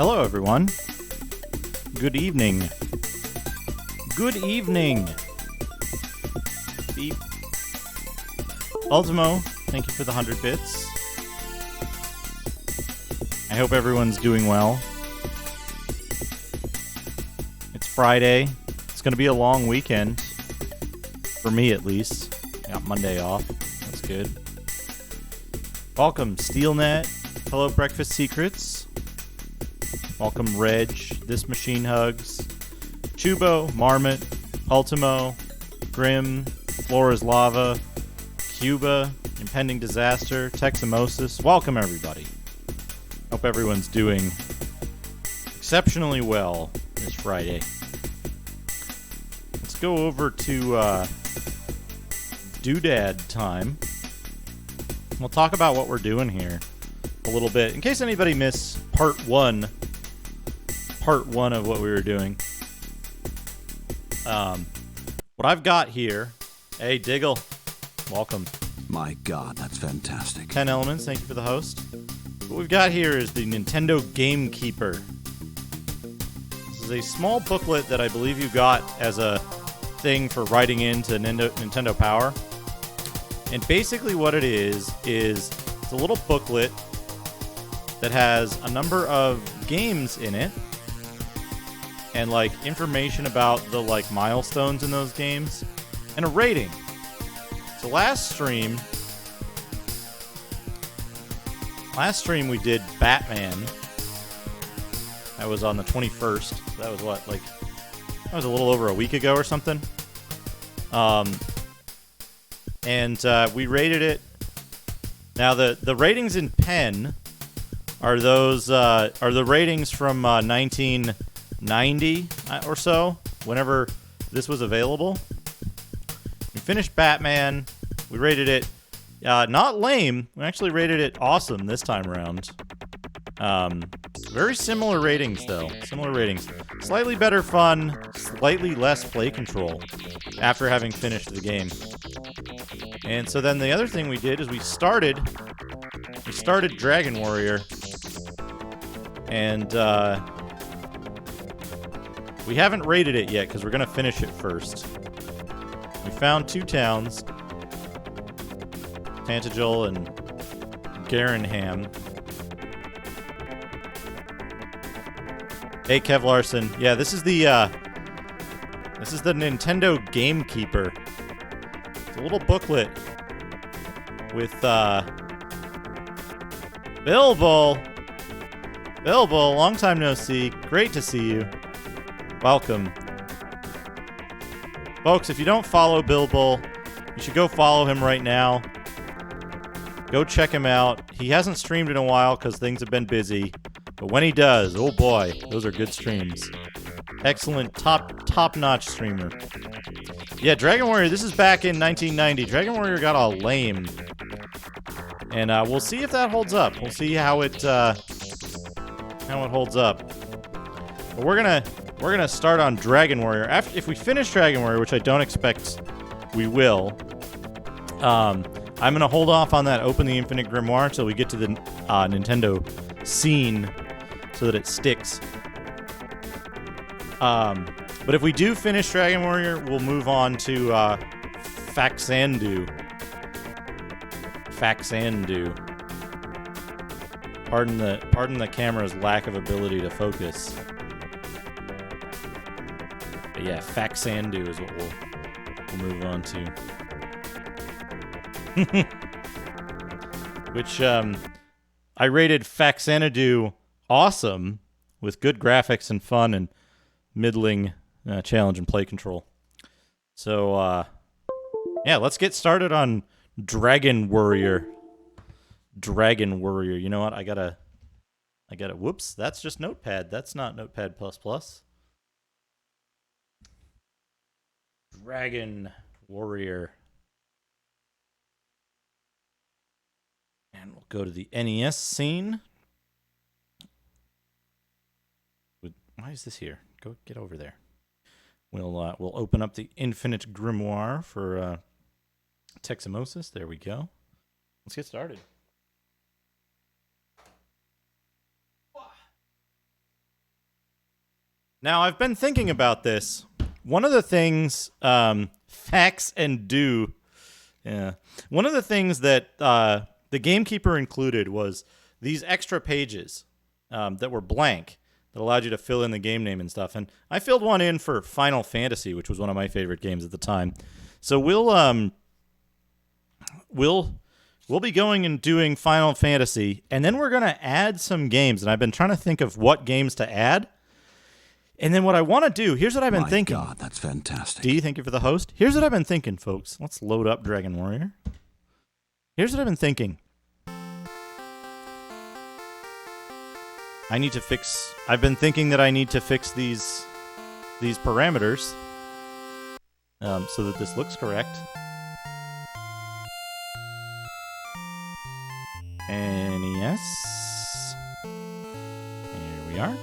Hello, everyone. Good evening. Good evening. Beep. Ultimo, thank you for the 100 bits. I hope everyone's doing well. It's Friday. It's going to be a long weekend. For me, at least. I got Monday off. That's good. Welcome, SteelNet. Hello, Breakfast Secrets. Welcome, Reg. This Machine Hugs. Chubo, Marmot, Ultimo, Grim, Floor is Lava, Cuba, Impending Disaster, Texamosis. Welcome, everybody. Hope everyone's doing exceptionally well this Friday. Let's go over to Doodad time. We'll talk about what we're doing here a little bit. In case anybody missed part one of what we were doing. What I've got here, hey Diggle, welcome. My God, that's fantastic. 10 Elements, thank you for the host. What we've got here is the Nintendo Gamekeeper. This is a small booklet that I believe you got as a thing for writing into Nintendo Power. And basically what it is it's a little booklet that has a number of games in it and like information about the like milestones in those games and a rating. So last stream we did Batman. That was on the 21st. So that was what, like, that was a little over a week ago or something. And we rated it. Now the ratings in pen are those are the ratings from 1990 or so, whenever this was available. We finished Batman. We rated it not lame. We actually rated it awesome this time around. Very similar ratings, though. Similar ratings. Slightly better fun, slightly less play control after having finished the game. And so then the other thing we did is we started Dragon Warrior. And we haven't rated it yet because we're going to finish it first. We found two towns, Tantagel and Garenham. Hey, Kev Larson. Yeah, this is the Nintendo Gamekeeper. It's a little booklet with Bilbo. Bilbo, long time no see. Great to see you. Welcome. Folks, if you don't follow Bilbo, you should go follow him right now. Go check him out. He hasn't streamed in a while because things have been busy. But when he does, oh boy, those are good streams. Excellent, top-notch streamer. Yeah, Dragon Warrior, this is back in 1990. Dragon Warrior got all lame. And we'll see if that holds up. We'll see how it holds up. But we're gonna start on Dragon Warrior. If we finish Dragon Warrior, which I don't expect we will, I'm gonna hold off on that Open the Infinite Grimoire until we get to the Nintendo scene so that it sticks. But if we do finish Dragon Warrior, we'll move on to Faxanadu. Pardon the camera's lack of ability to focus. But yeah, Faxanadu is what we'll move on to. Which I rated Faxanadu awesome with good graphics and fun and middling challenge and play control. So yeah, let's get started on Dragon Warrior. Dragon Warrior. You know what? I gotta. Whoops, that's just Notepad. That's not Notepad++. Dragon Warrior. And we'll go to the NES scene. Why is this here? Go get over there. We'll open up the Infinite Grimoire for Texamosis. There we go. Let's get started. Now, I've been thinking about this. One of the things, facts and do, yeah. One of the things that the Gamekeeper included was these extra pages that were blank that allowed you to fill in the game name and stuff. And I filled one in for Final Fantasy, which was one of my favorite games at the time. So we'll be going and doing Final Fantasy, and then we're going to add some games. And I've been trying to think of what games to add. And then what I want to do, here's what I've been thinking. My God, that's fantastic. D, thank you for the host. Here's what I've been thinking, folks. Let's load up Dragon Warrior. Here's what I've been thinking. I've been thinking that I need to fix these parameters so that this looks correct. NES. Here we are.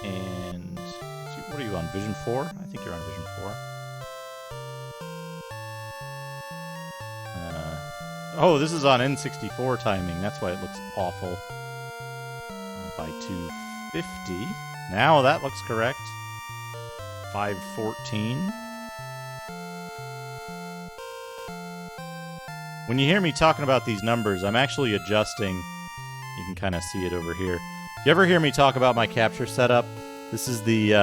And what are you on, Vision 4? I think you're on Vision 4. Oh, this is on N64 timing. That's why it looks awful. By 250. Now that looks correct. 514. When you hear me talking about these numbers, I'm actually adjusting. You can kind of see it over here. If you ever hear me talk about my capture setup, this is the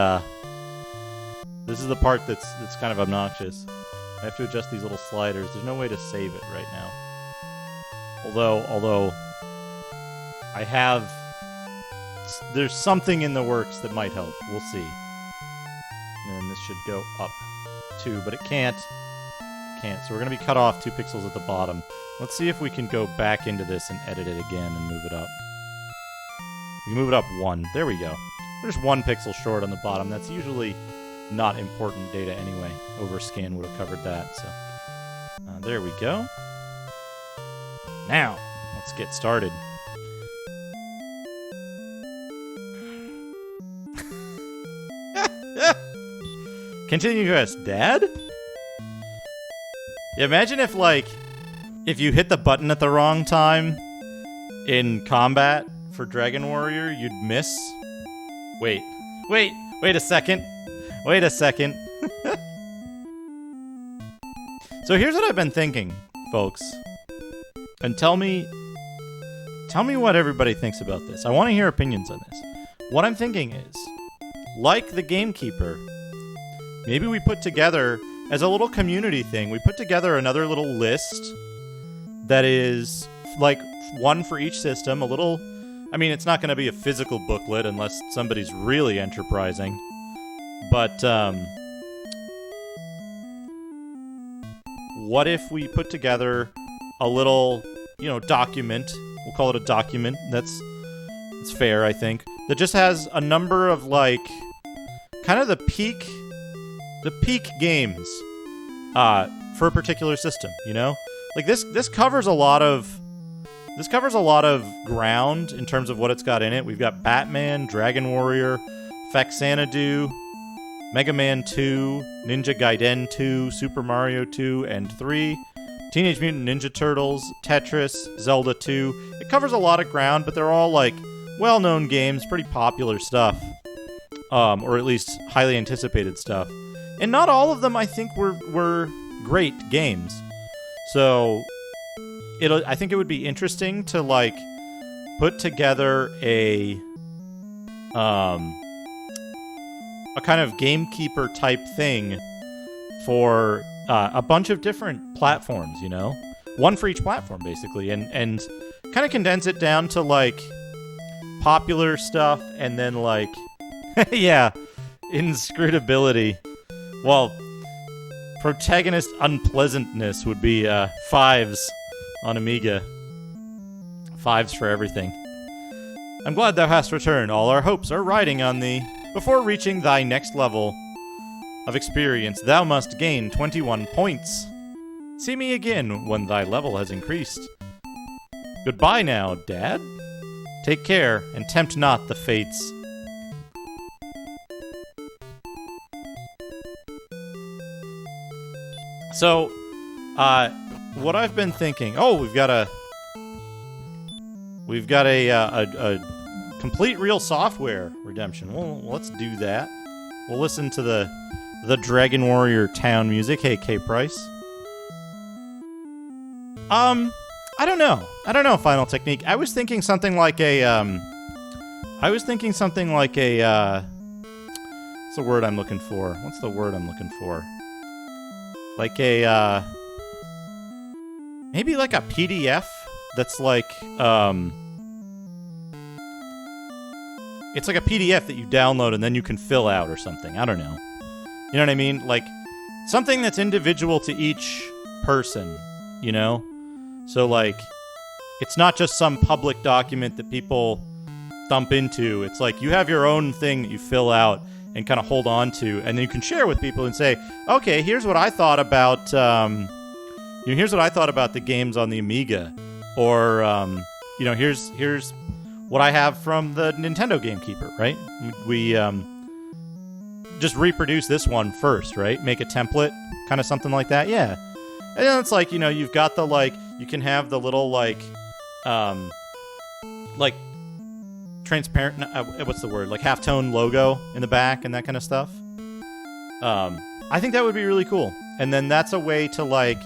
part that's kind of obnoxious. I have to adjust these little sliders. There's no way to save it right now. Although I have, there's something in the works that might help. We'll see. And this should go up too, but it can't. So we're going to be cut off 2 pixels at the bottom. Let's see if we can go back into this and edit it again and move it up. We can move it up 1. There we go. We're just 1 pixel short on the bottom. That's usually not important data anyway. Overscan would have covered that. So there we go. Now, let's get started. Continuous, Dad? Yeah, imagine if you hit the button at the wrong time in combat for Dragon Warrior, you'd miss. Wait a second. So here's what I've been thinking, folks. And tell me what everybody thinks about this. I want to hear opinions on this. What I'm thinking is, like the Gamekeeper, maybe we put together, as a little community thing, we put together another little list that is like one for each system, it's not going to be a physical booklet unless somebody's really enterprising. But what if we put together a little, document? We'll call it a document. That's fair, I think. That just has a number of kind of the peak games for a particular system. This covers a lot of ground in terms of what it's got in it. We've got Batman, Dragon Warrior, Faxanadu, Mega Man 2, Ninja Gaiden 2, Super Mario 2 and 3, Teenage Mutant Ninja Turtles, Tetris, Zelda 2. It covers a lot of ground, but they're all well-known games, pretty popular stuff, or at least highly anticipated stuff. And not all of them, I think, were great games. So I think it would be interesting to put together a kind of Gamekeeper type thing for a bunch of different platforms, one for each platform basically, and kind of condense it down to popular stuff, and then yeah, inscrutability. Well, protagonist unpleasantness would be 5s on Amiga. 5s for everything. I'm glad thou hast returned. All our hopes are riding on thee. Before reaching thy next level of experience, thou must gain 21 points. See me again when thy level has increased. Goodbye now, Dad. Take care and tempt not the fates. So, what I've been thinking. Oh, we've got a Complete Real Software Redemption. Well, let's do that. We'll listen to the Dragon Warrior town music. Hey, K Price. I don't know. Final Technique. I was thinking something like a what's the word I'm looking for? Like a maybe like a PDF that's like it's like a PDF that you download and then you can fill out or something. I don't know. You know what I mean? Like something that's individual to each person, you know? So like it's not just some public document that people thump into. It's like you have your own thing that you fill out and kind of hold on to, and then you can share with people and say, okay, here's what I thought about here's what I thought about the games on the Amiga, or here's what I have from the Nintendo Gamekeeper, right? We just reproduce this one first, right? Make a template, kind of something like that. Yeah. And then it's like, you've got the, like, you can have the little, like transparent, what's the word? Like halftone logo in the back and that kind of stuff. I think that would be really cool. And then that's a way to, like,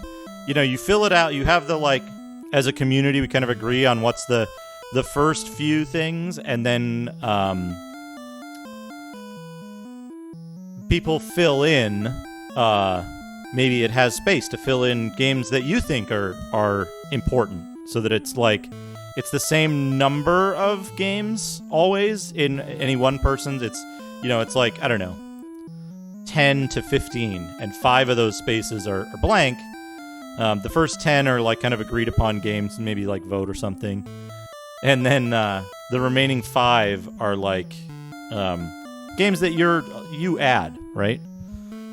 you fill it out. You have the, like, as a community, we kind of agree on what's the first few things, and then people fill in. Maybe it has space to fill in games that you think are important, so that it's like it's the same number of games always in any one person's. It's like, I don't know, 10 to 15, and 5 of those spaces are blank. The first 10 are like kind of agreed upon games, maybe like vote or something. And then the remaining 5 are like games that you add, right?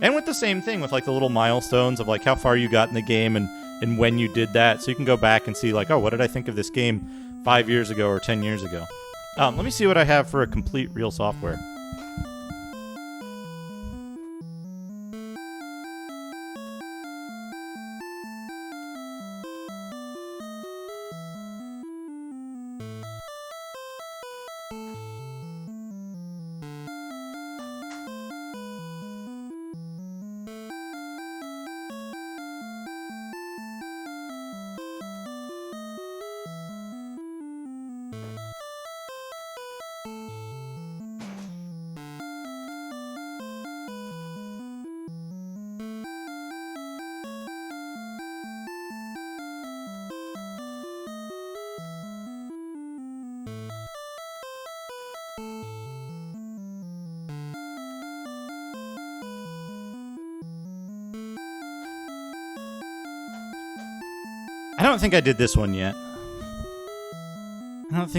And with the same thing with like the little milestones of like how far you got in the game and when you did that. So you can go back and see like, oh, what did I think of this game 5 years ago or 10 years ago? Let me see what I have for a Complete Real Software. I don't think I did this one yet. But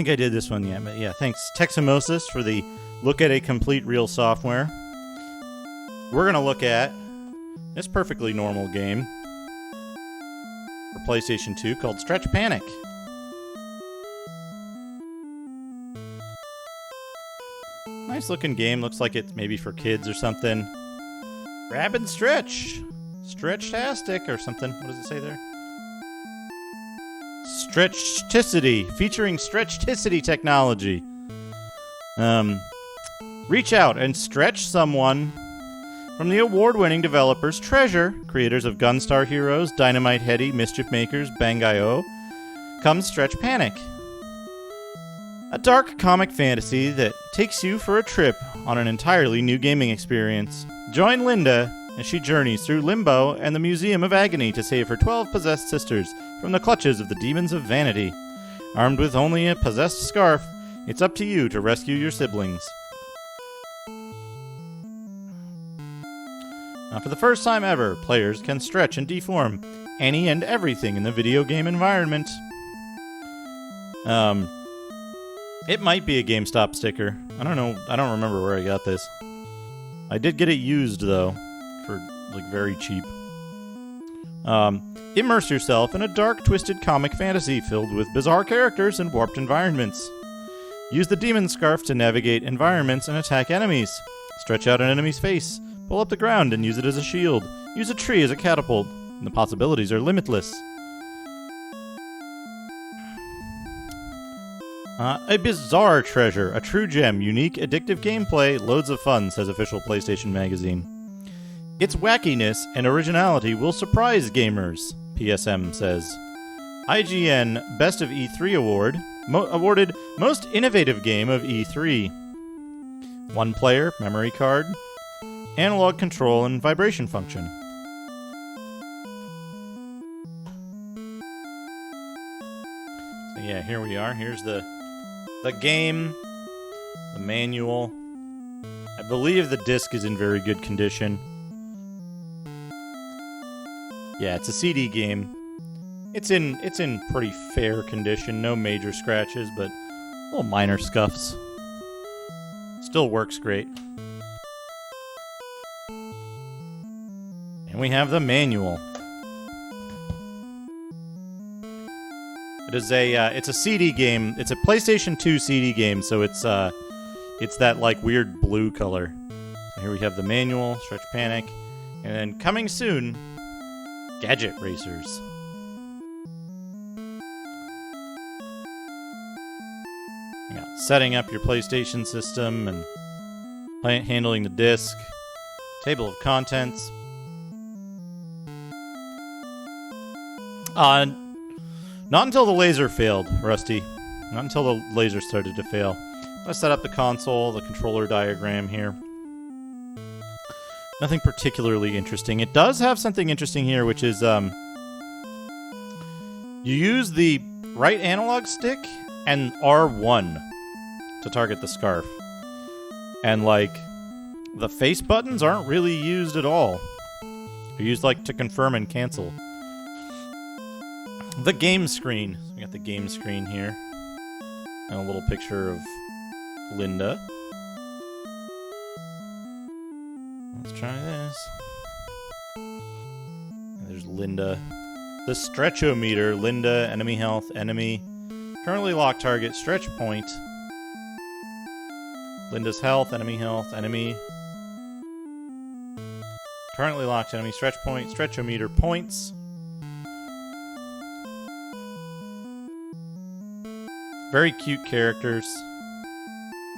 yeah, thanks Teximosis for the look at a Complete Real Software. We're going to look at this perfectly normal game for PlayStation 2 called Stretch Panic. Nice looking game. Looks like it's maybe for kids or something. Grab and stretch. Stretch-tastic or something. What does it say there? Stretchticity, featuring Stretchticity technology. Reach out and stretch someone. From the award-winning developers Treasure, creators of Gunstar Heroes, Dynamite Headdy, Mischief Makers, Bang.io, comes Stretch Panic. A dark comic fantasy that takes you for a trip on an entirely new gaming experience. Join Linda as she journeys through Limbo and the Museum of Agony to save her 12 possessed sisters from the clutches of the demons of vanity. Armed with only a possessed scarf, it's up to you to rescue your siblings. Now, for the first time ever, players can stretch and deform any and everything in the video game environment. It might be a GameStop sticker. I don't know. I don't remember where I got this. I did get it used, though, for, like, very cheap. Immerse yourself in a dark, twisted comic fantasy filled with bizarre characters and warped environments. Use the demon scarf to navigate environments and attack enemies. Stretch out an enemy's face, pull up the ground and use it as a shield. Use a tree as a catapult, and the possibilities are limitless. A bizarre treasure, a true gem, unique, addictive gameplay, loads of fun, says official PlayStation Magazine. Its wackiness and originality will surprise gamers, PSM says. IGN Best of E3 Award, awarded Most Innovative Game of E3. One player, memory card, analog control, and vibration function. So yeah, here we are. Here's the game, the manual. I believe the disc is in very good condition. Yeah, it's a CD game. It's in pretty fair condition. No major scratches, but little minor scuffs. Still works great. And we have the manual. It's a CD game. It's a PlayStation 2 CD game, so it's that like weird blue color. So here we have the manual, Stretch Panic, and then coming soon, Gadget Racers. Yeah, setting up your PlayStation system and handling the disc, table of contents. Not until the laser failed, Rusty. Not until the laser started to fail. Let's set up the console, the controller diagram here. Nothing particularly interesting. It does have something interesting here, which is you use the right analog stick and R1 to target the scarf. And like the face buttons aren't really used at all. They're used like to confirm and cancel. The game screen. We got the game screen here. And a little picture of Linda. Let's try this. And there's Linda. The stretchometer. Linda, enemy health, enemy. Currently locked target, stretch point. Linda's health, enemy, currently locked enemy, stretch point, stretchometer points. Very cute characters.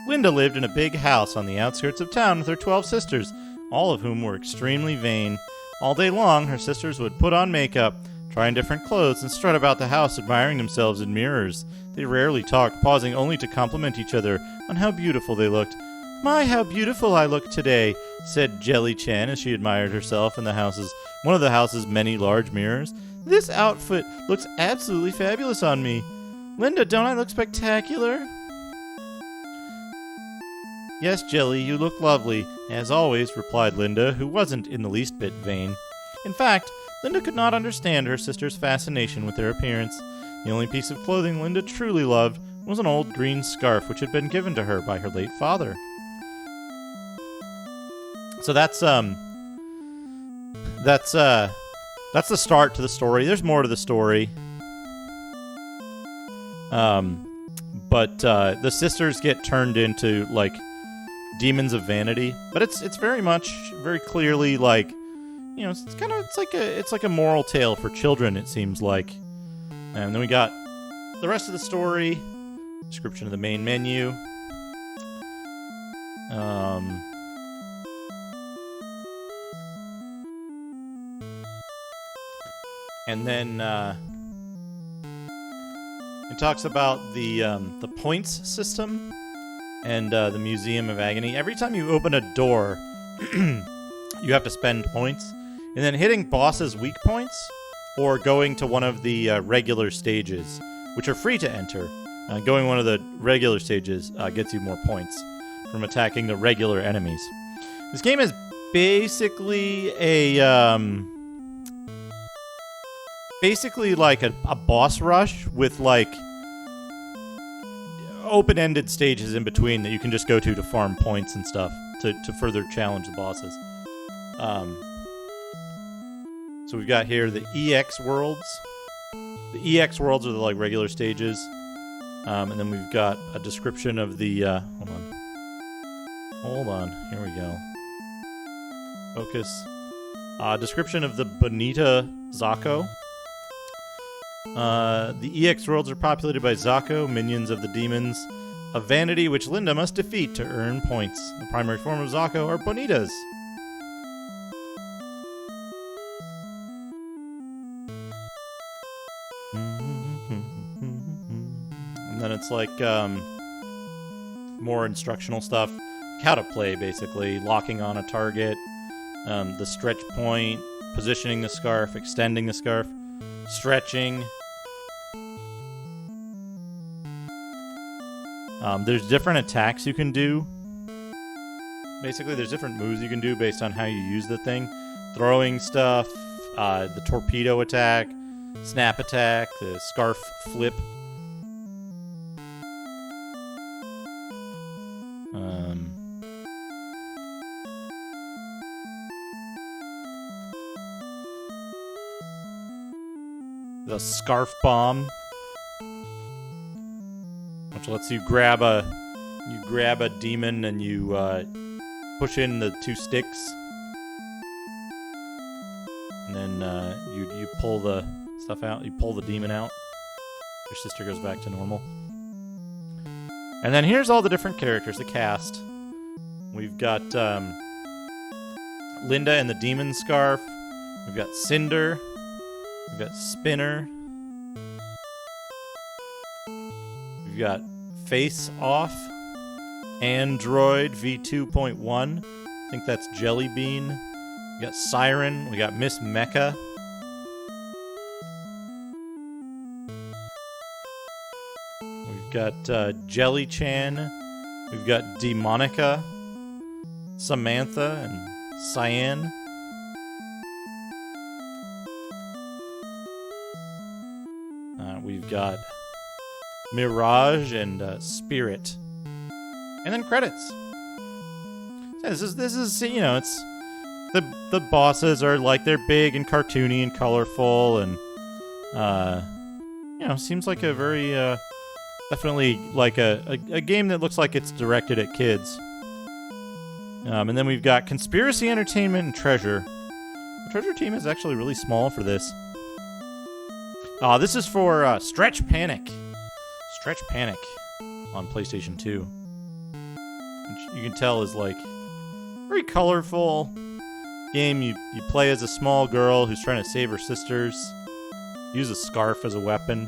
Linda lived in a big house on the outskirts of town with her 12 sisters, all of whom were extremely vain. All day long, her sisters would put on makeup, try on different clothes, and strut about the house admiring themselves in mirrors. They rarely talked, pausing only to compliment each other on how beautiful they looked. "My, how beautiful I look today," said Jelly Chan as she admired herself in one of the house's many large mirrors. "This outfit looks absolutely fabulous on me. Linda, don't I look spectacular?" "Yes, Jelly, you look lovely, as always," replied Linda, who wasn't in the least bit vain. In fact, Linda could not understand her sister's fascination with their appearance. The only piece of clothing Linda truly loved was an old green scarf which had been given to her by her late father. So that's the start to the story. There's more to the story. But the sisters get turned into like demons of vanity, but it's very clearly like, you know, it's like a moral tale for children, it seems like. And then we got the rest of the story, description of the main menu. And then it talks about the points system and the Museum of Agony. Every time you open a door, you have to spend points, and then hitting bosses' weak points or going to one of the regular stages, which are free to enter. Going one of the regular stages gets you more points from attacking the regular enemies. This game is basically like a boss rush with like open-ended stages in between that you can just go to farm points and stuff to further challenge the bosses. So we've got here the EX worlds. The EX worlds are the like regular stages. And then we've got a description of the hold on, here we go. Focus. Description of the Bonita Zako. The EX worlds are populated by Zako, minions of the demons of vanity, which Linda must defeat to earn points. The primary form of Zako are Bonitas. And then it's like more instructional stuff. How to play, basically. Locking on a target, the stretch point, positioning the scarf, extending the scarf, stretching. There's different attacks you can do. Basically, there's different moves you can do based on how you use the thing. Throwing stuff, the torpedo attack, snap attack, the scarf flip. The scarf bomb, which lets you grab a demon and you push in the two sticks, and then you pull the stuff out. You pull the demon out. Your sister goes back to normal. And then here's all the different characters, the cast. We've got Linda and the demon scarf. We've got Cinder. We've got Spinner. We've got Face Off. Android V2.1. I think that's Jelly Bean. We got Siren. We got Miss Mecha. We've got Jelly Chan. We've got Demonica, Samantha, and Cyan. We've got Mirage and Spirit, and then credits. So this is you know, it's the bosses are like, they're big and cartoony and colorful, and you know, seems like a very definitely like a game that looks like it's directed at kids. And then we've got Conspiracy Entertainment and Treasure. The Treasure team is actually really small for this. This is for Stretch Panic. Stretch Panic on PlayStation 2. Which you can tell is like very colorful game. You play as a small girl who's trying to save her sisters. Use a scarf as a weapon.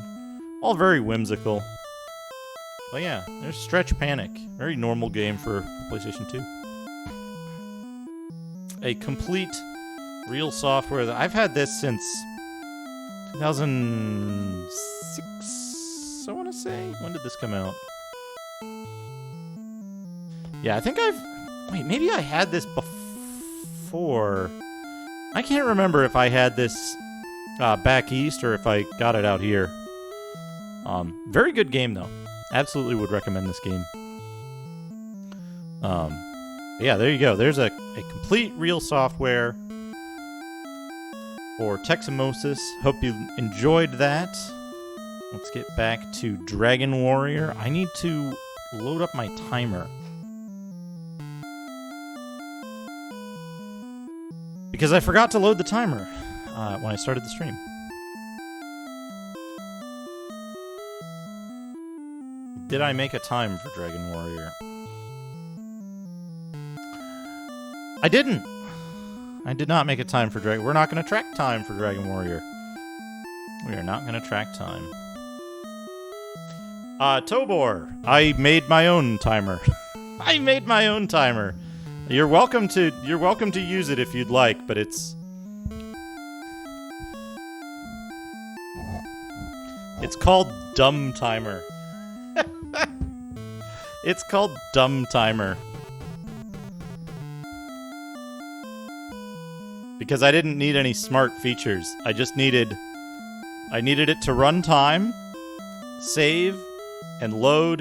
All very whimsical. But yeah, there's Stretch Panic. Very normal game for PlayStation 2. A complete real software that I've had this since 2006, I want to say. When did this come out? Yeah, I think wait, maybe I had this before. I can't remember if I had this back east or if I got it out here. Very good game, though. Absolutely would recommend this game. Yeah, there you go. There's a complete real software for Teximosis. Hope you enjoyed that. Let's get back to Dragon Warrior. I need to load up my timer, because I forgot to load the timer when I started the stream. Did I make a time for Dragon Warrior? I didn't. I did not make a time for Dragon. We're not going to track time for Dragon Warrior. We are not going to track time. Tobor, I made my own timer. I made my own timer. You're welcome to use it if you'd like, but it's called Dumb Timer. It's called Dumb Timer. Because I didn't need any smart features. I needed it to run time, save, and load,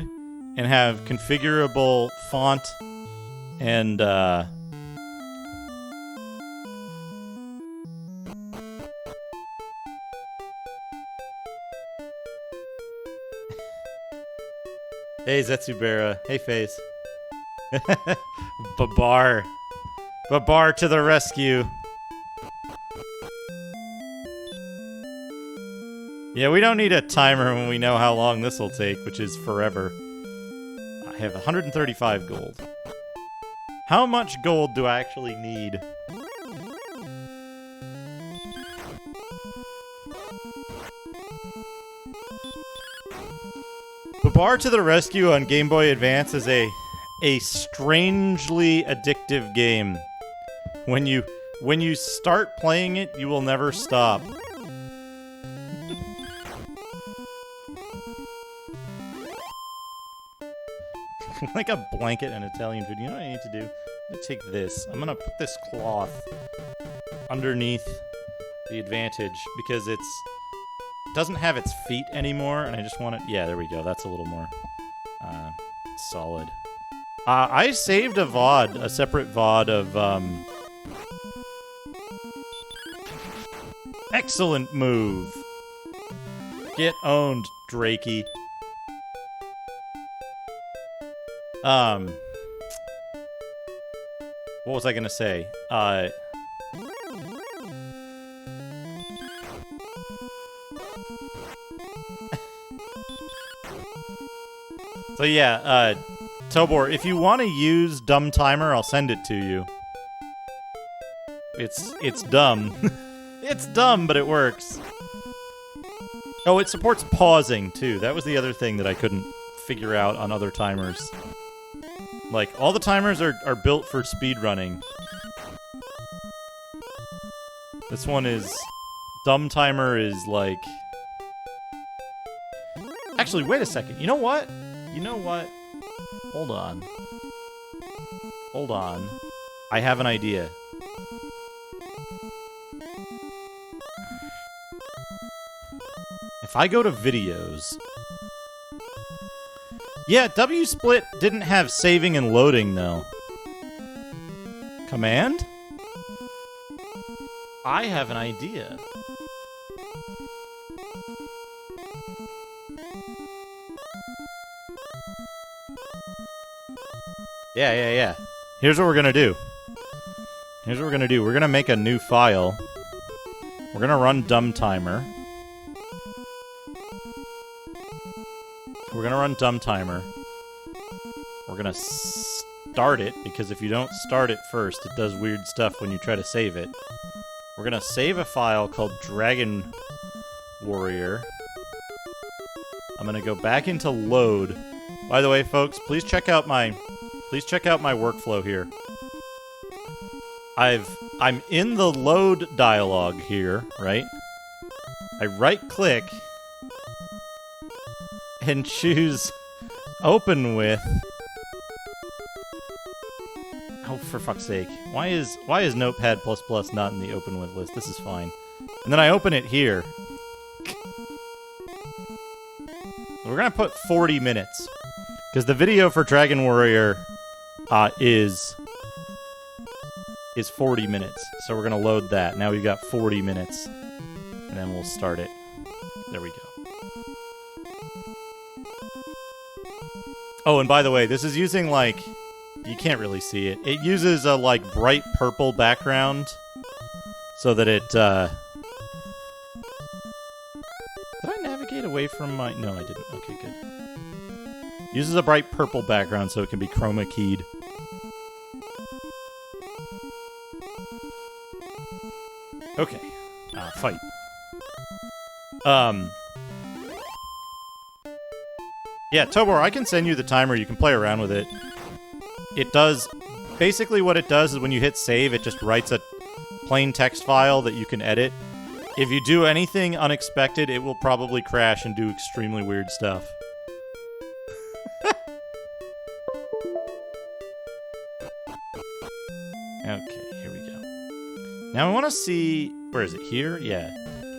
and have configurable font and Hey, Zetsubera. Hey, Faze. Babar to the rescue. Yeah, we don't need a timer when we know how long this will take, which is forever. I have 135 gold. How much gold do I actually need? Babar to the Rescue on Game Boy Advance is a strangely addictive game. When you start playing it, you will never stop. Like a blanket and Italian food. You know what I need to do? I'm gonna take this. I'm gonna put this cloth underneath the Advantage because it doesn't have its feet anymore, and I just want it. Yeah, there we go. That's a little more solid. I saved a VOD, a separate VOD of excellent move. Get owned, Drakey. What was I gonna say? So yeah, Tobor, if you want to use Dumb Timer, I'll send it to you. It's dumb. It's dumb, but it works. Oh, it supports pausing, too. That was the other thing that I couldn't figure out on other timers. Like, all the timers are built for speedrunning. This one is... Dumb Timer is, like... Actually, wait a second. You know what? You know what? Hold on. Hold on. I have an idea. If I go to videos... Yeah, W-Split didn't have saving and loading, though. Command? I have an idea. Yeah. Here's what we're gonna do. We're gonna make a new file. We're gonna run Dumb Timer. We're gonna start it, because if you don't start it first, it does weird stuff when you try to save it. We're gonna save a file called Dragon Warrior. I'm gonna go back into load. By the way, folks, please check out my workflow here. I'm in the load dialog here, right? I right-click and choose open with. Oh, for fuck's sake. Why is Notepad++ not in the open with list? This is fine. And then I open it here. We're gonna put 40 minutes. Because the video for Dragon Warrior is 40 minutes. So we're gonna load that. Now we've got 40 minutes. And then we'll start it. There we go. Oh, and by the way, this is using, like... You can't really see it. It uses a, like, bright purple background. So that it, Did I navigate away from my... No, I didn't. Okay, good. Uses a bright purple background so it can be chroma keyed. Okay. Fight. Yeah, Tobor, I can send you the timer. You can play around with it. It does... Basically what it does is when you hit save, it just writes a plain text file that you can edit. If you do anything unexpected, it will probably crash and do extremely weird stuff. Okay, here we go. Now I want to see... Where is it? Here? Yeah.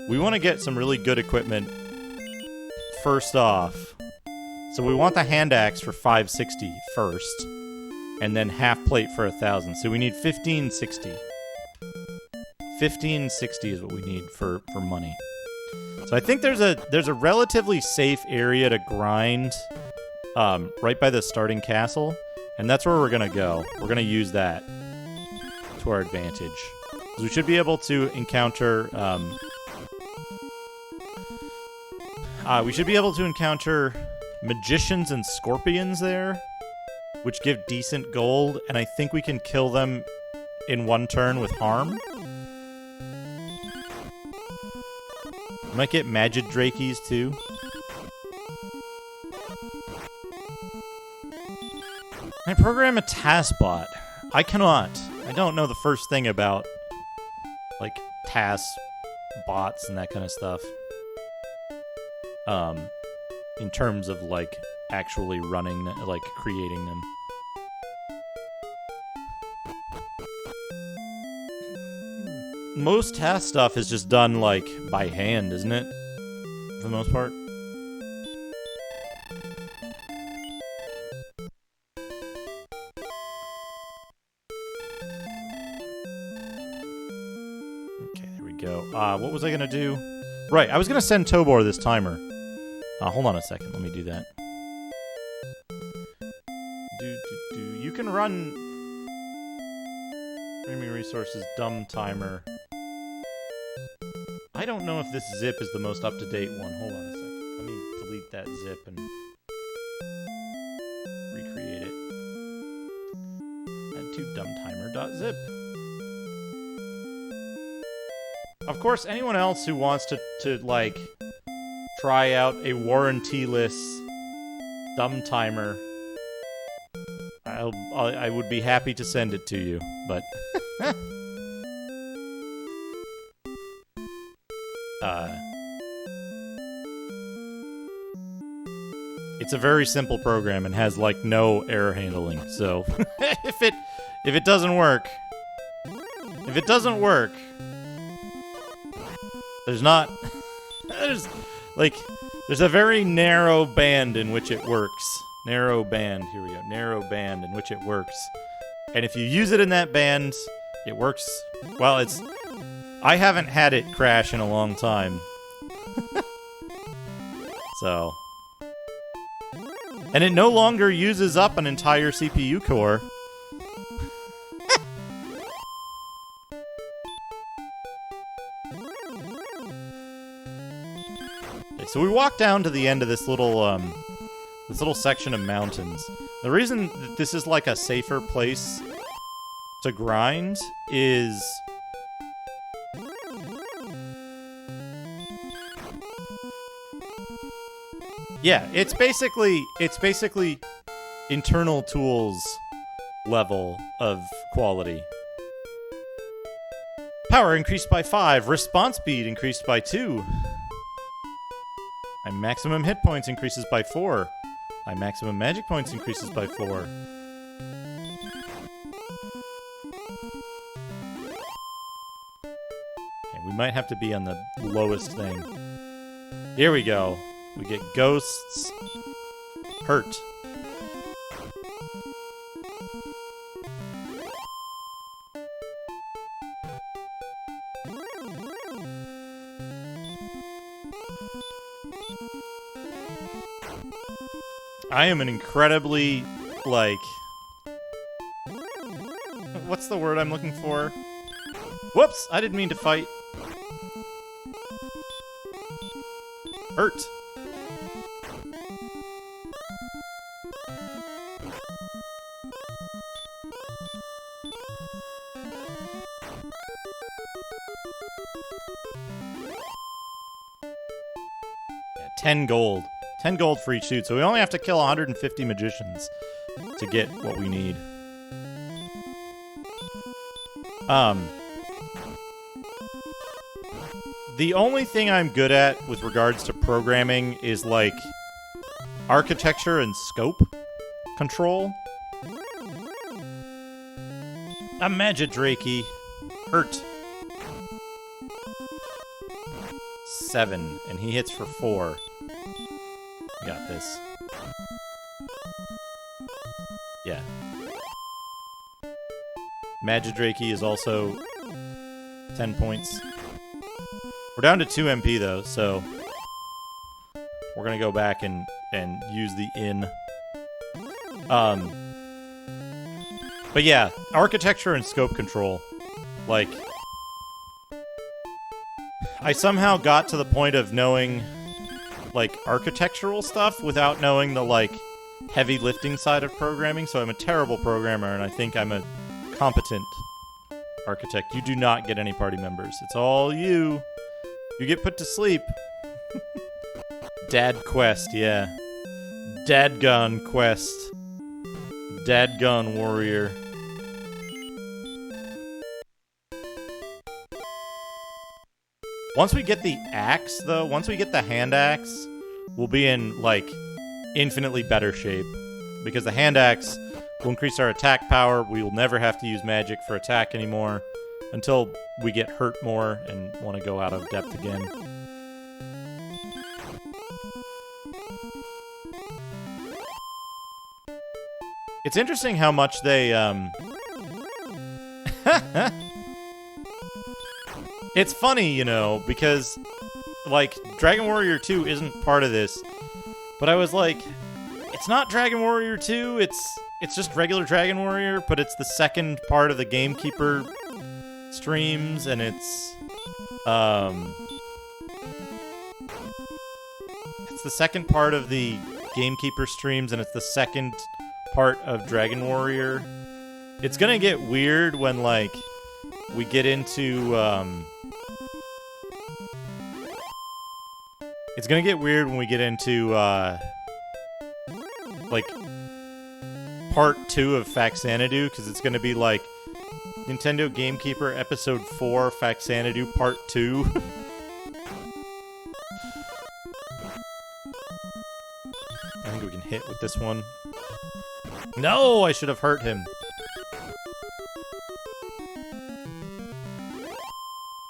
We want to get some really good equipment first off. So we want the hand axe for 560 first. And then half plate for 1,000. So we need 1560. 1560 is what we need for money. So I think there's a relatively safe area to grind right by the starting castle. And that's where we're going to go. We're going to use that to our advantage. We should be able to encounter We should be able to encounter magicians and scorpions there, which give decent gold, and I think we can kill them in one turn with harm. Might get Magidrakies too. I program a TAS-bot. I cannot. I don't know the first thing about, like, TAS bots and that kind of stuff. In terms of, like, actually running, like, creating them. Most TAS stuff is just done, like, by hand, isn't it? For the most part. Okay, there we go. What was I gonna do? Right, I was gonna send Tobor this timer. Hold on a second, let me do that. You can run streaming resources dumb timer. I don't know if this zip is the most up-to-date one. Hold on a second. Let me delete that zip and recreate it. Add to dumbtimer.zip. Of course, anyone else who wants to like try out a warranty-less dumb timer, I would be happy to send it to you, but it's a very simple program and has like no error handling. So if it doesn't work, there's a very narrow band in which it works. Narrow band, here we go. Narrow band in which it works. And if you use it in that band, it works. Well, I haven't had it crash in a long time. So. And it no longer uses up an entire CPU core. Okay, so we walk down to the end of this little section of mountains. The reason that this is like a safer place to grind is yeah, it's basically internal tools level of quality. Power increased by 5, response speed increased by 2. My maximum hit points increases by 4. My maximum magic points increases by 4. Okay, we might have to be on the lowest thing. Here we go. We get ghosts. Hurt. I am an incredibly, like... What's the word I'm looking for? Whoops! I didn't mean to fight. Hurt. Yeah, 10 gold. 10 gold for each suit, so we only have to kill 150 magicians to get what we need. The only thing I'm good at with regards to programming is, like, architecture and scope control. A Magidraki. Hurt. 7, and he hits for 4. Got this. Yeah. Magidraki is also 10 points. We're down to 2 MP though, so we're gonna go back and use the inn. But yeah, architecture and scope control. Like, I somehow got to the point of knowing, like, architectural stuff without knowing the, like, heavy lifting side of programming, so I'm a terrible programmer, and I think I'm a competent architect. You do not get any party members. It's all you. You get put to sleep. Dad Quest, yeah. Dadgon Quest. Dadgon Warrior. Once we get the axe, though, once we get the hand axe, we'll be in, like, infinitely better shape. Because the hand axe will increase our attack power. We will never have to use magic for attack anymore until we get hurt more and want to go out of depth again. It's interesting how much they, It's funny, you know, because, like, Dragon Warrior 2 isn't part of this, but I was like, it's not Dragon Warrior 2, it's just regular Dragon Warrior, but it's the second part of the Gamekeeper streams, and it's the second part of the Gamekeeper streams, and it's the second part of Dragon Warrior. It's gonna get weird when, like, we get into, it's gonna get weird when we get into, like, part 2 of Faxanadu, because it's gonna be, like, Nintendo Gamekeeper Episode 4, Faxanadu Part 2. I think we can hit with this one. No, I should have hurt him.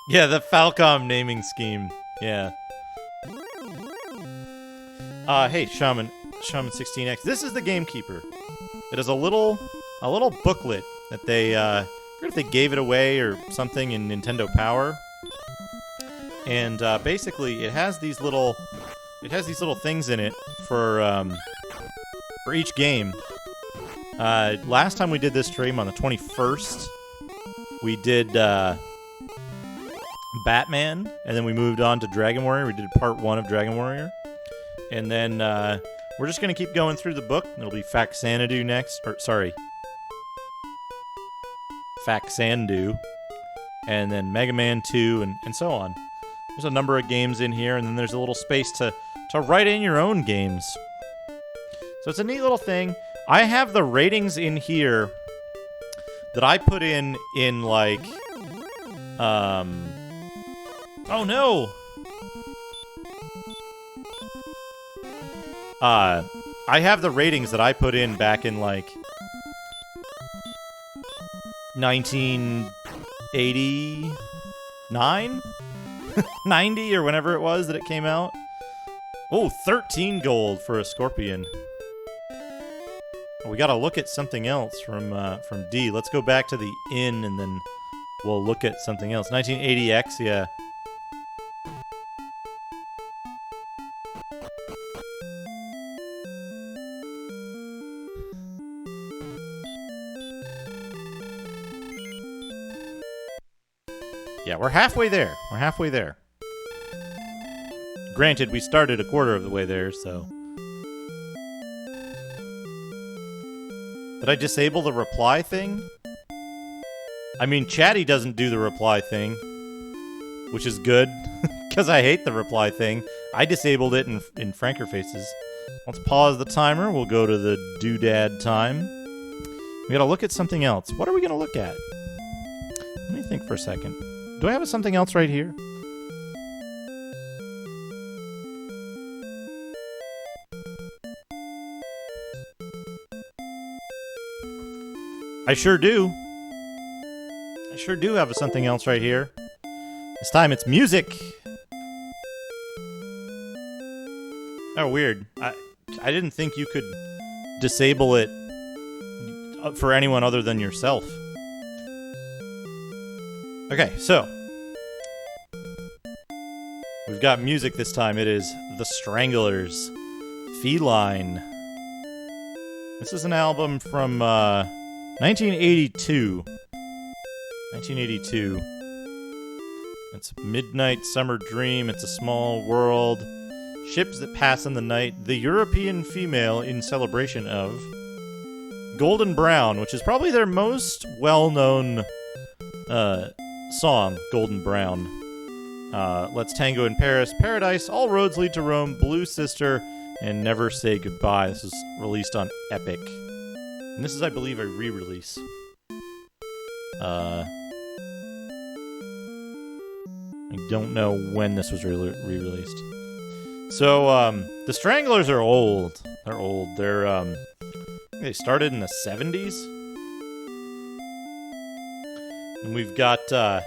Yeah, the Falcom naming scheme. Yeah. Hey, Shaman 16X. This is the Gamekeeper. It is a little booklet that they, I forget if they gave it away or something in Nintendo Power. And, basically, it has these little things in it for each game. Last time we did this stream on the 21st, we did, Batman, and then we moved on to Dragon Warrior. We did part 1 of Dragon Warrior. And then, we're just gonna keep going through the book. It'll be Faxanadu next, or, sorry. Faxanadu. And then Mega Man 2, and so on. There's a number of games in here, and then there's a little space to write in your own games. So it's a neat little thing. I have the ratings in here that I put in like, oh no! I have the ratings that I put in back in, like, 1989? 90, or whenever it was that it came out. Oh, 13 gold for a Scorpion. We gotta look at something else from D. Let's go back to the inn, and then we'll look at something else. 1980X, yeah. Yeah, we're halfway there. We're halfway there. Granted, we started a quarter of the way there, so... Did I disable the reply thing? I mean, Chatty doesn't do the reply thing, which is good, because I hate the reply thing. I disabled it in Frankerfaces. Let's pause the timer. We'll go to the doodad time. We gotta look at something else. What are we gonna look at? Let me think for a second. Do I have something else right here? I sure do. I sure do have something else right here. This time it's music. Oh, weird. I didn't think you could disable it for anyone other than yourself. Okay, so we've got music this time. It is The Stranglers, Feline. This is an album from 1982. 1982. It's Midnight Summer Dream. It's a Small World. Ships that pass in the night. The European female in celebration of Golden Brown, which is probably their most well-known song, Golden Brown. Let's Tango in Paris, Paradise, All Roads Lead to Rome, Blue Sister, and Never Say Goodbye. This was released on Epic. And this is, I believe, a re-release. I don't know when this was re-released. So, the Stranglers are old. They're old. They started in the 70s. And we've got the,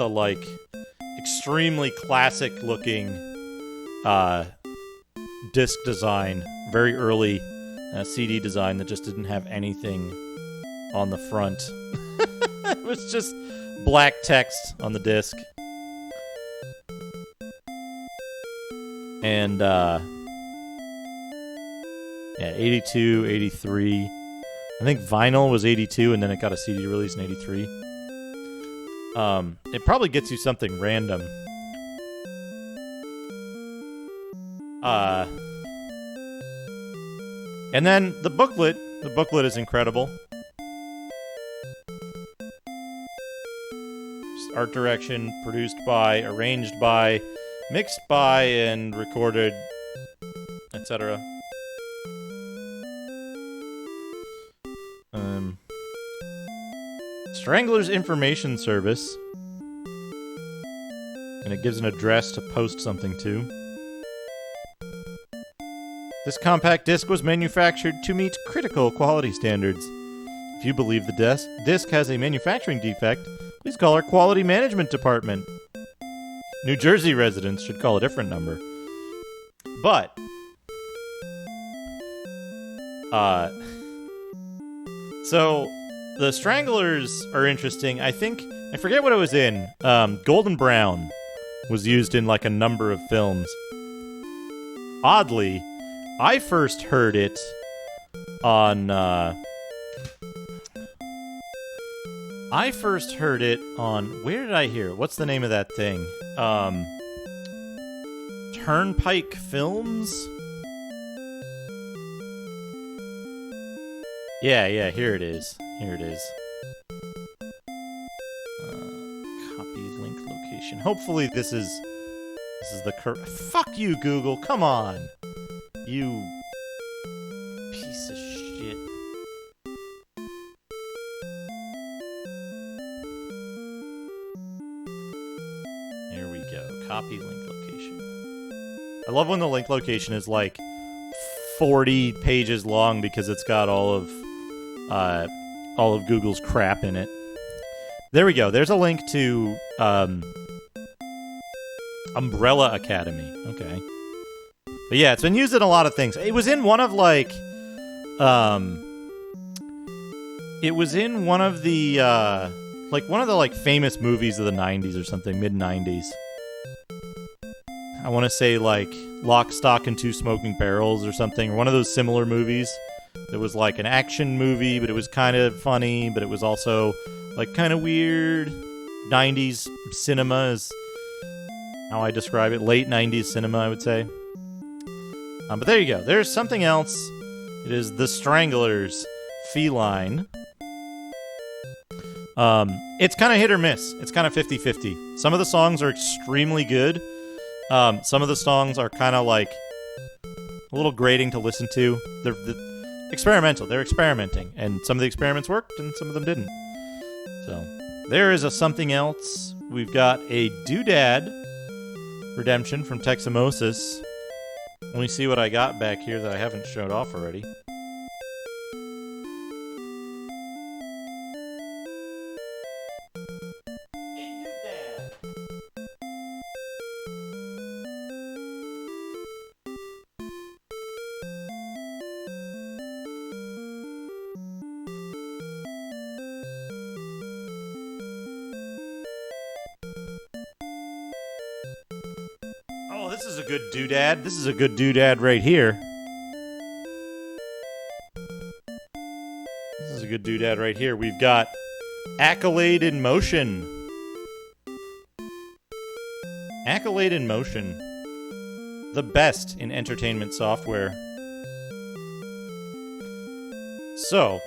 like, extremely classic-looking, disc design. Very early CD design that just didn't have anything on the front. It was just black text on the disc. And, 82, 83. I think vinyl was 82, and then it got a CD release in 83. It probably gets you something random. And then the booklet. The booklet is incredible. Just art direction, produced by, arranged by, mixed by, and recorded, etc. Stranglers Information Service. And it gives an address to post something to. This compact disc was manufactured to meet critical quality standards. If you believe the disc has a manufacturing defect, please call our quality management department. New Jersey residents should call a different number. But, so the Stranglers are interesting. I forget what it was in. Golden Brown was used in like a number of films. Oddly, I first heard it on, where did I hear it? What's the name of that thing? Turnpike Films? Yeah, here it is. Copy link location. Hopefully this is the correct... Fuck you, Google, come on! You piece of shit. There we go. Copy link location. I love when the link location is like 40 pages long because it's got all of Google's crap in it. There we go. There's a link to Umbrella Academy. Okay. But yeah, it's been used in a lot of things. It was in one of like, famous movies of the 90s or something, mid-90s. I want to say like Lock, Stock, and Two Smoking Barrels or something, or one of those similar movies. It was like an action movie, but it was kind of funny, but it was also like kind of weird. 90s cinema is how I describe it. Late 90s cinema, I would say. But there you go. There's something else. It is The Stranglers Feline. It's kind of hit or miss. It's kind of 50-50. Some of the songs are extremely good. Some of the songs are kind of like a little grating to listen to. They're experimental. They're experimenting. And some of the experiments worked and some of them didn't. So there is a something else. We've got a Doodad Redemption from Texamosis. Let me see what I got back here that I haven't showed off already. This is a good doodad. This is a good doodad right here. This is a good doodad right here. We've got Accolade in Motion. Accolade in Motion. the best in entertainment software. So,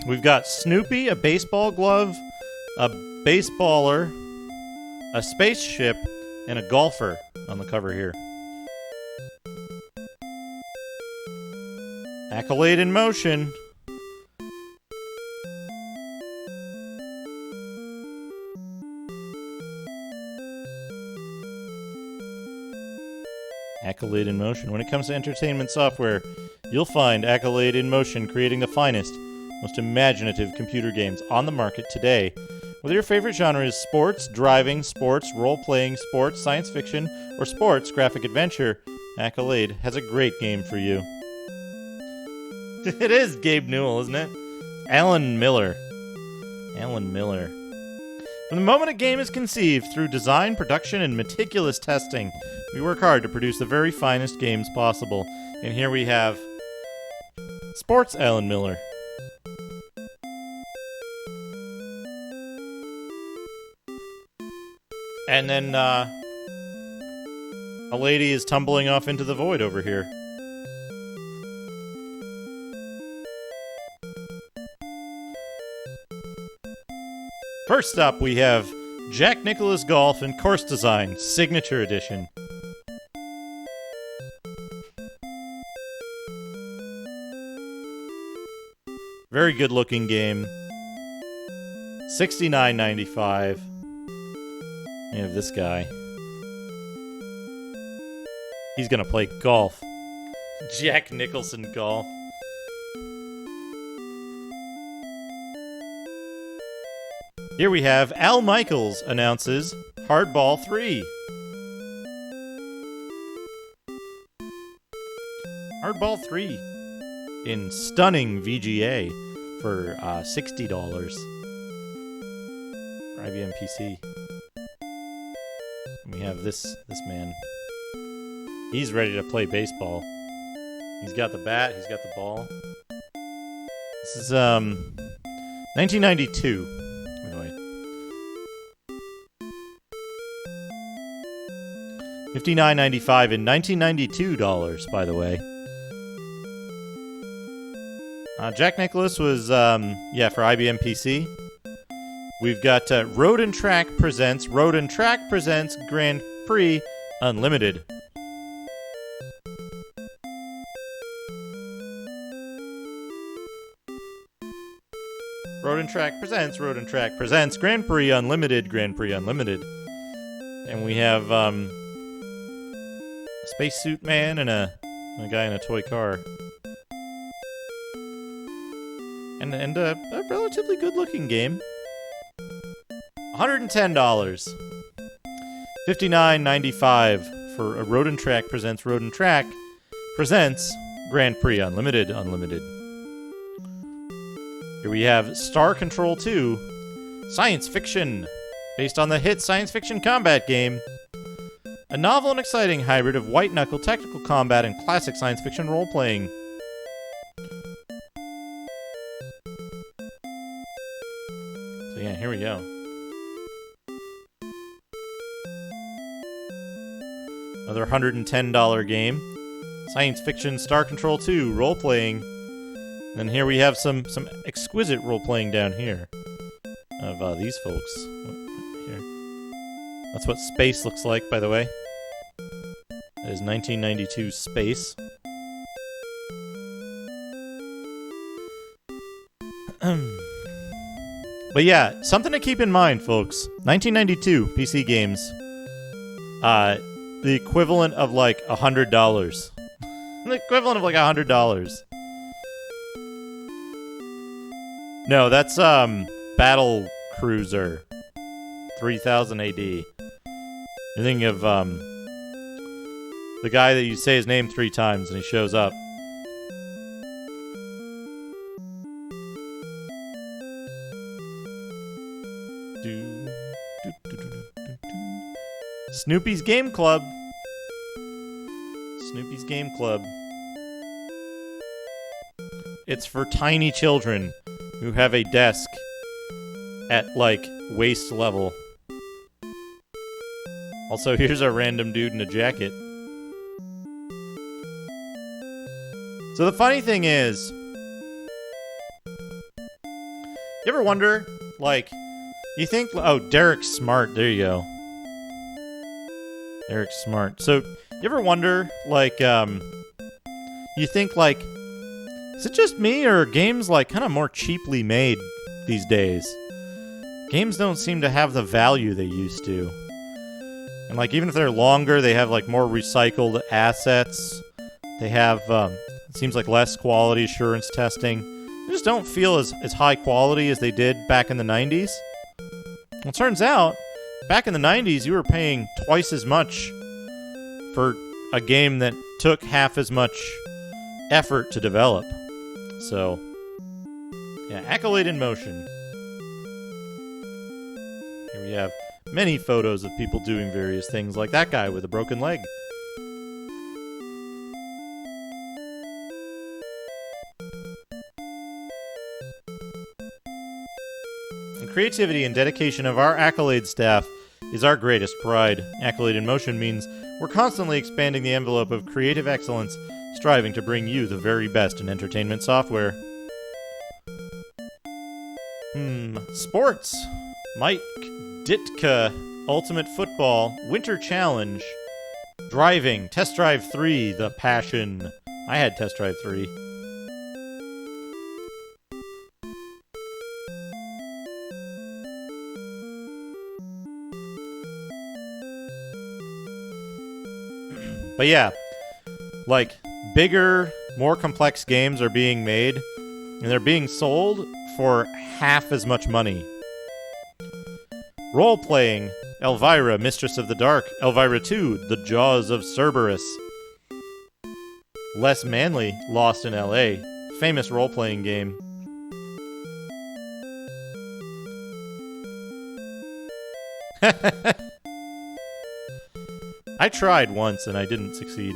we've got Snoopy, a baseball glove, a baseballer, a spaceship, and a golfer on the cover here. Accolade in motion. Accolade in motion. When it comes to entertainment software, you'll find Accolade in motion creating the finest, most imaginative computer games on the market today. Whether your favorite genre is sports, driving, sports, role-playing, sports, science fiction, or sports graphic adventure, Accolade has a great game for you. It is Gabe Newell, isn't it? Alan Miller. Alan Miller. From the moment a game is conceived, through design, production, and meticulous testing, we work hard to produce the very finest games possible. And here we have Sports Alan Miller. And then a lady is tumbling off into the void over here. First up, we have Jack Nicklaus Golf and Course Design Signature Edition. Very good looking game. $69.95. We have this guy. He's gonna play golf. Jack Nicholson Golf. Here we have Al Michaels announces Hardball 3. Hardball 3 in stunning VGA for $60 for IBM PC. And we have this man. He's ready to play baseball. He's got the bat, he's got the ball. This is 1992. $59.95 in $1992, by the way. Jack Nicklaus was, for IBM PC. We've got Road and Track presents Grand Prix Unlimited. Road and Track presents Grand Prix Unlimited. And we have, a spacesuit man and a guy in a toy car. And a relatively good-looking game. $110. $59.95 for a Road and Track presents Grand Prix Unlimited. Here we have Star Control 2, science fiction, based on the hit science fiction combat game. A novel and exciting hybrid of white-knuckle technical combat and classic science fiction role-playing. So yeah, here we go. Another $110 game. Science fiction Star Control 2 role-playing. And here we have some exquisite role-playing down here of these folks. Here. That's what space looks like, by the way. That is 1992 Space. But yeah, something to keep in mind, folks. 1992 PC games. The equivalent of like $100. The equivalent of like $100. No, that's Battle Cruiser 3000 AD. You're thinking of the guy that you say his name 3 times and he shows up. Snoopy's Game Club. Snoopy's Game Club. It's for tiny children who have a desk at, like, waist level. Also, here's a random dude in a jacket. So the funny thing is, you ever wonder, like, you think, oh, Derek Smart, there you go. Derek Smart. So, you ever wonder, like, you think, like, is it just me, or are games, like, kind of more cheaply made these days? Games don't seem to have the value they used to. And, like, even if they're longer, they have, like, more recycled assets. They have, it seems like less quality assurance testing. They just don't feel as high quality as they did back in the 90s. Well, it turns out, back in the 90s, you were paying twice as much for a game that took half as much effort to develop. So, yeah, Accolade in Motion. Here we have many photos of people doing various things, like that guy with a broken leg. The creativity and dedication of our Accolade staff is our greatest pride. Accolade in Motion means we're constantly expanding the envelope of creative excellence, striving to bring you the very best in entertainment software. Sports. Mike Ditka, Ultimate Football, Winter Challenge, Driving, Test Drive 3, The Passion. I had Test Drive 3. But yeah, like, bigger, more complex games are being made, and they're being sold for half as much money. Role-playing, Elvira, Mistress of the Dark, Elvira 2, The Jaws of Cerberus. Less Manly, Lost in L.A., famous role-playing game. I tried once and I didn't succeed.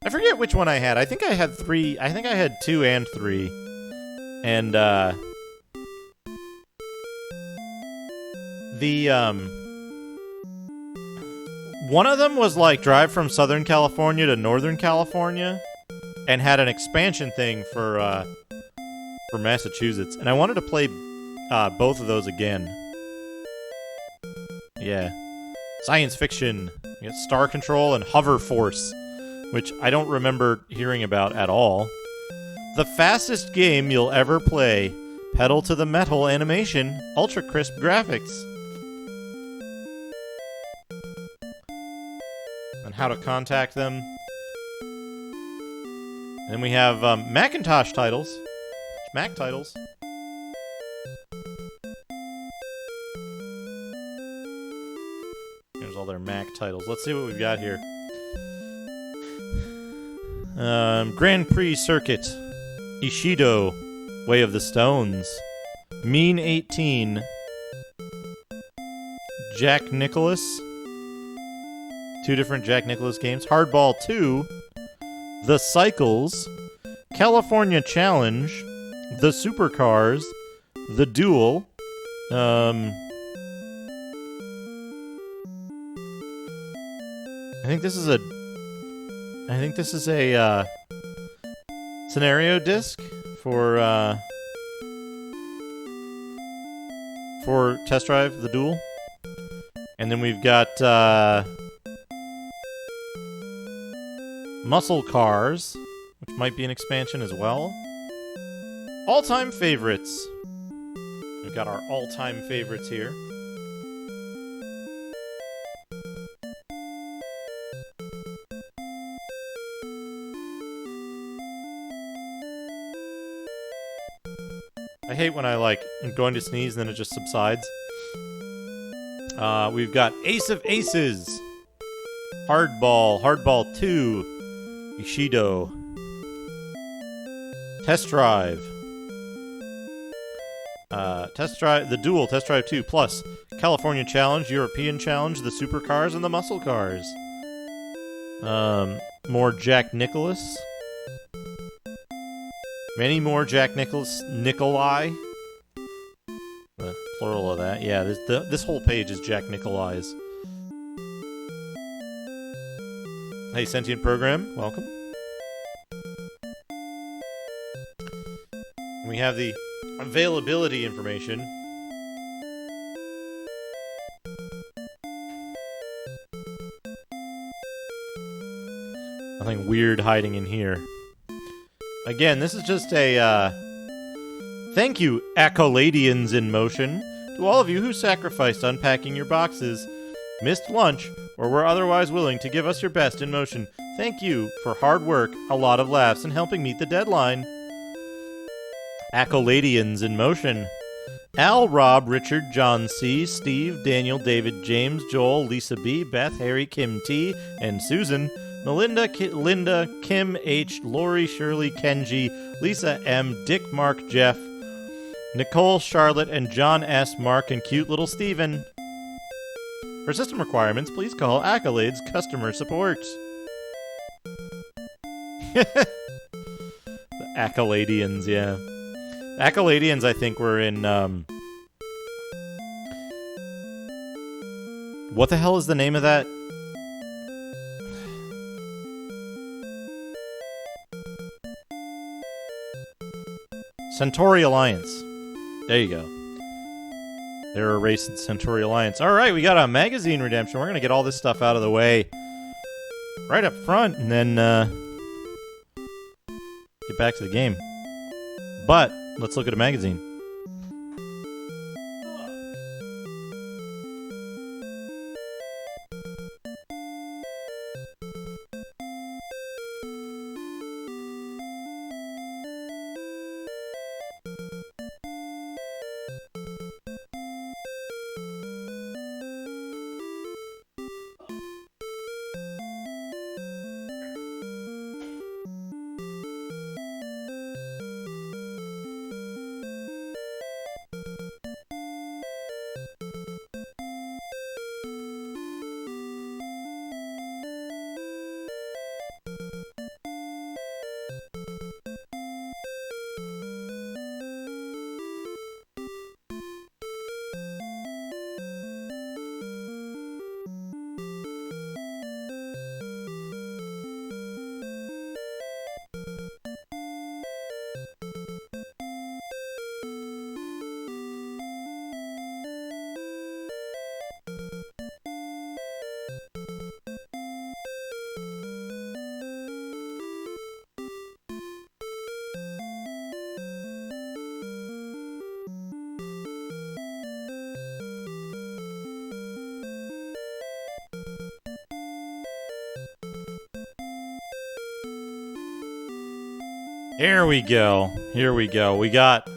I forget which one I had. I think I had 3. I think I had 2 and 3. And, one of them was like drive from Southern California to Northern California and had an expansion thing for Massachusetts. And I wanted to play, both of those again. Yeah. Science fiction. You got Star Control and Hover Force, which I don't remember hearing about at all. The fastest game you'll ever play. Pedal to the metal animation. Ultra crisp graphics. And how to contact them. And then we have Macintosh titles. Mac titles. There's all their Mac titles. Let's see what we've got here. Grand Prix Circuit. Ishido. Way of the Stones. Mean 18. Jack Nicholas. 2 different Jack Nicholas games. Hardball 2. The Cycles. California Challenge. The Supercars. The Duel. I think this is a scenario disc for Test Drive the Duel. And then we've got Muscle Cars, which might be an expansion as well. All-time favorites. We've got our all-time favorites here. I hate when I'm going to sneeze and then it just subsides. We've got Ace of Aces, Hardball, Hardball 2, Ishido, Test Drive, The Duel, Test Drive 2, plus California Challenge, European Challenge, the Supercars, and the Muscle Cars. More Jack Nicholas. Many more Jack Nikolai. The plural of that. Yeah, this whole page is Jack Nikolai's. Hey, sentient program, welcome. We have the availability information. Nothing weird hiding in here. Again, this is just a, thank you, Accoladians in motion, to all of you who sacrificed unpacking your boxes, missed lunch, or were otherwise willing to give us your best in motion. Thank you for hard work, a lot of laughs, and helping meet the deadline. Accoladians in motion. Al, Rob, Richard, John C., Steve, Daniel, David, James, Joel, Lisa B., Beth, Harry, Kim T., and Susan. Melinda, Linda, Kim H., Lori, Shirley, Kenji, Lisa M., Dick, Mark, Jeff, Nicole, Charlotte, and John S., Mark, and cute little Steven. For system requirements, please call Accolades Customer Support. The Accoladians, yeah. Accoladians, I think, were in, what the hell is the name of that? Centauri Alliance. There you go. They're a race in Centauri Alliance. All right, we got a magazine redemption. We're going to get all this stuff out of the way right up front and then get back to the game. But let's look at a magazine. Here we go. Here we go. We got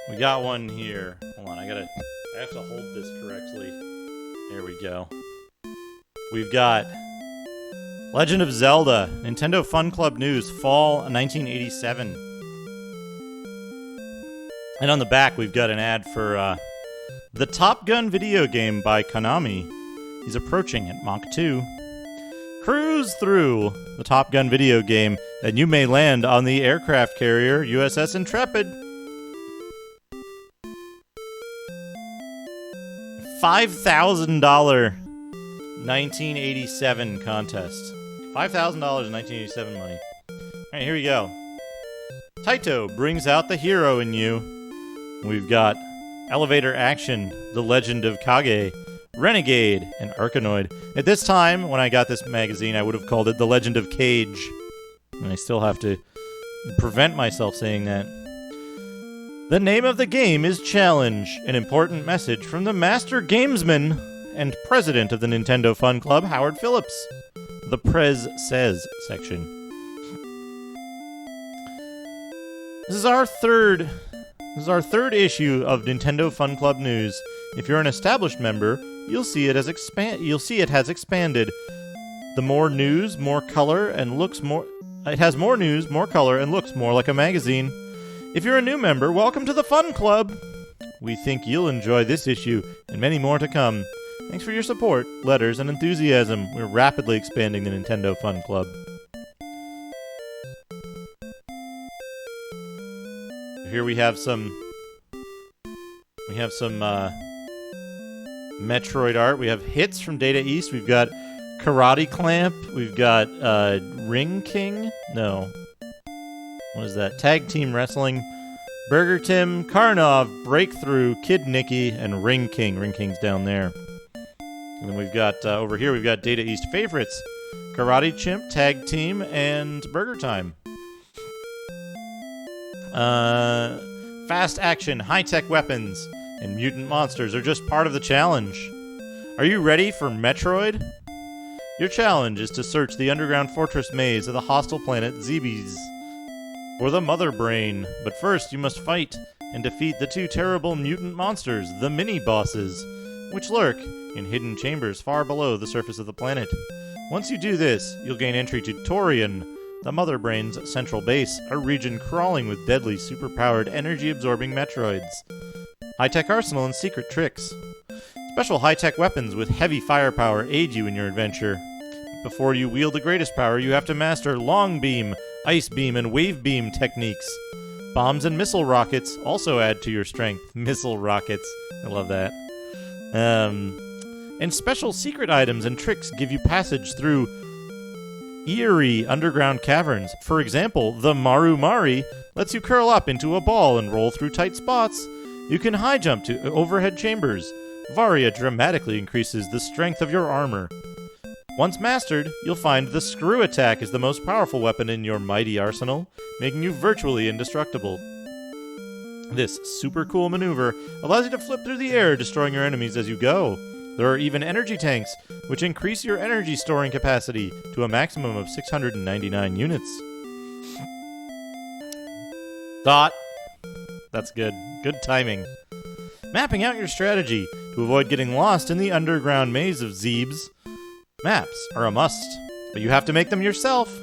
one here. Hold on, I have to hold this correctly. There we go. We've got Legend of Zelda, Nintendo Fun Club News, Fall 1987. And on the back, we've got an ad for the Top Gun video game by Konami. He's approaching at Mach 2. Cruise through the Top Gun video game, and you may land on the aircraft carrier USS Intrepid. $5,000 1987 contest. $5,000 in 1987 money. Alright, here we go. Taito brings out the hero in you. We've got Elevator Action, The Legend of Kage, Renegade, and Arkanoid. At this time, when I got this magazine, I would have called it The Legend of Cage. And I still have to prevent myself saying that. The name of the game is Challenge, an important message from the master gamesman and president of the Nintendo Fun Club, Howard Phillips. The Prez Says section. This is our third issue of Nintendo Fun Club News. If you're an established member, you'll see it has expanded. The more news, more color, and looks more. It has more news, more color, and looks more like a magazine. If you're a new member, welcome to the Fun Club. We think you'll enjoy this issue and many more to come. Thanks for your support, letters, and enthusiasm. We're rapidly expanding the Nintendo Fun Club. Here we have some Metroid art. We have hits from Data East. We've got Karate Clamp. We've got Ring King. No. What is that? Tag Team Wrestling. Burger Tim, Karnov, Breakthrough, Kid Nicky, and Ring King. Ring King's down there. And then we've got, over here, we've got Data East favorites. Karate Chimp, Tag Team, and Burger Time. Fast action, high-tech weapons, and mutant monsters are just part of the challenge. Are you ready for Metroid? Your challenge is to search the underground fortress maze of the hostile planet Zebes, or the Mother Brain. But first, you must fight and defeat the two terrible mutant monsters, the mini-bosses, which lurk in hidden chambers far below the surface of the planet. Once you do this, you'll gain entry to Torian, the Mother Brain's central base, a region crawling with deadly, superpowered, energy-absorbing Metroids, high-tech arsenal, and secret tricks. Special high-tech weapons with heavy firepower aid you in your adventure. Before you wield the greatest power, you have to master Long Beam, Ice Beam, and Wave Beam techniques. Bombs and missile rockets also add to your strength. Missile rockets. I love that. And special secret items and tricks give you passage through eerie underground caverns. For example, the Maru Mari lets you curl up into a ball and roll through tight spots. You can high jump to overhead chambers. Varia dramatically increases the strength of your armor. Once mastered, you'll find the Screw Attack is the most powerful weapon in your mighty arsenal, making you virtually indestructible. This super cool maneuver allows you to flip through the air, destroying your enemies as you go. There are even energy tanks, which increase your energy storing capacity to a maximum of 699 units. Dot. That's good. Good timing. Mapping out your strategy to avoid getting lost in the underground maze of Zebes. Maps are a must, but you have to make them yourself.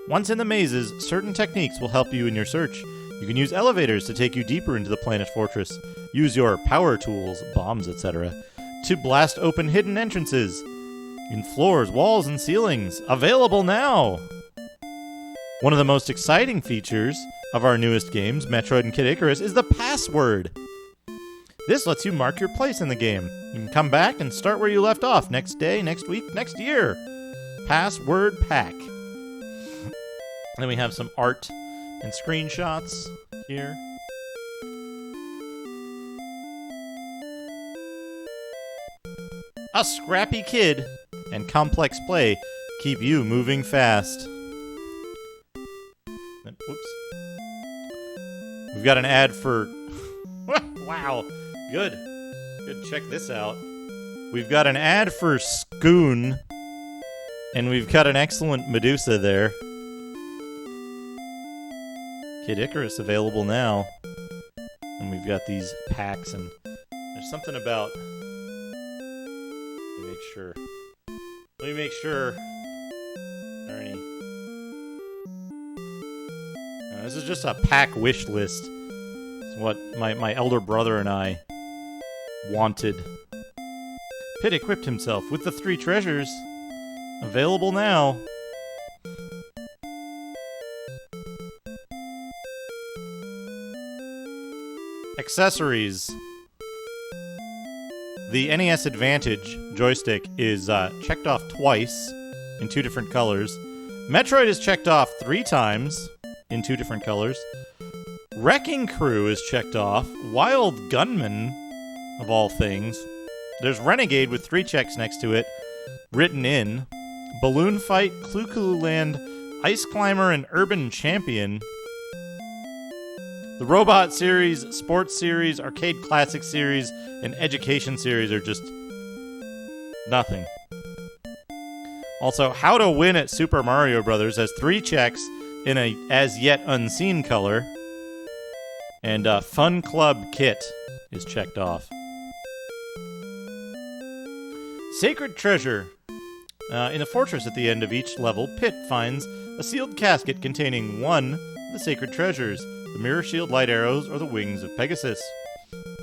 Once in the mazes, certain techniques will help you in your search. You can use elevators to take you deeper into the planet fortress. Use your power tools, bombs, etc., to blast open hidden entrances in floors, walls, and ceilings. Available now! One of the most exciting features of our newest games, Metroid and Kid Icarus, is the password. This lets you mark your place in the game. You can come back and start where you left off next day, next week, next year. Password pack. Then we have some art and screenshots here. A scrappy kid and complex play keep you moving fast. Whoops. We've got an ad for... Wow. Good. Good. Check this out. We've got an ad for Scoon, and we've got an excellent Medusa there. Kid Icarus available now. And we've got these packs, and there's something about... Let me make sure. Are any... this is just a pack wish list. It's what my elder brother and I wanted. Pit equipped himself with the 3 treasures. Available now. Accessories. The NES Advantage joystick is checked off twice in 2 different colors. Metroid is checked off 3 times in 2 different colors. Wrecking Crew is checked off. Wild Gunman, of all things. There's Renegade with 3 checks next to it, written in. Balloon Fight, Clu Clu Land, Ice Climber, and Urban Champion. The Robot Series, Sports Series, Arcade Classic Series, and Education Series are just nothing. Also, How to Win at Super Mario Bros. Has 3 checks in a as yet unseen color. And Fun Club Kit is checked off. Sacred Treasure. In the fortress at the end of each level, Pit finds a sealed casket containing one of the sacred treasures, the Mirror Shield Light Arrows, or the Wings of Pegasus.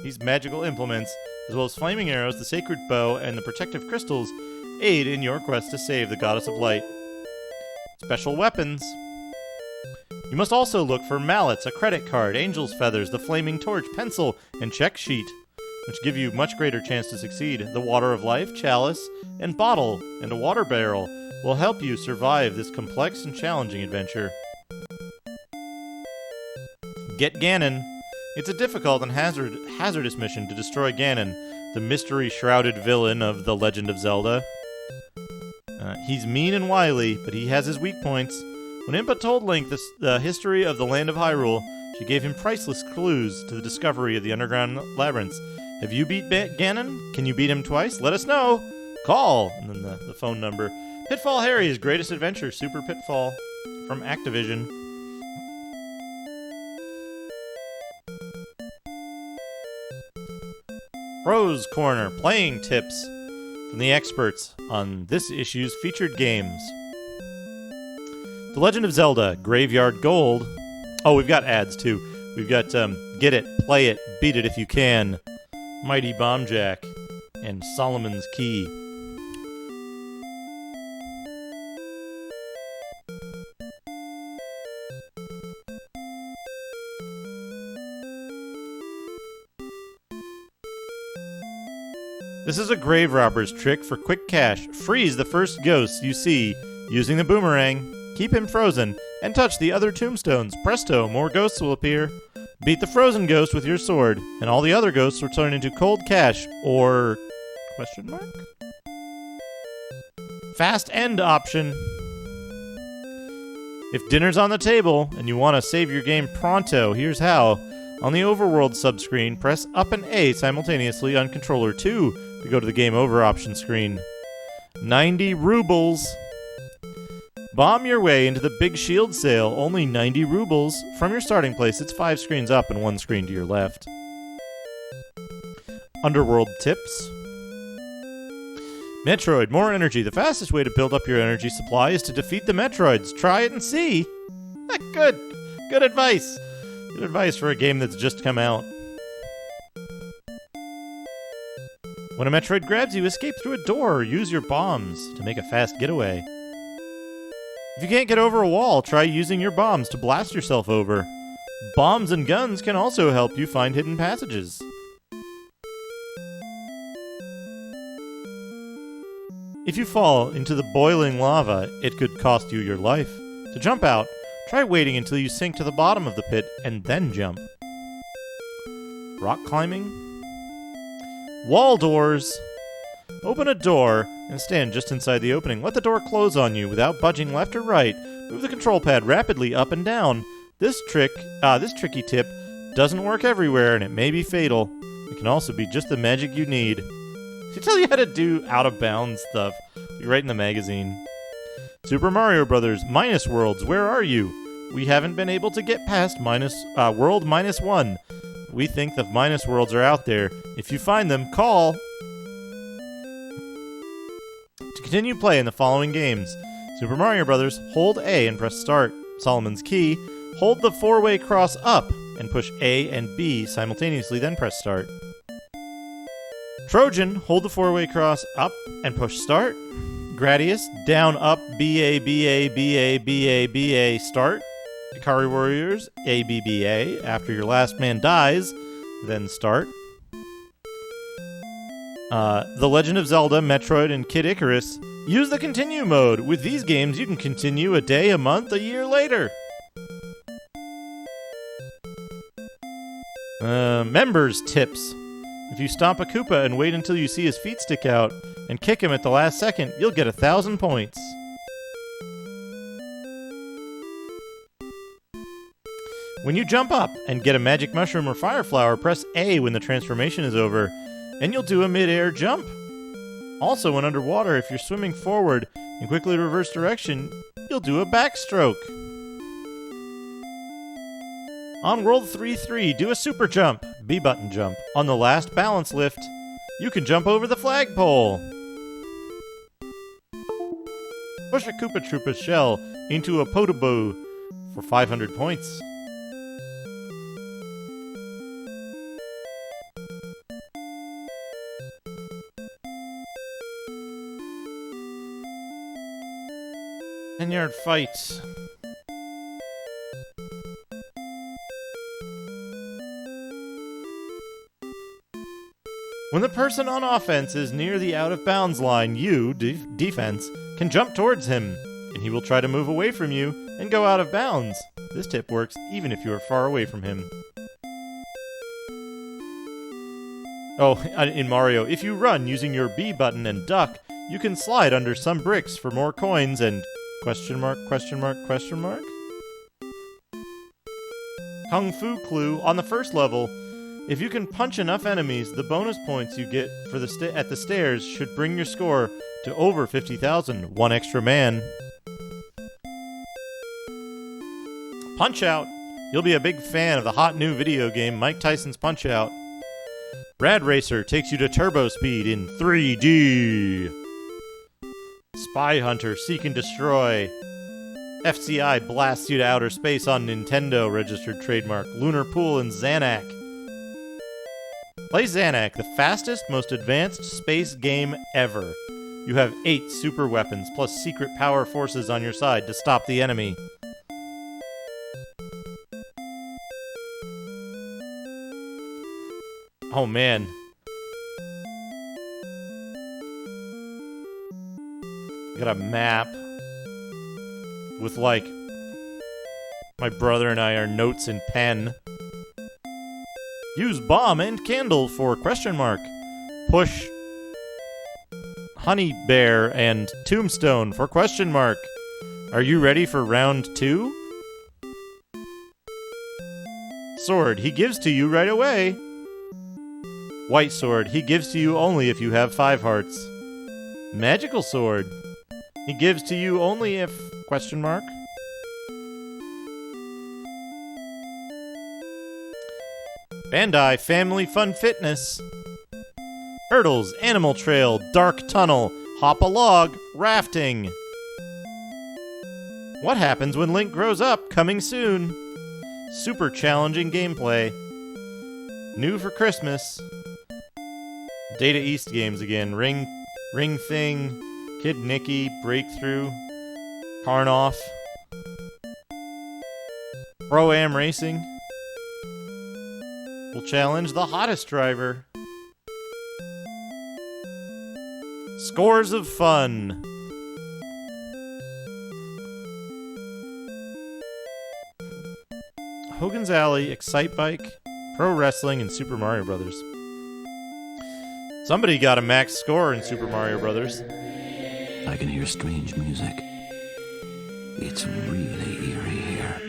These magical implements, as well as flaming arrows, the sacred bow, and the protective crystals, aid in your quest to save the Goddess of Light. Special weapons. You must also look for mallets, a credit card, angel's feathers, the flaming torch, pencil, and check sheet. which give you much greater chance to succeed. The Water of Life, Chalice, and Bottle, and a Water Barrel will help you survive this complex and challenging adventure. Get Ganon. It's a difficult and hazardous mission to destroy Ganon, the mystery-shrouded villain of The Legend of Zelda. He's mean and wily, but he has his weak points. When Impa told Link the history of the Land of Hyrule, she gave him priceless clues to the discovery of the underground labyrinths. Have you beat Ganon? Can you beat him twice? Let us know! Call! And then the phone number. Pitfall Harry's Greatest Adventure, Super Pitfall, from Activision. Rose Corner, playing tips from the experts on this issue's featured games. The Legend of Zelda, Graveyard Gold. Oh, we've got ads too. We've got Get It, Play It, Beat It If You Can, Mighty Bomb Jack, and Solomon's Key. This is a grave robber's trick for quick cash. Freeze the first ghost you see using the boomerang. Keep him frozen and touch the other tombstones. Presto, more ghosts will appear. Beat the frozen ghost with your sword, and all the other ghosts will turn into cold cash or... question mark? Fast end option. If dinner's on the table and you want to save your game pronto, here's how. On the Overworld subscreen, press up and A simultaneously on controller 2 to go to the Game Over option screen. 90 rubles. Bomb your way into the big shield sale, only 90 rubles. From your starting place, it's 5 screens up and 1 screen to your left. Underworld tips. Metroid, more energy. The fastest way to build up your energy supply is to defeat the Metroids. Try it and see. Good. Good advice. Good advice for a game that's just come out. When a Metroid grabs you, escape through a door or use your bombs to make a fast getaway. If you can't get over a wall, try using your bombs to blast yourself over. Bombs and guns can also help you find hidden passages. If you fall into the boiling lava, it could cost you your life. To jump out, try waiting until you sink to the bottom of the pit and then jump. Rock climbing. Wall doors. Open a door and stand just inside the opening. Let the door close on you without budging left or right. Move the control pad rapidly up and down. This tricky tip doesn't work everywhere and it may be fatal. It can also be just the magic you need. They tell you how to do out-of-bounds stuff. You're right in the magazine. Super Mario Brothers Minus Worlds, where are you? We haven't been able to get past World -1. We think the Minus Worlds are out there. If you find them, call. To continue play in the following games: Super Mario Brothers, hold A and press start. Solomon's Key, hold the 4-way cross up and push A and B simultaneously, then press start. Trojan, hold the 4-way cross up and push start. Gradius, down, up, BA, BA, BA, BA, BA, start. Ikari Warriors, ABBA, after your last man dies, then start. The Legend of Zelda, Metroid, and Kid Icarus, use the continue mode. With these games, you can continue a day, a month, a year later. Members tips. If you stomp a Koopa and wait until you see his feet stick out and kick him at the last second, you'll get 1,000 points. When you jump up and get a magic mushroom or fire flower, press A when the transformation is over, and you'll do a mid-air jump. Also, when underwater, if you're swimming forward and quickly reverse direction, you'll do a backstroke. On World 3-3, do a super jump, B-button jump. On the last balance lift, you can jump over the flagpole. Push a Koopa Troopa shell into a Podoboo for 500 points. Ten-yard fight. When the person on offense is near the out-of-bounds line, you, defense, can jump towards him, and he will try to move away from you and go out of bounds. This tip works even if you are far away from him. Oh, in Mario, if you run using your B button and duck, you can slide under some bricks for more coins and... Question mark, question mark, question mark? Kung Fu clue, on the first level, if you can punch enough enemies, the bonus points you get for at the stairs should bring your score to over 50,000. One extra man. Punch-Out! You'll be a big fan of the hot new video game Mike Tyson's Punch-Out! Rad Racer takes you to turbo speed in 3D! Spy Hunter Seek and Destroy. FCI blasts you to outer space on Nintendo registered trademark Lunar Pool and Xanac. Play Xanac, the fastest, most advanced space game ever. You have 8 super weapons plus secret power forces on your side to stop the enemy. Oh man. Got a map with, like, my brother and I are notes in pen. Use bomb and candle for question mark. Push honey bear and tombstone for question mark. Are you ready for round 2? Sword, he gives to you right away. White sword, he gives to you only if you have 5 hearts. Magical sword, he gives to you only if... question mark. Bandai Family Fun Fitness. Hurdles, Animal Trail, Dark Tunnel, Hop a Log, Rafting. What happens when Link grows up? Coming soon. Super challenging gameplay. New for Christmas. Data East games again. Ring Thing, Kid Nicky, Breakthrough, Karnoff, Pro-Am Racing. Will challenge the hottest driver. Scores of fun. Hogan's Alley, Excite Bike, Pro Wrestling, and Super Mario Brothers. Somebody got a max score in Super Mario Brothers. I can hear strange music. It's really eerie here.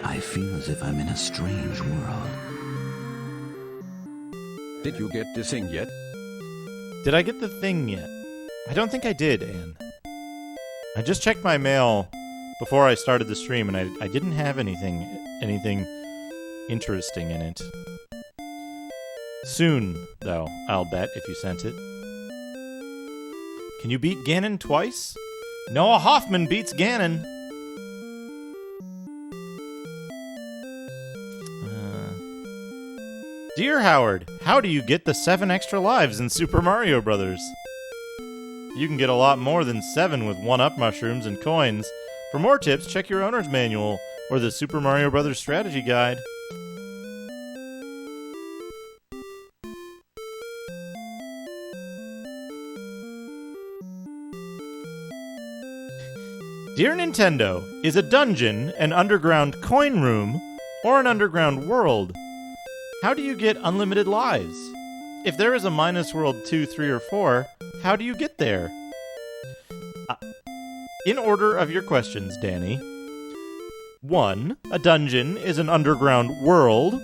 I feel as if I'm in a strange world. Did you get the thing yet? Did I get the thing yet? I don't think I did, Anne. I just checked my mail before I started the stream, and I didn't have anything interesting in it. Soon, though, I'll bet, if you sent it. Can you beat Ganon twice? Noah Hoffman beats Ganon. Dear Howard, how do you get the 7 extra lives in Super Mario Brothers? You can get a lot more than 7 with 1-up mushrooms and coins. For more tips, check your owner's manual or the Super Mario Brothers strategy guide. Dear Nintendo, is a dungeon an underground coin room or an underground world? How do you get unlimited lives? If there is a minus world 2, 3, or 4, how do you get there? In order of your questions, Danny. 1. A dungeon is an underground world.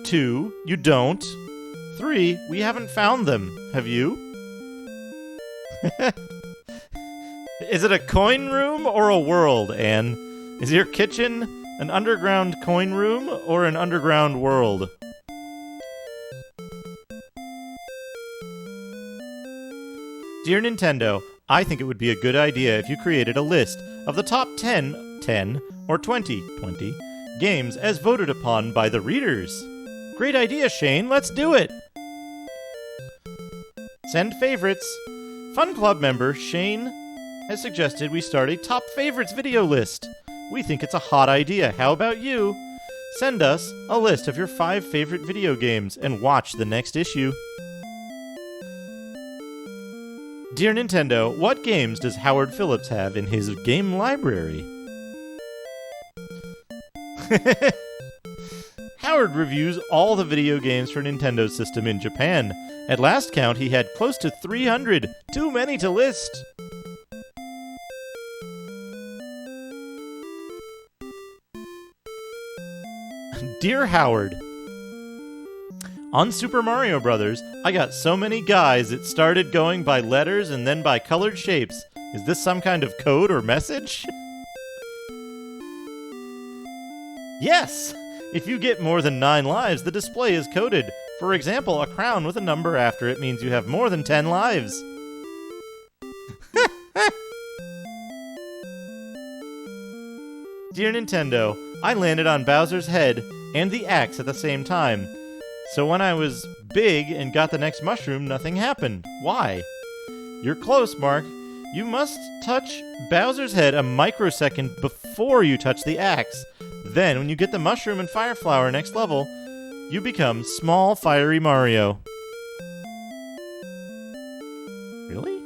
2. You don't. 3. We haven't found them. Have you? Is it a coin room or a world, Anne? Is your kitchen an underground coin room or an underground world? Dear Nintendo, I think it would be a good idea if you created a list of the top 10 or 20 games as voted upon by the readers. Great idea, Shane. Let's do it. Send favorites. Fun Club member Shane has suggested we start a top favorites video list. We think it's a hot idea. How about you? Send us a list of your 5 favorite video games and watch the next issue. Dear Nintendo, what games does Howard Phillips have in his game library? Howard reviews all the video games for Nintendo's system in Japan. At last count, he had close to 300. Too many to list. Dear Howard, on Super Mario Bros., I got so many guys it started going by letters and then by colored shapes. Is this some kind of code or message? Yes! If you get more than 9 lives, the display is coded. For example, a crown with a number after it means you have more than 10 lives. Dear Nintendo, I landed on Bowser's head and the axe at the same time. So when I was big and got the next mushroom, nothing happened. Why? You're close, Mark. You must touch Bowser's head a microsecond before you touch the axe. Then, when you get the mushroom and fire flower next level, you become small fiery Mario. Really?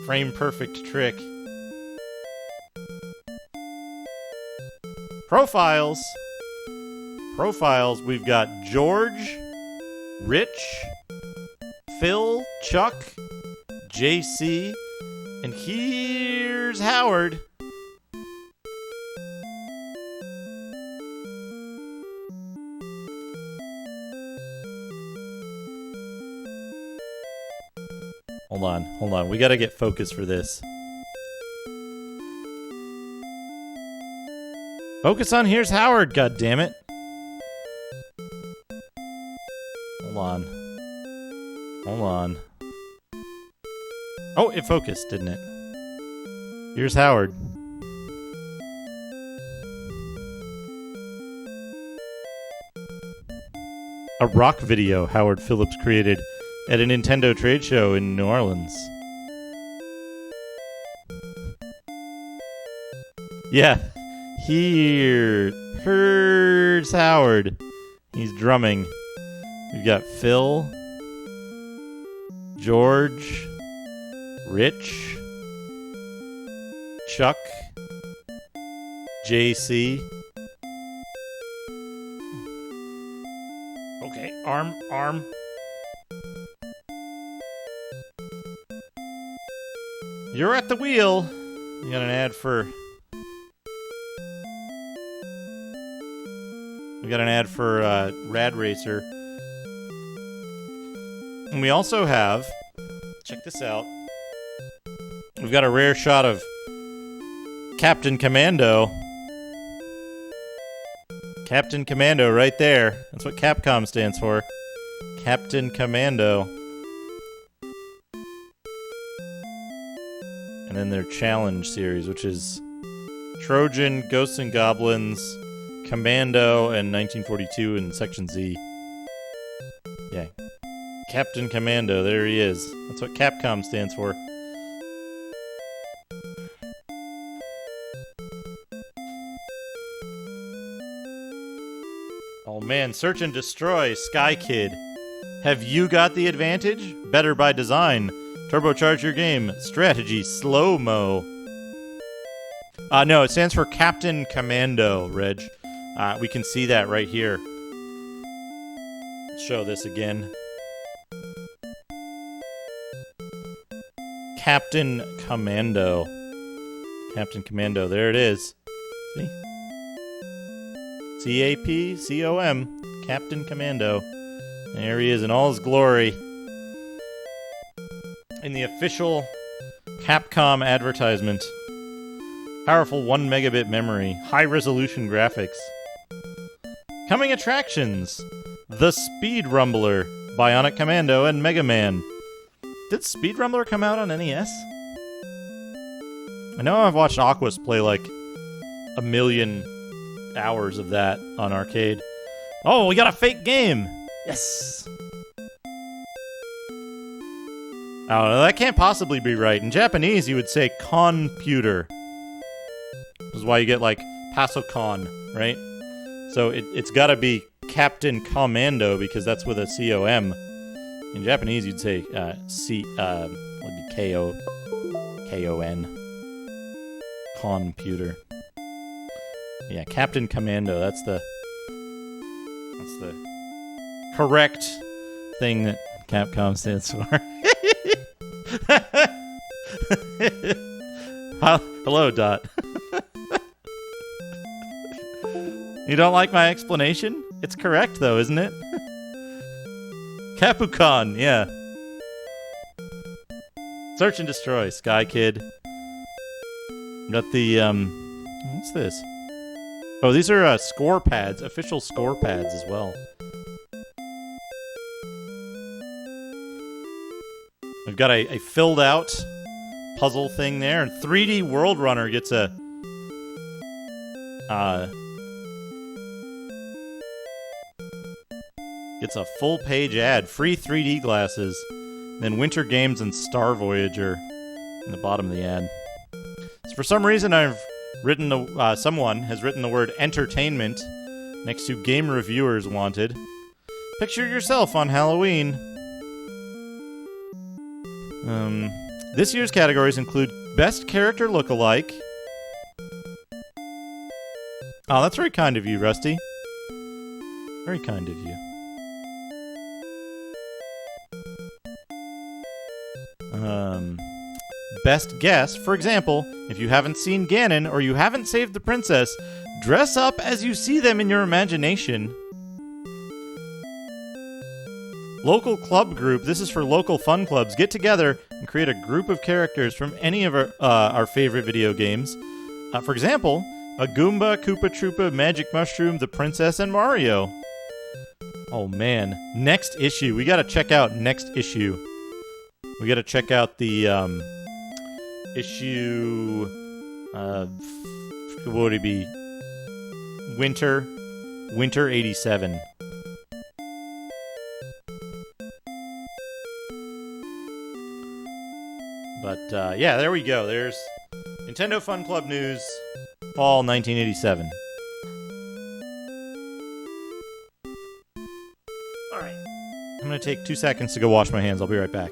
Frame perfect trick. Profiles. Profiles, we've got George, Rich, Phil, Chuck, JC, and here's Howard. Hold on. We gotta get focused for this. Focus on here's Howard, goddammit. Hold on. Oh, it focused, didn't it? Here's Howard. A rock video Howard Phillips created at a Nintendo trade show in New Orleans. Yeah. Here's Howard. He's drumming. We've got Phil, George, Rich, Chuck, JC. Okay, arm. You're at the wheel. You got an ad for... We got an ad for Rad Racer. And we also have... Check this out. We've got a rare shot of Captain Commando. Captain Commando right there. That's what Capcom stands for. Captain Commando. And then their Challenge series, which is Trojan, Ghosts and Goblins, Commando, and 1942 in Section Z. Yeah. Captain Commando, there he is. That's what Capcom stands for. Oh man, Search and Destroy, Sky Kid. Have you got the advantage? Better by design. Turbocharge your game. Strategy slow-mo. No, it stands for Captain Commando, Reg. We can see that right here. Let's show this again. Captain Commando. Captain Commando, there it is. See? C-A-P-C-O-M. Captain Commando. There he is in all his glory. In the official Capcom advertisement. Powerful 1 megabit memory. High resolution graphics. Coming attractions. The Speed Rumbler. Bionic Commando and Mega Man. Did Speed Rumbler come out on NES? I know I've watched Aquas play like 1 million hours of that on arcade. Oh, we got a fake game! Yes! Oh, that can't possibly be right. In Japanese, you would say computer. This is why you get, like, Pasocon, right? So it's got to be Captain Commando because that's with a C-O-M. In Japanese, you'd say would be K-O-N. Computer. Yeah, Captain Commando. That's the correct thing that Capcom stands for. Hello, Dot. You don't like my explanation? It's correct, though, isn't it? Capucon, yeah. Search and destroy, Sky Kid. Got the, what's this? Oh, these are score pads, official score pads as well. We've got a filled out puzzle thing there, and 3D World Runner gets a full page ad, free 3D glasses, then Winter Games and Star Voyager in the bottom of the ad. So for some reason, I've written someone has written the word entertainment next to game reviewers wanted. Picture yourself on Halloween. This year's categories include Best Character Lookalike. Oh, that's very kind of you, Rusty. Very kind of you. Best Guess. For example, if you haven't seen Ganon or you haven't saved the princess, dress up as you see them in your imagination. Local club group. This is for local fun clubs. Get together and create a group of characters from any of our favorite video games. For example, a Goomba, Koopa Troopa, Magic Mushroom, the Princess, and Mario. Oh man, next issue. We gotta check out next issue. We gotta check out the issue. What would it be? Winter 87. But yeah, there we go. There's Nintendo Fun Club news, fall 1987. All right, I'm gonna take 2 seconds to go wash my hands. I'll be right back.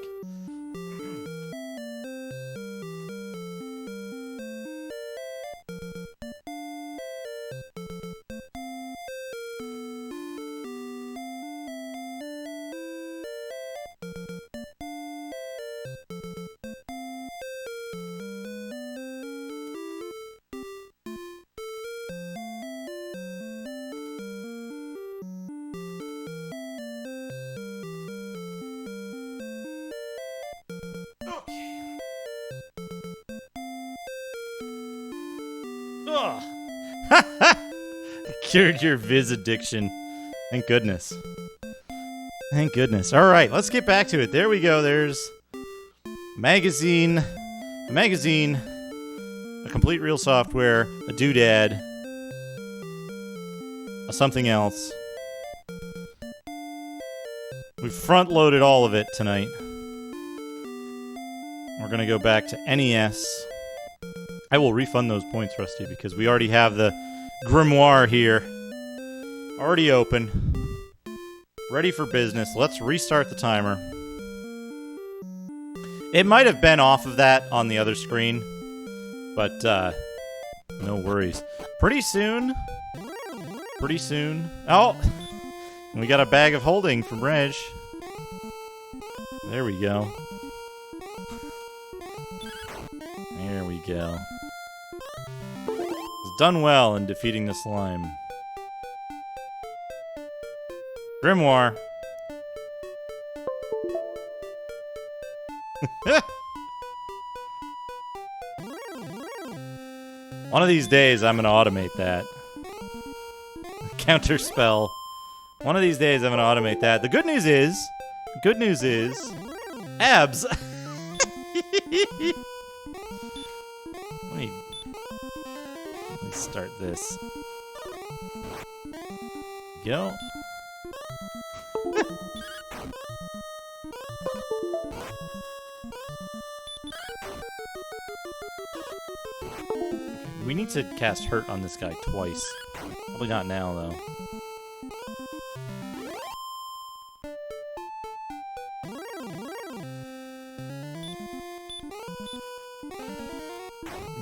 Cured your Viz addiction. Thank goodness. Thank goodness. All right, let's get back to it. There we go. There's a magazine, a complete real software, a doodad, a something else. We've front-loaded all of it tonight. We're going to go back to NES. I will refund those points, Rusty, because we already have the grimoire here. Already open. Ready for business. Let's restart the timer. It might have been off of that on the other screen, but no worries. Pretty soon. Oh! We got a bag of holding from Reg. There we go. There we go. It's done well in defeating the slime. Grimoire. One of these days, I'm going to automate that. Counter spell. One of these days, I'm going to automate that. The good news is, abs. Let me start this. Go. We need to cast Hurt on this guy twice. Probably not now, though.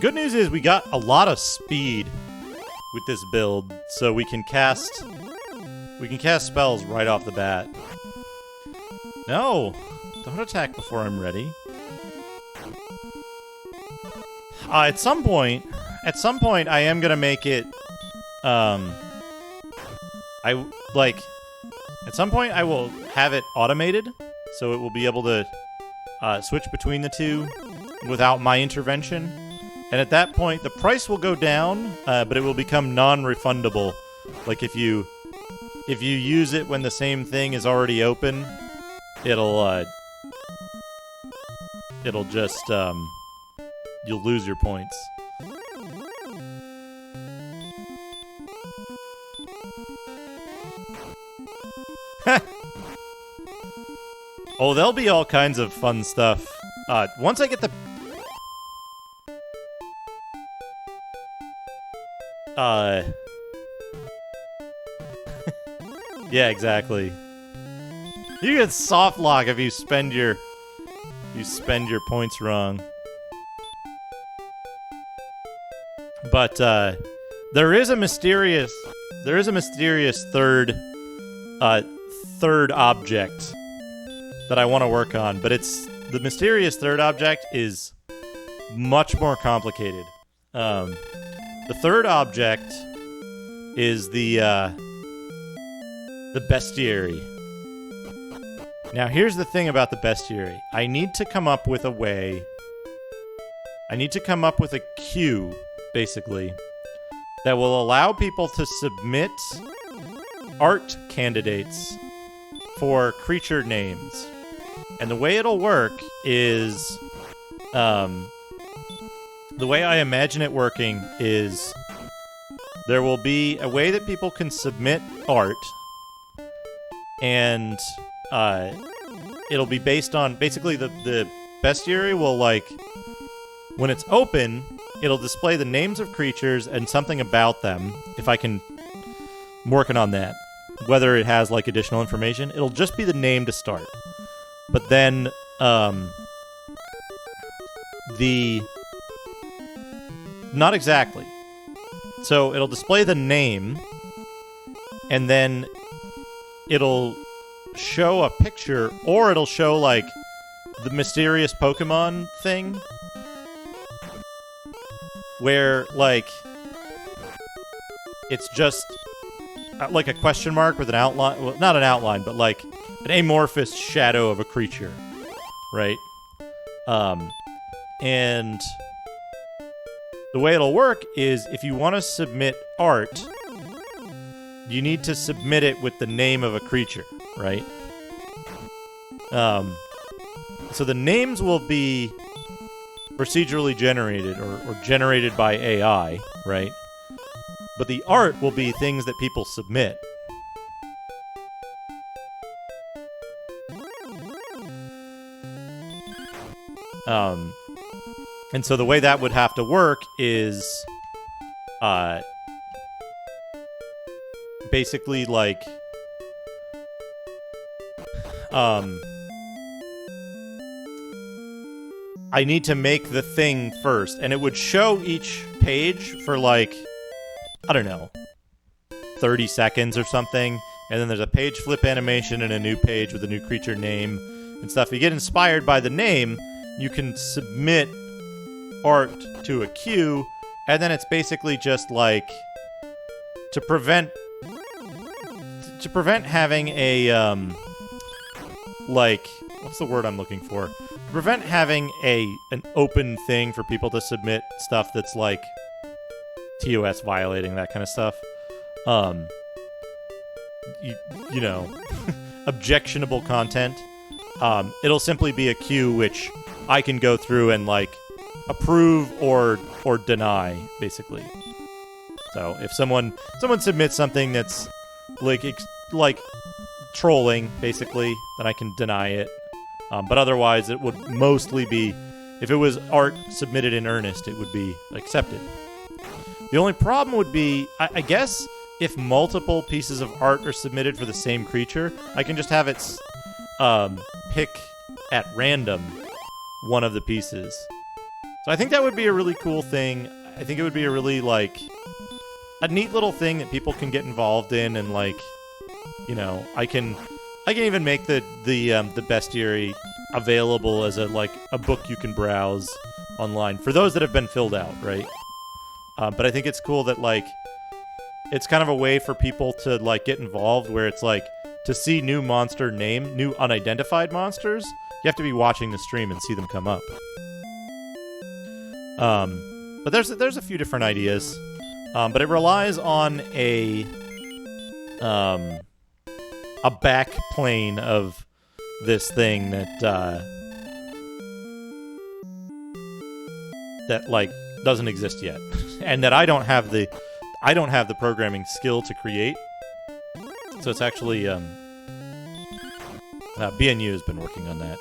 Good news is we got a lot of speed with this build, so we can cast spells right off the bat. No! Don't attack before I'm ready. At some point I am gonna make it, at some point I will have it automated, so it will be able to, switch between the two without my intervention. And at that point, the price will go down, but it will become non-refundable. Like, if you use it when the same thing is already open, it'll just, you'll lose your points. Oh, there'll be all kinds of fun stuff. Once I get the... yeah, exactly. You get soft lock if you spend your points wrong. But there is a mysterious third object that I want to work on, but the mysterious third object is much more complicated. The third object is the bestiary. Now, here's the thing about the bestiary. I need to come up with a queue, basically, that will allow people to submit art candidates for creature names. And the way it'll work is, the way I imagine it working is there will be a way that people can submit art, and it'll be based on, basically the bestiary will, like, when it's open, it'll display the names of creatures and something about them, if I can... I'm working on that. Whether it has, like, additional information, it'll just be the name to start. But then, not exactly. So it'll display the name, and then it'll show a picture, or it'll show, like, the mysterious Pokemon thing, where, like, it's just, like, a question mark with an outline, well, not an outline, but, like, an amorphous shadow of a creature, right? And the way it'll work is, if you want to submit art, you need to submit it with the name of a creature, right? So the names will be procedurally generated, or generated by AI, right? But the art will be things that people submit. And so the way that would have to work is, basically, like, I need to make the thing first, and it would show each page for, like, I don't know, 30 seconds or something, and then there's a page flip animation and a new page with a new creature name and stuff. If you get inspired by the name, you can submit art to a queue, and then it's basically just, like, to prevent having a, like, what's the word I'm looking for? To prevent having an open thing for people to submit stuff that's, like, TOS violating, that kind of stuff. You know, objectionable content. It'll simply be a queue which I can go through and, like, approve or deny, basically. So if someone submits something that's like trolling, basically, then I can deny it. But otherwise, it would mostly be, if it was art submitted in earnest, it would be accepted. The only problem would be, I guess, if multiple pieces of art are submitted for the same creature, I can just have it pick at random one of the pieces. So I think that would be a really cool thing. I think it would be a really, like, a neat little thing that people can get involved in, and, like, you know, I can even make the bestiary available as a book you can browse online for those that have been filled out, right? But I think it's cool that, like, it's kind of a way for people to, like, get involved, where it's like, to see new unidentified monsters, you have to be watching the stream and see them come up. But there's a few different ideas, but it relies on a back plane of this thing that like doesn't exist yet, and that I don't have the programming skill to create. So it's actually BNU has been working on that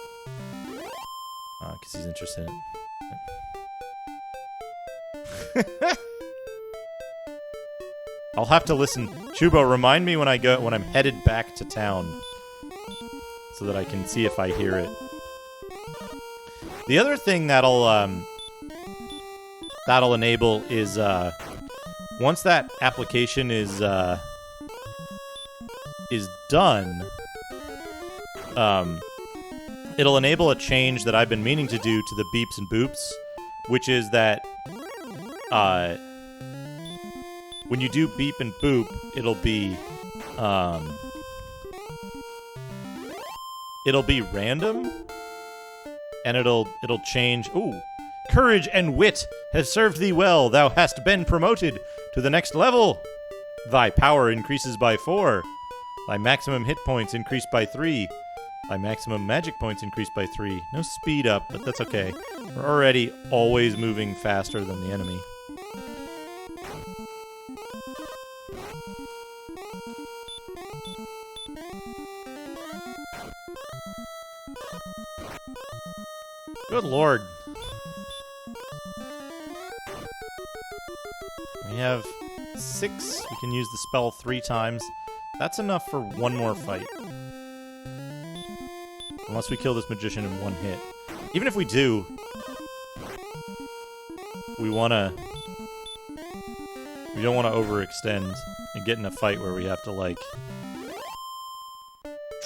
because he's interested in it. I'll have to listen. Chubo, remind me when I'm headed back to town, so that I can see if I hear it. The other thing that'll enable is once that application is done, it'll enable a change that I've been meaning to do to the beeps and boops, which is that when you do beep and boop, it'll be random, and it'll change. Ooh, courage and wit has served thee well. Thou hast been promoted to the next level. Thy power increases by 4. Thy maximum hit points increase by 3. Thy maximum magic points increase by 3. No speed up, but that's okay. We're already always moving faster than the enemy. Good lord. We have 6. We can use the spell 3 times. That's enough for one more fight. Unless we kill this magician in one hit. Even if we do, we don't want to overextend and get in a fight where we have to, like,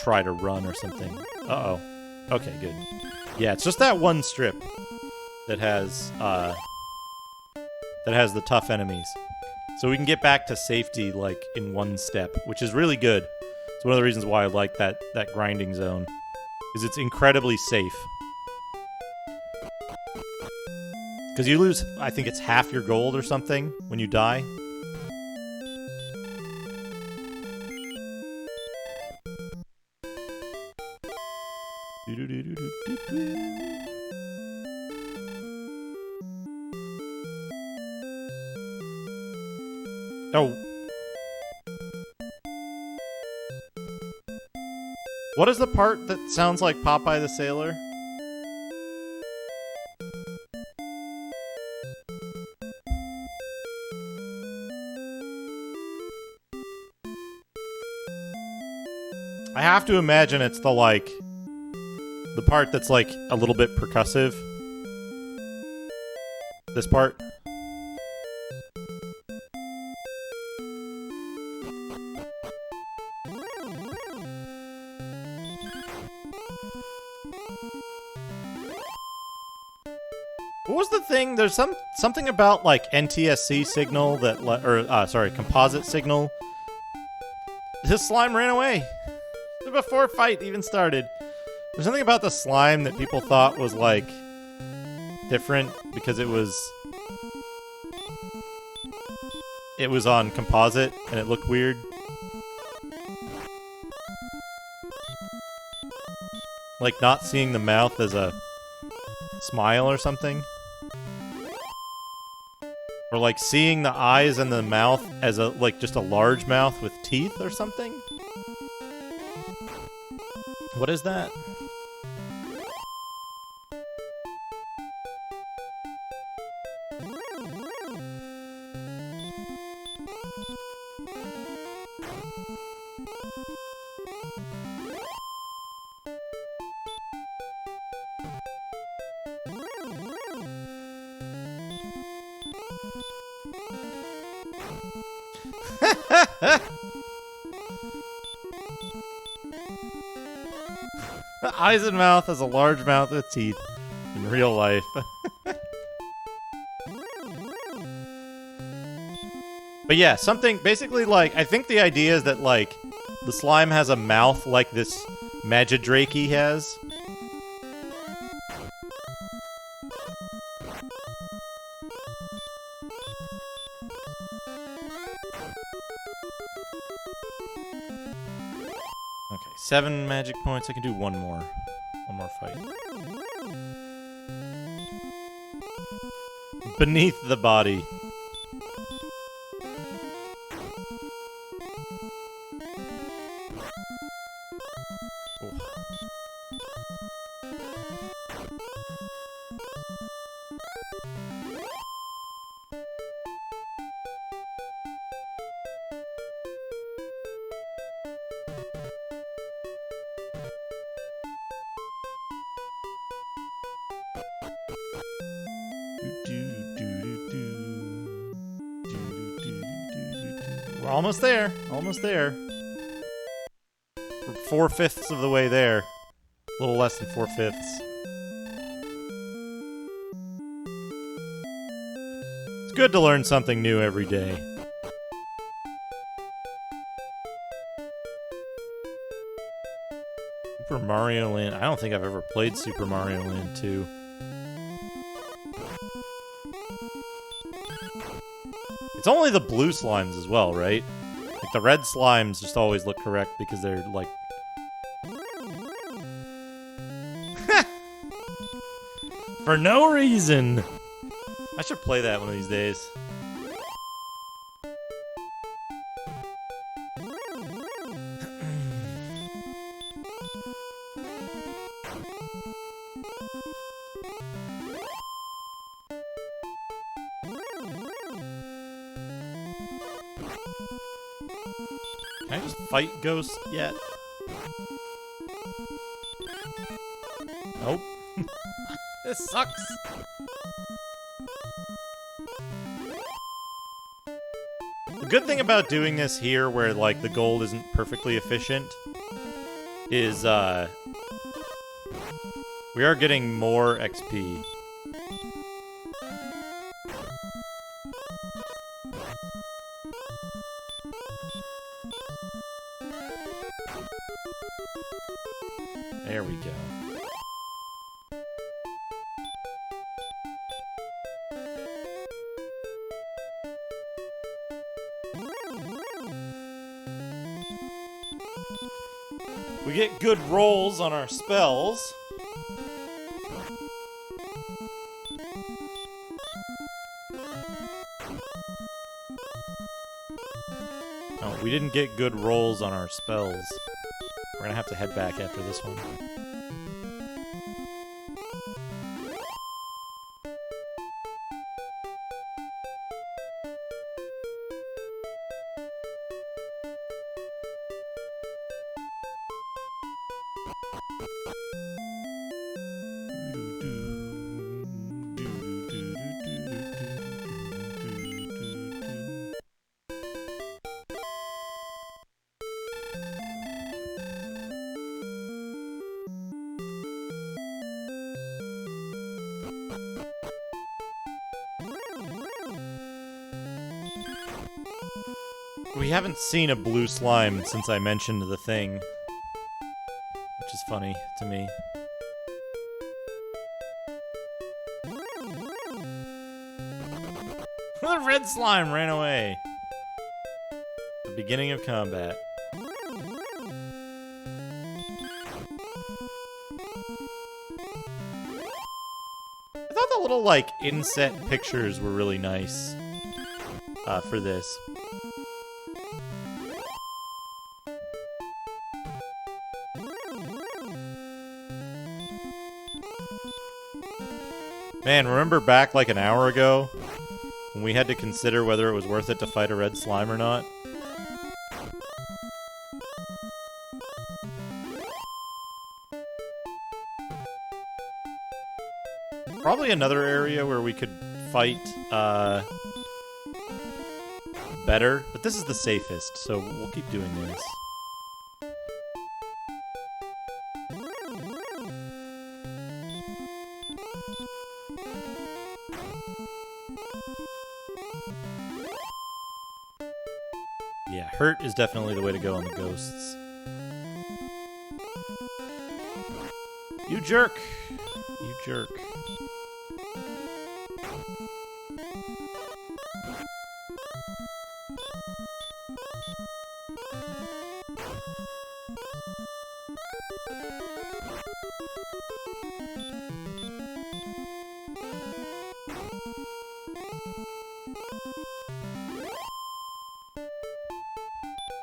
try to run or something. Uh-oh. Okay, good. Yeah, it's just that one strip that has the tough enemies. So we can get back to safety, like, in one step, which is really good. It's one of the reasons why I like that grinding zone, is it's incredibly safe. Because you lose, I think it's half your gold or something when you die. Oh. What is the part that sounds like Popeye the Sailor? I have to imagine it's the part that's, like, a little bit percussive. This part. What was the thing? There's something about, like, NTSC signal that, composite signal. This slime ran away before fight even started. There's something about the slime that people thought was, like, different because it was on composite and it looked weird. Like, not seeing the mouth as a smile or something. Or, like, seeing the eyes and the mouth as just a large mouth with teeth or something. What is that? Eisenmouth has a large mouth with teeth in real life. But yeah, something basically like, I think the idea is that like the slime has a mouth like this Magidrake has. Okay, 7 magic points. I can do one more fight. Beneath the body. We're almost there. Almost there. We're 4/5 of the way there. A little less than 4/5. It's good to learn something new every day. Super Mario Land. I don't think I've ever played Super Mario Land 2. It's only the blue slimes as well, right? Like the red slimes just always look correct because they're like... For no reason! I should play that one of these days. Can I just fight Ghost yet? Nope. This sucks. The good thing about doing this here, where like the gold isn't perfectly efficient, is we are getting more XP. There we go. We get good rolls on our spells. No, we didn't get good rolls on our spells. We're gonna have to head back after this one. We haven't seen a blue slime since I mentioned the thing, which is funny to me. The red slime ran away. The beginning of combat. I thought the little, like, inset pictures were really nice for this. Man, remember back like an hour ago when we had to consider whether it was worth it to fight a red slime or not. Probably another area where we could fight better, but this is the safest, so we'll keep doing this. Yeah, hurt is definitely the way to go on the ghosts. You jerk! You jerk.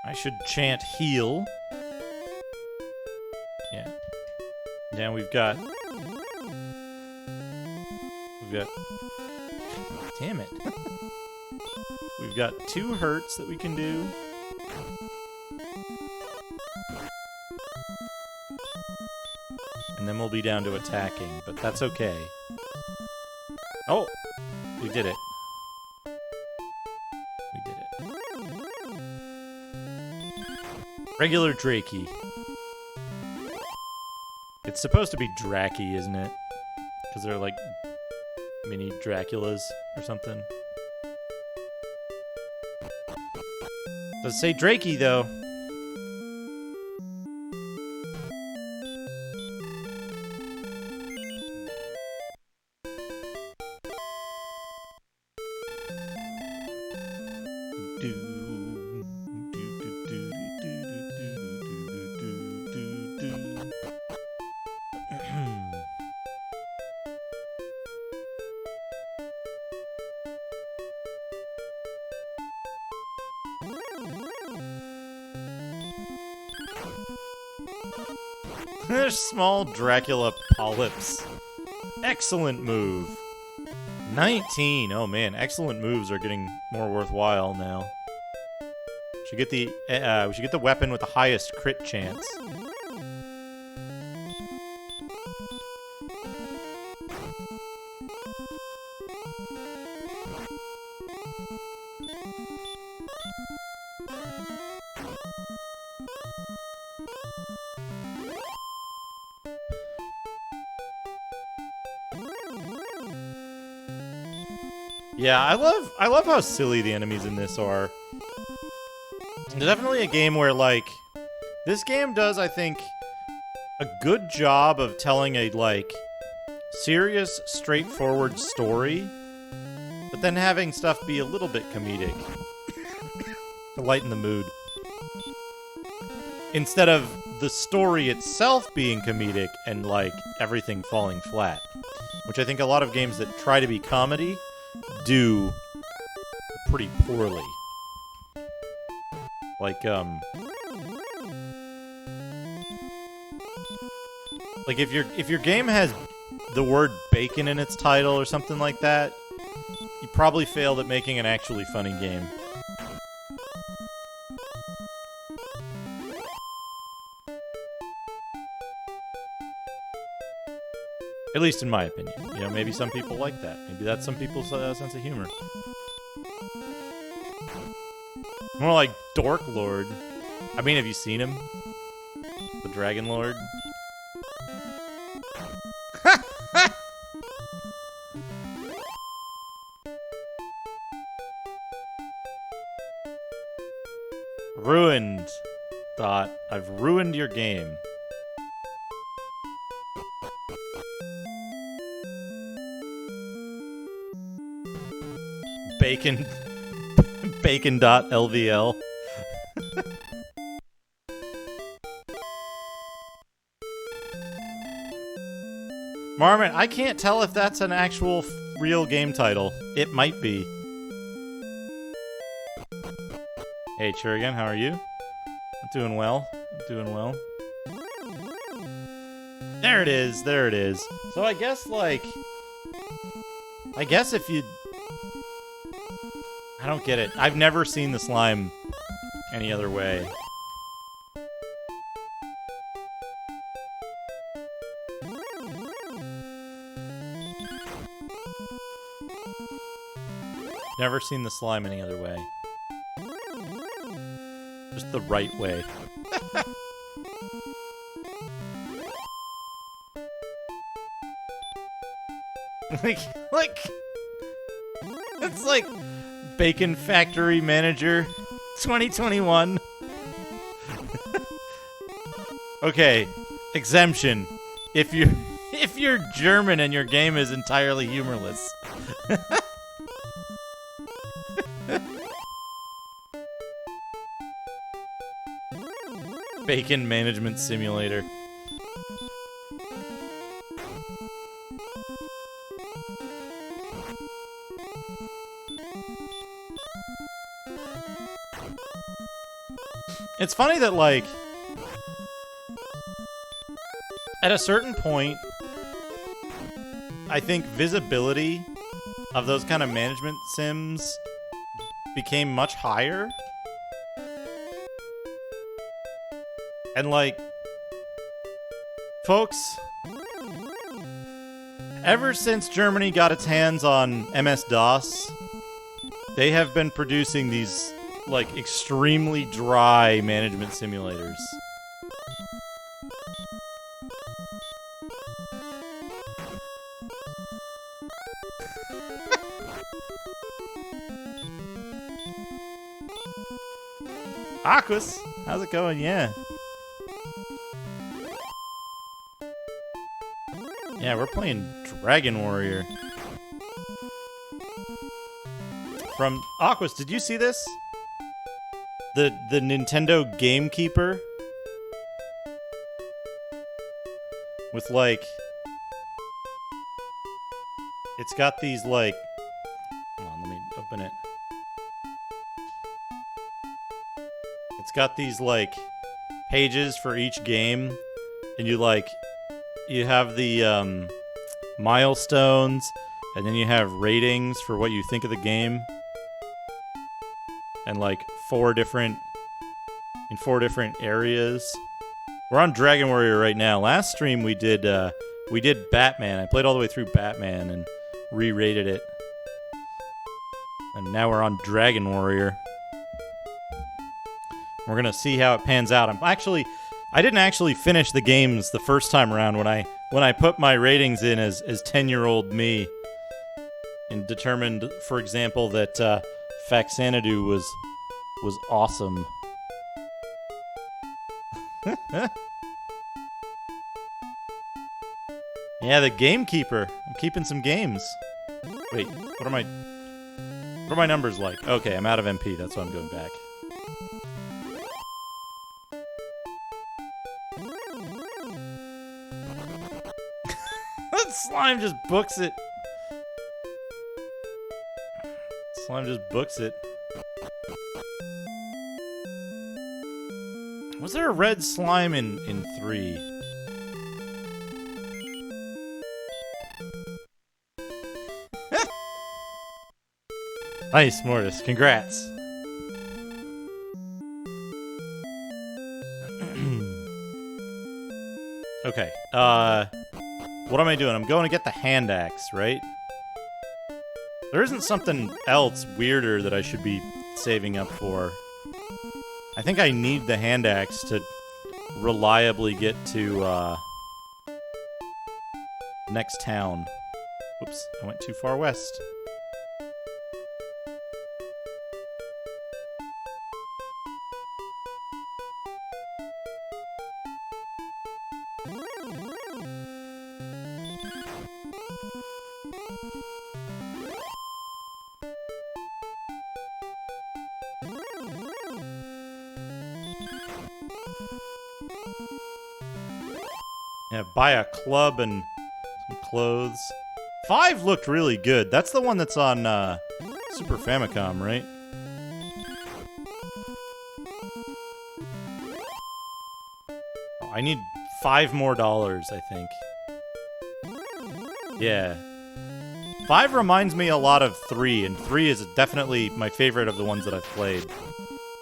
I should chant heal. Yeah. Now we've got... Damn it. We've got 2 hurts that we can do. And then we'll be down to attacking, but that's okay. Oh! We did it. We did it. Regular Drakey. It's supposed to be Dracky, isn't it? Because they're like mini Draculas or something. Does say Drakey though. There's small Dracula polyps. Excellent move. 19. Oh man, excellent moves are getting more worthwhile now. We should get the weapon with the highest crit chance. Yeah, I love how silly the enemies in this are. It's definitely a game where, like, this game does, I think, a good job of telling a, like, serious, straightforward story, but then having stuff be a little bit comedic to lighten the mood. Instead of the story itself being comedic and, like, everything falling flat. Which I think a lot of games that try to be comedy do pretty poorly. Like if your game has the word bacon in its title or something like that, you probably failed at making an actually funny game. At least in my opinion. You know, maybe some people like that. Maybe that's some people's sense of humor. More like Dork Lord. I mean, have you seen him? The Dragon Lord? Ruined. Thought. I've ruined your game. Bacon. Bacon.lvl. Marmot, I can't tell if that's an actual real game title. It might be. Hey, Churigan, how are you? I'm doing well. I'm doing well. There it is. There it is. So I guess, like... I guess if you... I don't get it. I've never seen the slime any other way. Never seen the slime any other way. Just the right way. like, it's like Bacon Factory Manager 2021. Okay, exemption. If you're German and your game is entirely humorless. Bacon Management Simulator. It's funny that, like, at a certain point, I think visibility of those kind of management sims became much higher. And, like, folks, ever since Germany got its hands on MS-DOS, they have been producing these, like, extremely dry management simulators. Aquas, how's it going? Yeah. Yeah, we're playing Dragon Warrior. From Aquas, did you see this? The Nintendo Gamekeeper? With, like, it's got these, like, hold on, let me open it. It's got these, like, pages for each game, and you have the milestones, and then you have ratings for what you think of the game, and like four different areas. We're on Dragon Warrior right now. Last stream we did Batman. I played all the way through Batman and re-rated it, and now we're on Dragon Warrior. We're gonna see how it pans out. I didn't actually finish the games the first time around when I put my ratings in as 10-year-old me, and determined, for example, that Faxanadu was awesome. Yeah, the Gamekeeper. I'm keeping some games. Wait, what are my numbers like? Okay, I'm out of MP. That's why I'm going back. Slime just books it. Slime just books it. Was there a red slime in 3? Nice, Mortis. Congrats. Okay. What am I doing? I'm going to get the hand axe, right? There isn't something else weirder that I should be saving up for. I think I need the hand axe to reliably get to next town. Oops, I went too far west. Yeah, buy a club and some clothes. 5 looked really good. That's the one that's on Super Famicom, right? Oh, I need $5 more, I think. Yeah. 5 reminds me a lot of 3, and 3 is definitely my favorite of the ones that I've played.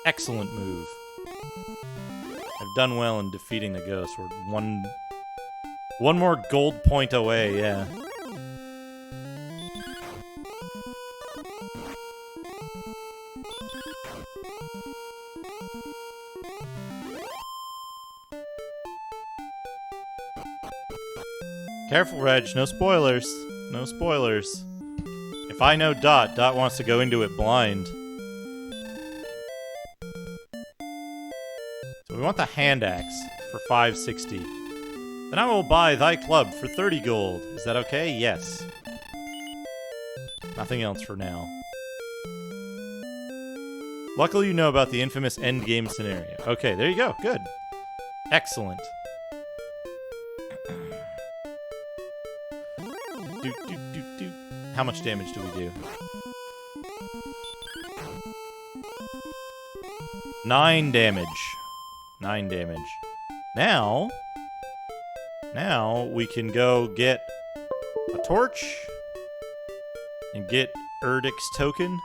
Excellent move. I've done well in defeating the ghost. We're one more gold point away, yeah. Careful, Reg. No spoilers. No spoilers. If I know Dot, Dot wants to go into it blind. So we want the hand axe for 560. Then I will buy thy club for 30 gold. Is that okay? Yes. Nothing else for now. Luckily you know about the infamous endgame scenario. Okay, there you go. Good. Excellent. How much damage do we do? 9 damage. 9 damage. Now we can go get a torch and get Erdic's token.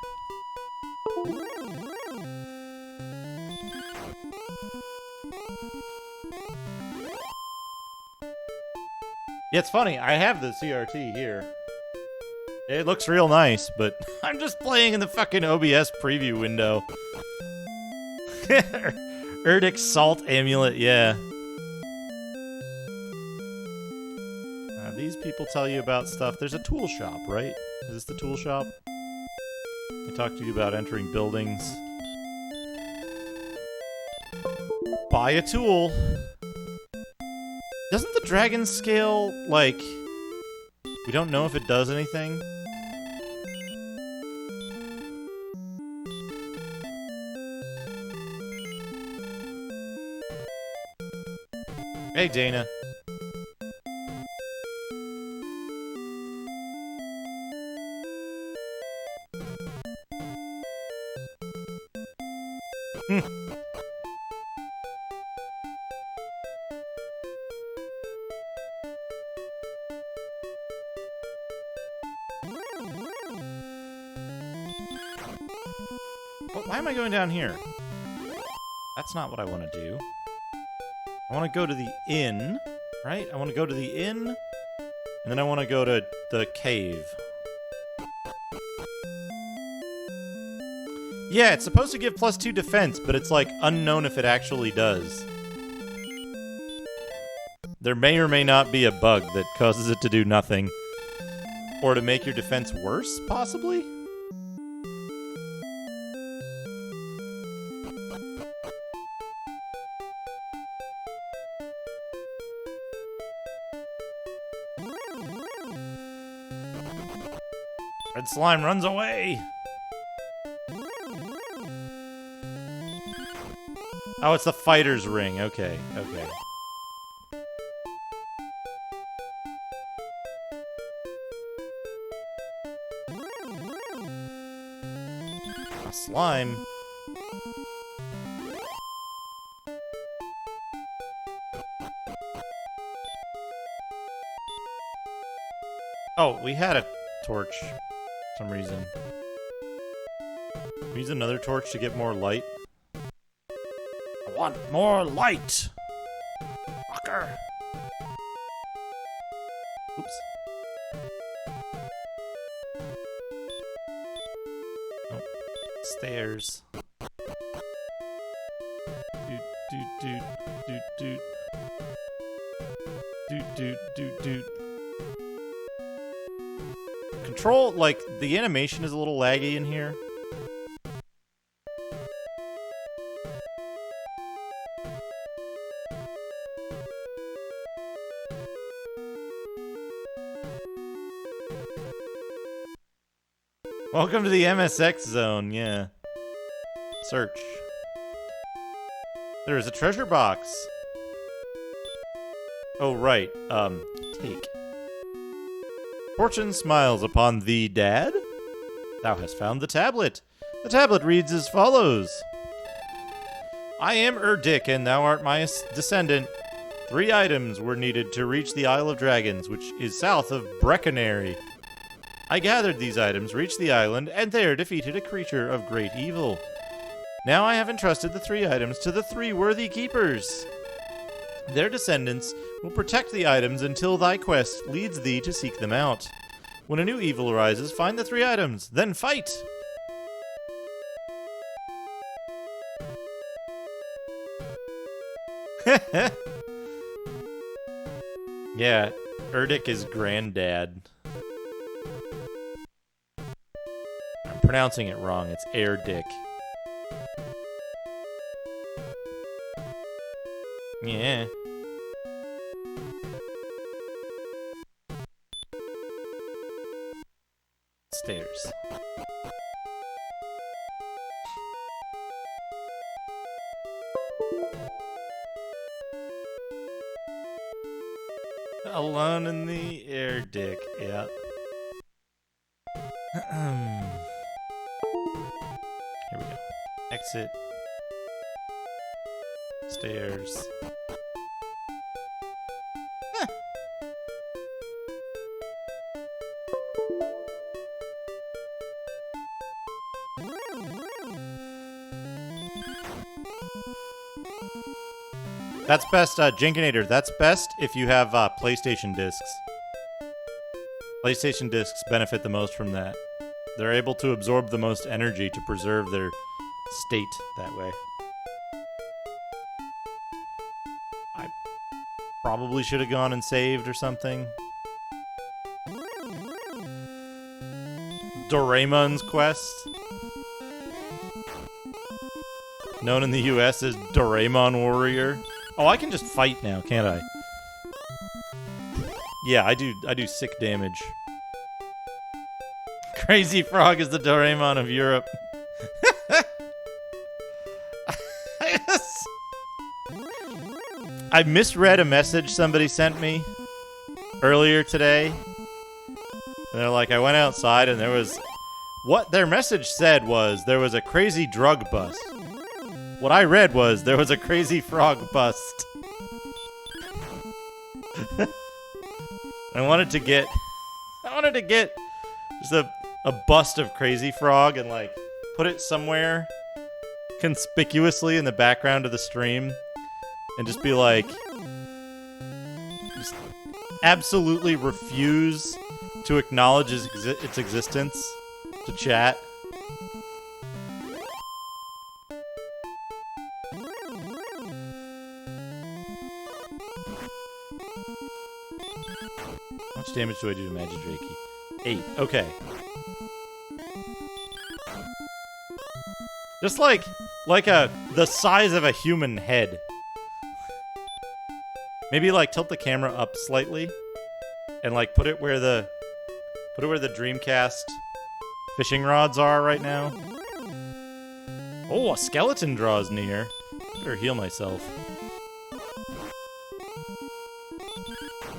Yeah, it's funny. I have the CRT here. It looks real nice, but I'm just playing in the fucking OBS preview window. Erdic's Salt Amulet, yeah. These people tell you about stuff. There's a tool shop, right? Is this the tool shop? They talk to you about entering buildings. Buy a tool. Doesn't the dragon scale, like... We don't know if it does anything? Hey, Dana. Why am I going down here? That's not what I want to do. I want to go to the inn, right? I want to go to the inn, and then I want to go to the cave. Yeah, it's supposed to give +2 defense, but it's like unknown if it actually does. There may or may not be a bug that causes it to do nothing. Or to make your defense worse, possibly? Red slime runs away! Oh, it's the fighter's ring. Okay, okay. A slime. Oh, we had a torch for some reason. Use another torch to get more light. I want more light! Fucker! Oops. Oh. Stairs. Doot, doot, doot, doot, doot. Doot, doot, doot, doot. Control, like, the animation is a little laggy in here. Welcome to the MSX zone, yeah. Search. There is a treasure box. Oh, right. Take. Fortune smiles upon thee, Dad. Thou hast found the tablet. The tablet reads as follows. I am Erdic, and thou art my descendant. 3 items were needed to reach the Isle of Dragons, which is south of Brecconary. I gathered these items, reached the island, and there defeated a creature of great evil. Now I have entrusted the 3 items to the 3 worthy keepers. Their descendants will protect the items until thy quest leads thee to seek them out. When a new evil arises, find the 3 items, then fight! Yeah, Erdic is granddad. I'm pronouncing it wrong. It's Erdic. Yeah. Stairs. Alone in the air, Dick. Yeah. Here we go. Exit. Stairs. That's best, Jinkinator. That's best if you have PlayStation discs. PlayStation discs benefit the most from that. They're able to absorb the most energy to preserve their state that way. I probably should have gone and saved or something. Doraemon's Quest. Known in the US as Doraemon Warrior. Oh, I can just fight now, can't I? Yeah, I do sick damage. Crazy Frog is the Doraemon of Europe. I misread a message somebody sent me earlier today. And they're like, I went outside and there was... What their message said was there was a crazy drug bust. What I read was there was a crazy frog bust. I wanted to get just a bust of Crazy Frog and like put it somewhere conspicuously in the background of the stream and just be like, just absolutely refuse to acknowledge its existence to chat. How much damage do I do to Magidrakey? 8. Okay. Just like the size of a human head. Maybe like tilt the camera up slightly and like put it where the Dreamcast fishing rods are right now. Oh, a skeleton draws near. Better heal myself.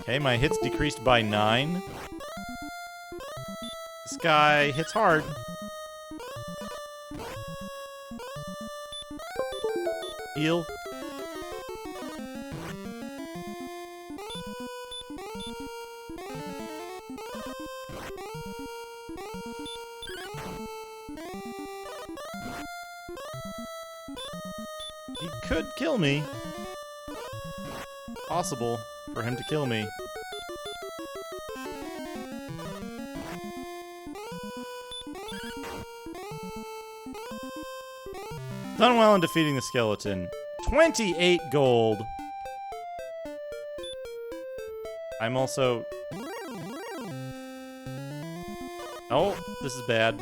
Okay, my hits decreased by 9. This guy hits hard. Heal. He could kill me. Possible for him to kill me. Done well in defeating the skeleton. 28 gold. I'm also... Oh, this is bad.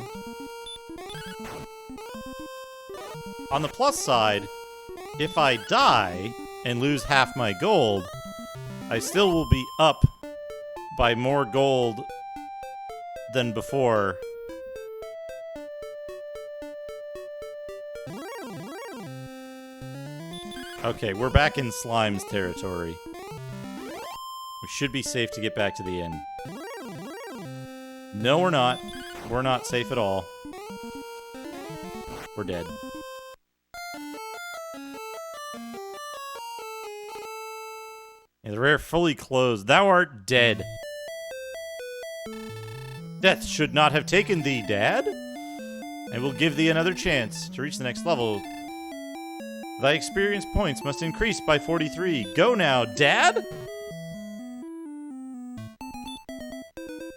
On the plus side, if I die and lose half my gold, I still will be up by more gold than before. Okay, we're back in Slime's territory. We should be safe to get back to the inn. No, we're not. We're not safe at all. We're dead. And the rare fully closed. Thou art dead. Death should not have taken thee, Dad. I will give thee another chance to reach the next level. Thy experience points must increase by 43. Go now, Dad!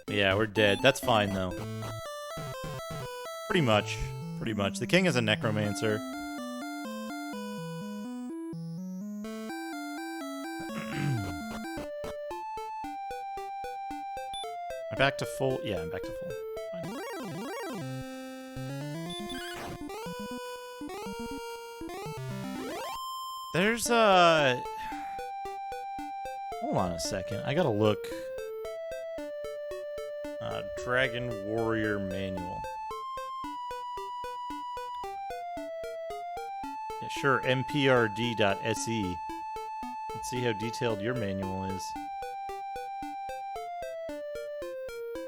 Yeah, we're dead. That's fine, though. Pretty much. Pretty much. The king is a necromancer. Am I back to full? Yeah, I'm back to full. Fine. There's hold on a second. I gotta look. Dragon Warrior Manual. Yeah, sure, mprd.se. Let's see how detailed your manual is.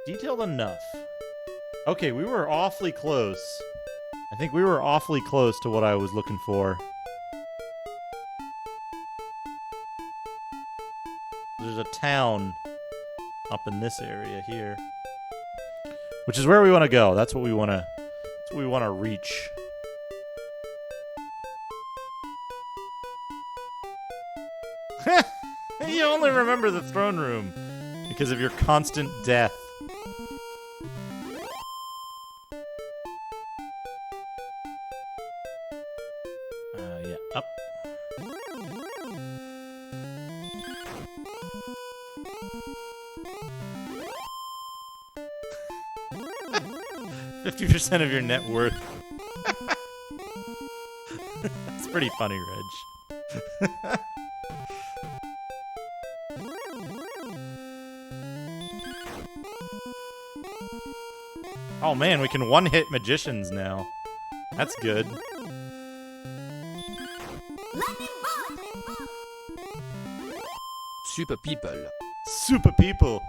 Detailed enough. Okay, we were awfully close. I think we were awfully close to what I was looking for. There's a town up in this area here, which is where we want to go. That's what we want to. That's what we want to reach. You only remember the throne room because of your constant death. Yeah, up. %50 of your net worth. It's pretty funny, Reg. Oh man, we can one-hit magicians now. That's good. Super people. Super people.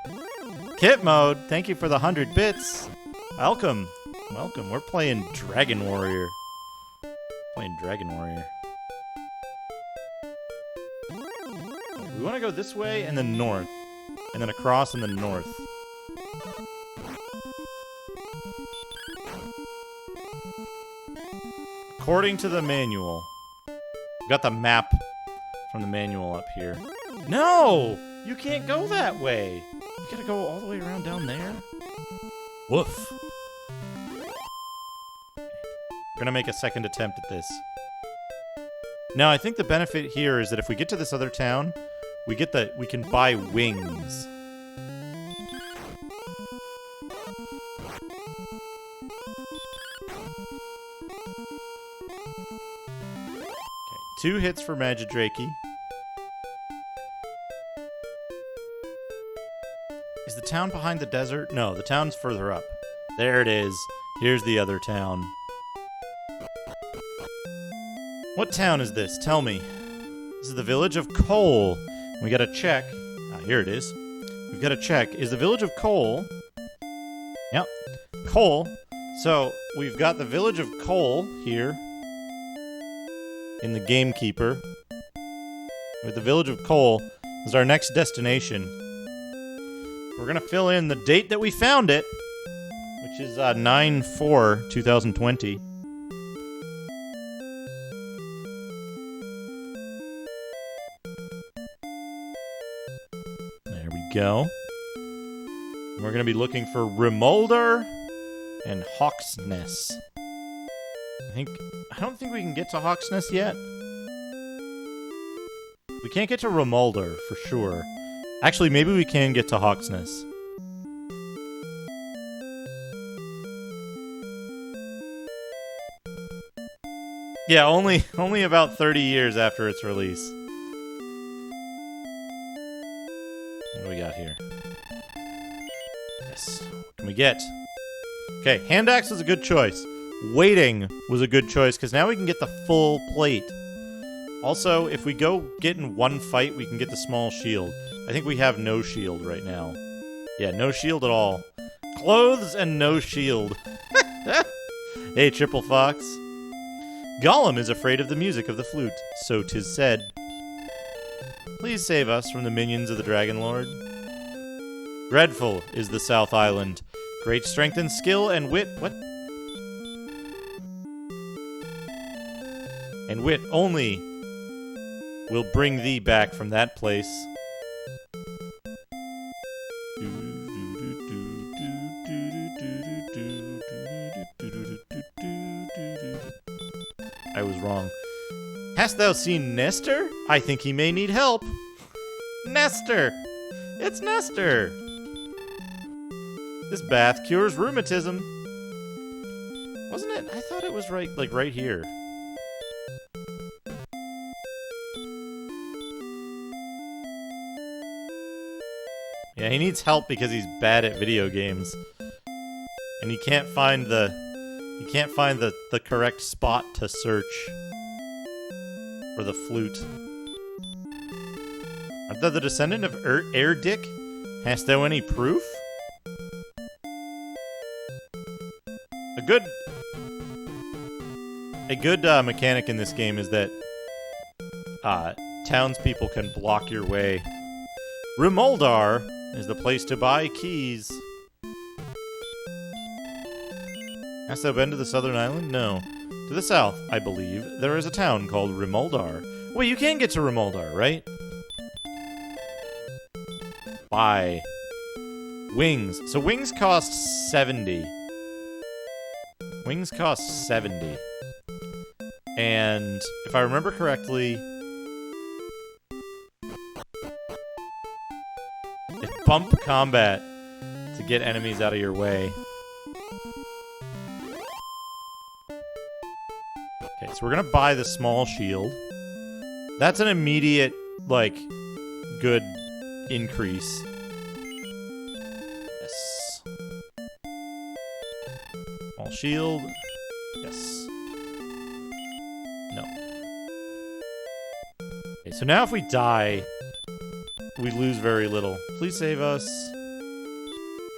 Kit mode, thank you for the 100 bits. Welcome. Welcome. We're playing Dragon Warrior. Playing Dragon Warrior. We want to go this way and then north. And then across and then north. According to the manual. We got the map from the manual up here. No! You can't go that way. You gotta go all the way around down there. Woof. We're gonna make a second attempt at this. Now, I think the benefit here is that if we get to this other town, we can buy wings. Okay, 2 hits for Magidraki. Is the town behind the desert? No, the town's further up. There it is. Here's the other town. What town is this? Tell me. This is the village of Cole. We gotta check. Here it is. We've gotta check. Is the village of Cole? Yep. Cole. So, we've got the village of Cole here. In the Gamekeeper. With the village of Cole is our next destination. We're gonna fill in the date that we found it, which is 9/4/2020. There we go. And we're gonna be looking for Remolder and Hawksness. I don't think we can get to Hawksness yet. We can't get to Remolder for sure. Actually, maybe we can get to Hawksness. Yeah, only about 30 years after its release. What do we got here? Yes. What can we get? Okay, hand axe was a good choice. Waiting was a good choice, because now we can get the full plate. Also, if we go get in one fight, we can get the small shield. I think we have no shield right now. Yeah, no shield at all. Clothes and no shield. Hey, Triple Fox. Gollum is afraid of the music of the flute, so 'tis said. Please save us from the minions of the Dragon Lord. Dreadful is the South Island. Great strength and skill and wit. What? And wit only will bring thee back from that place. I was wrong. Hast thou seen Nestor? I think he may need help. Nestor! It's Nestor! This bath cures rheumatism. Wasn't it? I thought it was right here. Yeah, he needs help because he's bad at video games. And he can't find the correct spot to search for the flute. Art thou the descendant of Erdic? Hast thou any proof? A good mechanic in this game is that townspeople can block your way. Rimuldar is the place to buy keys. Hast thou been to the southern island? No. To the south, I believe, there is a town called Rimuldar. Wait, you can get to Rimuldar, right? Buy. Wings. So wings cost 70. Wings cost 70. And if I remember correctly, it's bump combat to get enemies out of your way. Okay, so we're gonna buy the small shield. That's an immediate, like, good increase. Yes. Small shield. Yes. No. Okay, so now if we die, we lose very little. Please save us.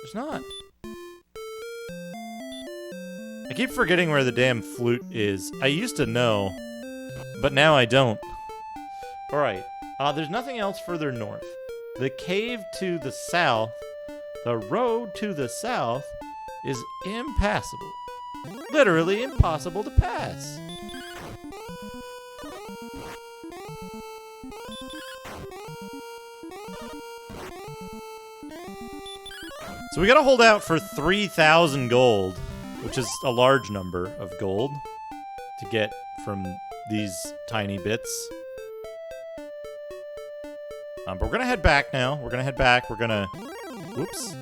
There's not. I keep forgetting where the damn flute is. I used to know, but now I don't. Alright, there's nothing else further north. The cave to the south, the road to the south, is impassable. Literally impossible to pass. So we gotta hold out for 3,000 gold, which is a large number of gold to get from these tiny bits. But we're gonna head back now. We're gonna head back. We're gonna... Whoops.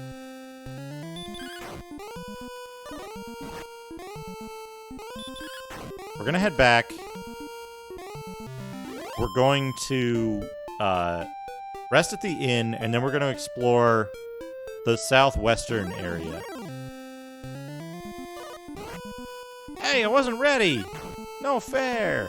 We're gonna head back. We're going to rest at the inn, and then we're gonna explore the southwestern area. Hey, I wasn't ready! No fair!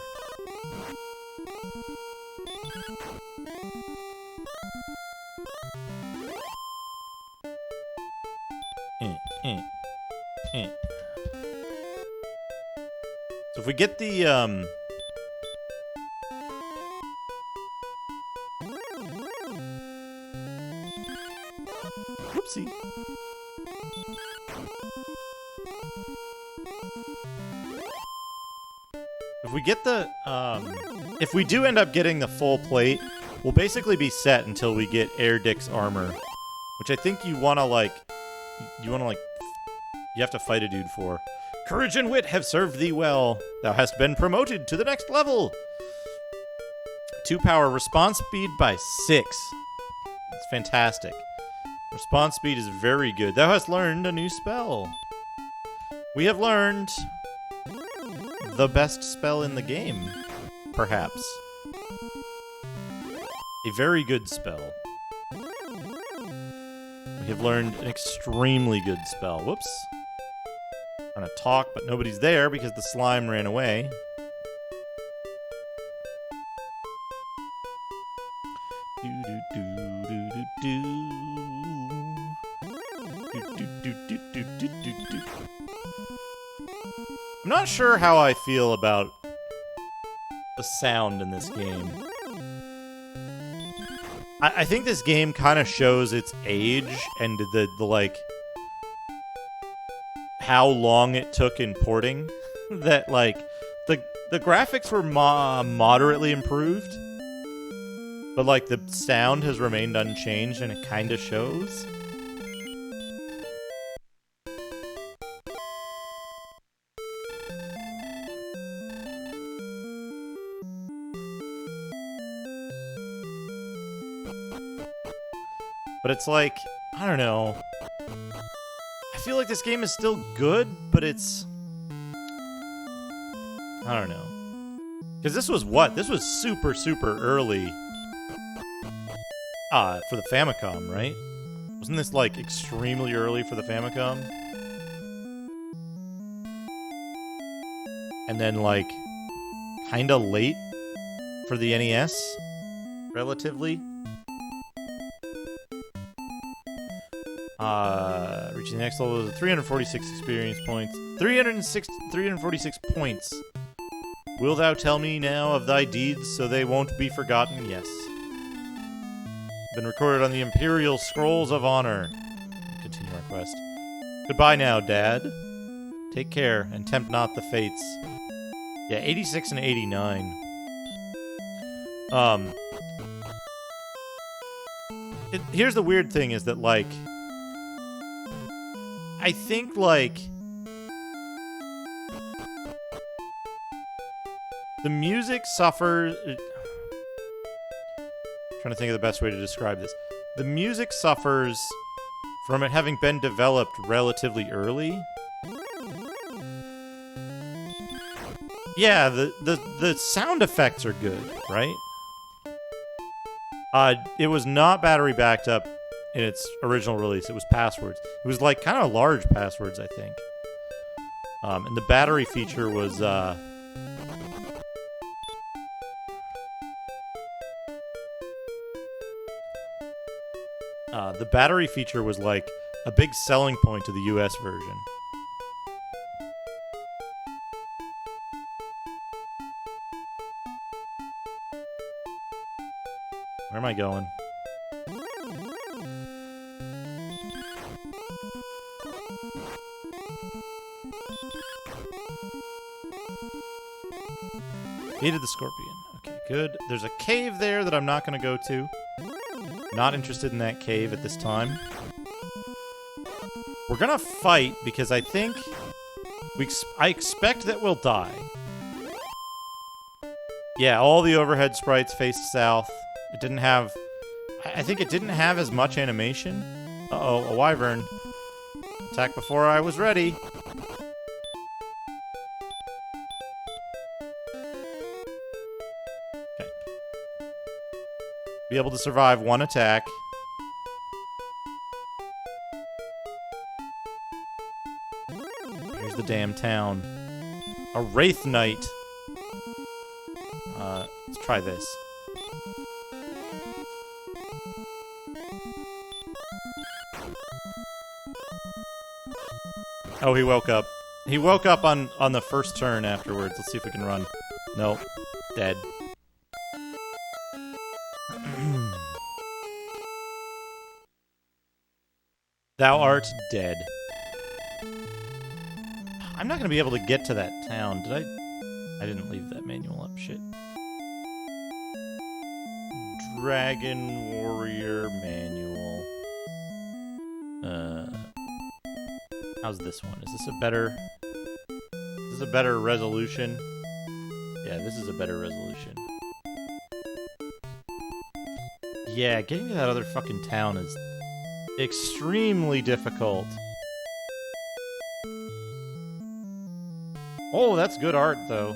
So if we get the, whoopsie. If we get the, if we do end up getting the full plate, we'll basically be set until we get Erdic's armor, which I think you wanna, like, you have to fight a dude for. Courage and wit have served thee well. Thou hast been promoted to the next level. 2 power response speed by 6. It's fantastic. Response speed is very good. Thou hast learned a new spell. We have learned the best spell in the game, perhaps. A very good spell. We have learned an extremely good spell. Whoops. I'm gonna talk, but nobody's there because the slime ran away. I'm not sure how I feel about the sound in this game. I think this game kind of shows its age and the like how long it took in porting that, like, the graphics were moderately improved, but, like, the sound has remained unchanged, and it kind of shows. But it's like, I don't know. I feel like this game is still good, but it's... I don't know. Because this was what? This was super, super early for the Famicom, right? Wasn't this, like, extremely early for the Famicom? And then, like, kinda late for the NES? Relatively? Reaching the next level is 346 experience points. 346 points. Will thou tell me now of thy deeds so they won't be forgotten? Yes. Been recorded on the Imperial Scrolls of Honor. Continue our quest. Goodbye now, Dad. Take care and tempt not the fates. Yeah, 86 and 89. Here's the weird thing is that, like, I think, like, the music suffers... trying to think of the best way to describe this. The music suffers from it having been developed relatively early. Yeah, the sound effects are good, right? It was not battery backed up in its original release. It was passwords. It was like kind of large passwords, I think. And the battery feature was the battery feature was like a big selling point to the US version. Where am I going? Hated the scorpion. Okay, good. There's a cave there that I'm not going to go to. Not interested in that cave at this time. We're going to fight because I think... I expect that we'll die. Yeah, all the overhead sprites faced south. It didn't have... I think it didn't have as much animation. Uh-oh, a wyvern. Attack before I was ready. Okay. Be able to survive one attack. Here's the damn town. A Wraith Knight. Let's try this. Oh, he woke up. He woke up on the first turn afterwards. Let's see if we can run. Nope. Dead. Thou art dead. I'm not going to be able to get to that town. Did I didn't leave that manual up. Shit. Dragon Warrior Manual. How's this one? Is this a better... Is this a better resolution? Yeah, this is a better resolution. Yeah, getting to that other fucking town is extremely difficult. Oh, that's good art, though.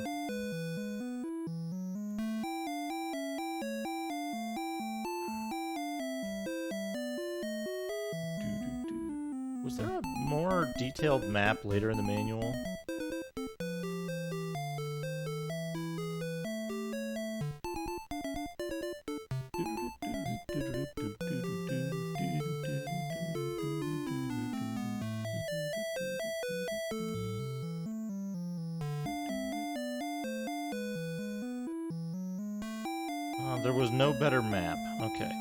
Was there a more detailed map later in the manual? There was no better map. Okay.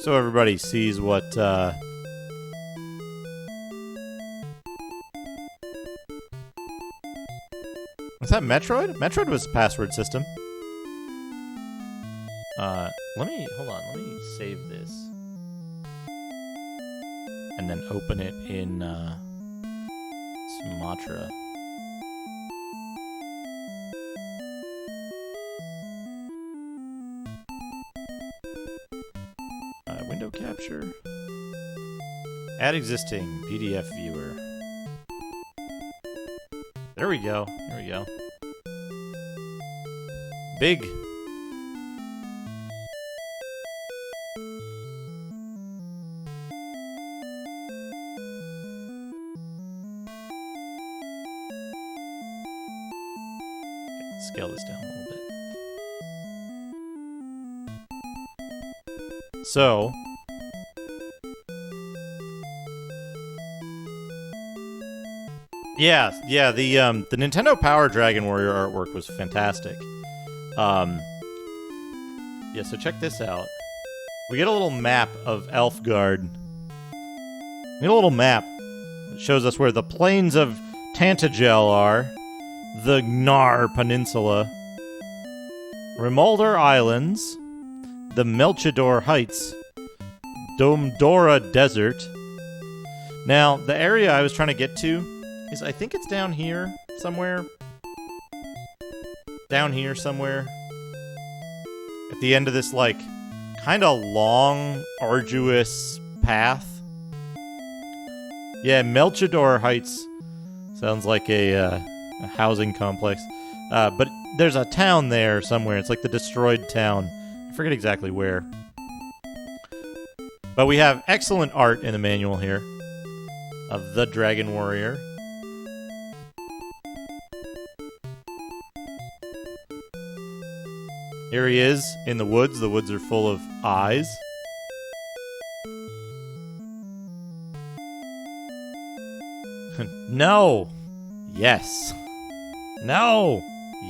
so everybody sees what, was that Metroid? Metroid was a password system. Hold on, let me save this. And then open it in, Sumatra. Window capture. Add existing PDF viewer. There we go. There we go. Big. Okay, scale this down a little bit. So, yeah, the Nintendo Power Dragon Warrior artwork was fantastic. Yeah, so check this out. We get a little map of Elfgard. We get a little map that shows us where the plains of Tantagel are, the Gnar Peninsula, Rimuldar Islands, the Melchidor Heights, Domdora Desert. Now, the area I was trying to get to is, I think it's down here somewhere. Down here somewhere. At the end of this, like, kind of long, arduous path. Yeah, Melchidor Heights sounds like a housing complex. But there's a town there somewhere. It's like the destroyed town. I forget exactly where. But we have excellent art in the manual here of the Dragon Warrior. Here he is in the woods. The woods are full of eyes. No! Yes. No!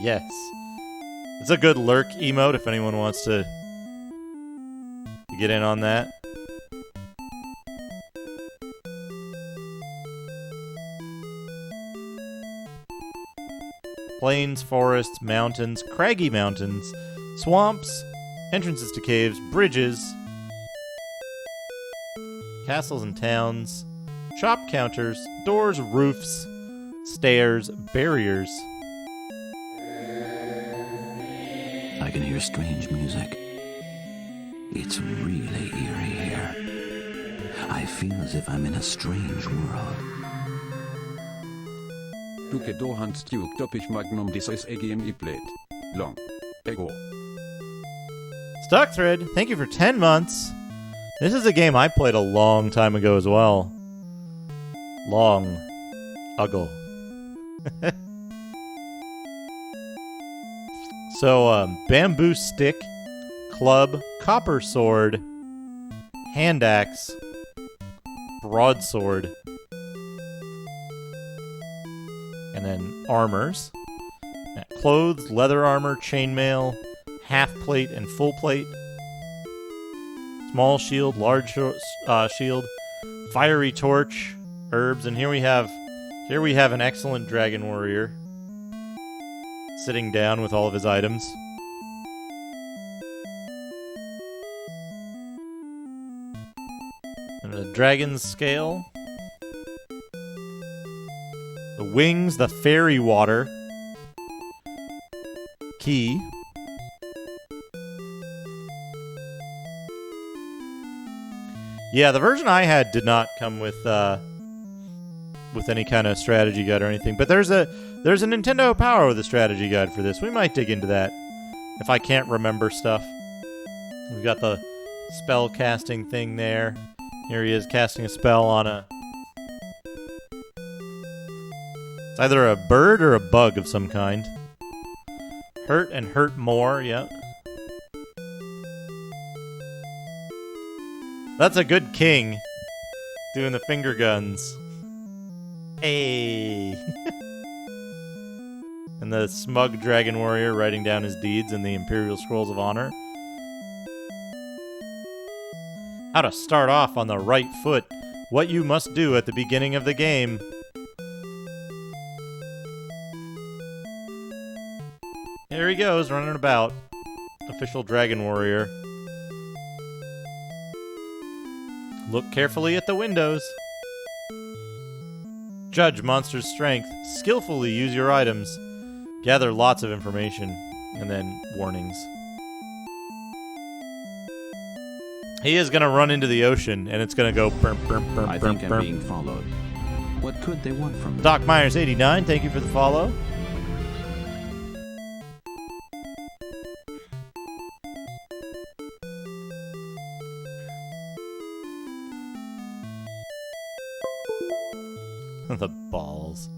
Yes. It's a good lurk emote if anyone wants to get in on that. Plains, forests, mountains, craggy mountains, swamps, entrances to caves, bridges, castles and towns, shop counters, doors, roofs, stairs, barriers. I can hear strange music. It's really eerie here. I feel as if I'm in a strange world. Du kedohans tuk topish magnum disis egiem iplet. Long. Ego. Stock Thread, thank you for 10 months. This is a game I played a long time ago as well. Long ago. So, bamboo stick, club, copper sword, hand axe, broadsword, and then armors. Clothes, leather armor, chainmail, half plate and full plate, small shield, large shield, fiery torch, herbs, and here we have an excellent Dragon Warrior sitting down with all of his items. And a dragon's scale, the wings, the fairy water, key. Yeah, the version I had did not come with any kind of strategy guide or anything. But there's a Nintendo Power with a strategy guide for this. We might dig into that if I can't remember stuff. We've got the spell casting thing there. Here he is casting a spell on a... It's either a bird or a bug of some kind. Hurt and hurt more, yep. That's a good king doing the finger guns. Hey. And the smug Dragon Warrior writing down his deeds in the Imperial Scrolls of Honor. How to start off on the right foot. What you must do at the beginning of the game. There he goes, running about. Official Dragon Warrior. Look carefully at the windows. Judge monster's strength. Skillfully use your items. Gather lots of information. And then warnings. He is going to run into the ocean, and it's going to go burp, burp, burp, I burp, think I'm burp. being followed. What could they want from me? Doc Myers 89, thank you for the follow. The balls.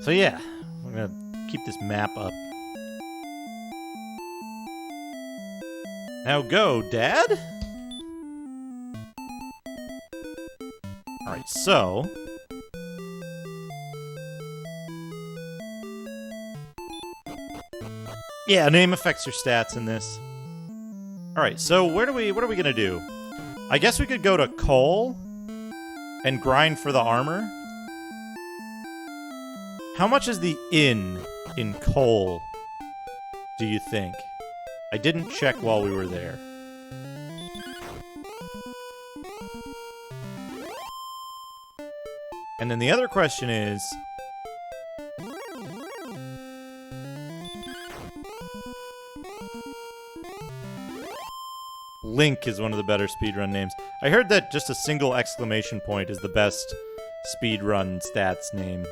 So yeah, we're gonna keep this map up. Now go, Dad! Alright, so... yeah, name affects your stats in this. Alright, so what are we gonna do? I guess we could go to coal and grind for the armor. How much is the inn in coal, do you think? I didn't check while we were there. And then the other question is... Link is one of the better speedrun names. I heard that just a single exclamation point is the best speedrun stats name.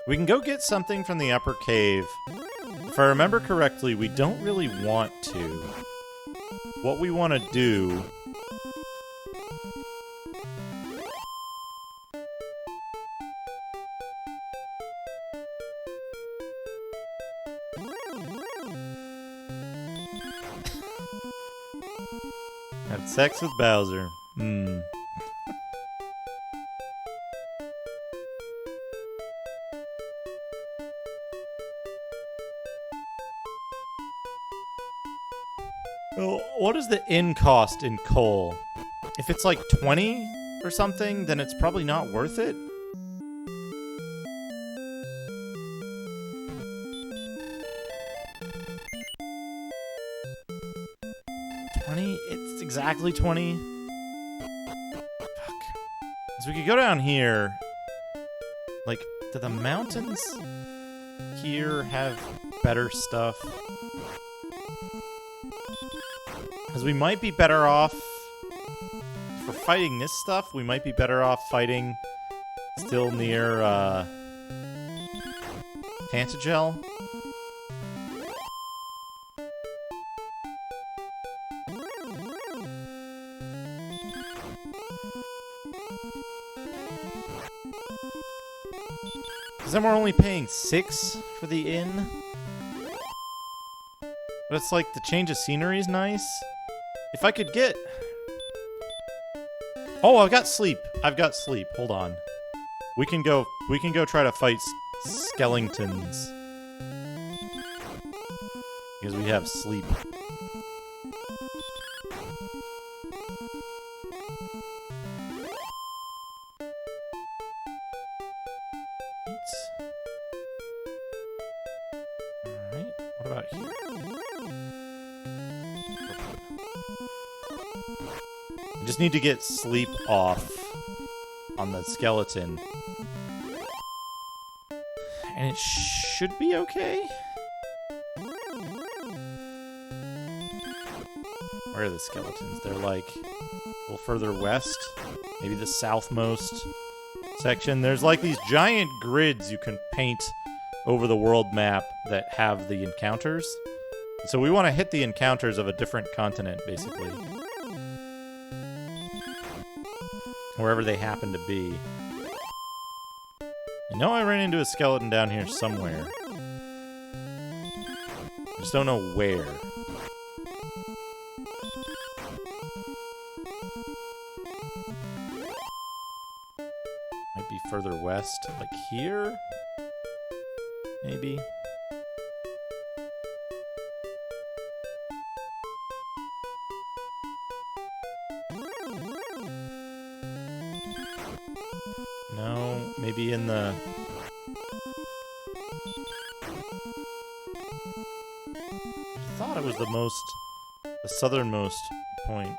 We can go get something from the upper cave. If I remember correctly, we don't really want to. What we want to do... have sex with Bowser. Well, what is the in cost in coal? If it's like 20 or something, then it's probably not worth it. It's exactly 20. Fuck. So we could go down here. Like, do the mountains here have better stuff? Because we might be better off... for fighting this stuff, we might be better off fighting still near, Tantagel. Because then we're only paying 6 for the inn. But it's like the change of scenery is nice. If I could get... oh, I've got sleep. I've got sleep. Hold on. We can go try to fight skeletons. Because we have sleep. Alright, what about here? I just need to get sleep off on the skeleton. And it should be okay? Where are the skeletons? They're like a little further west. Maybe the southmost section. There's like these giant grids you can paint over the world map that have the encounters. So we want to hit the encounters of a different continent, basically. Wherever they happen to be. I know I ran into a skeleton down here somewhere. I just don't know where. Might be further west, like here? Maybe? No, maybe in the... I thought it was the southernmost point.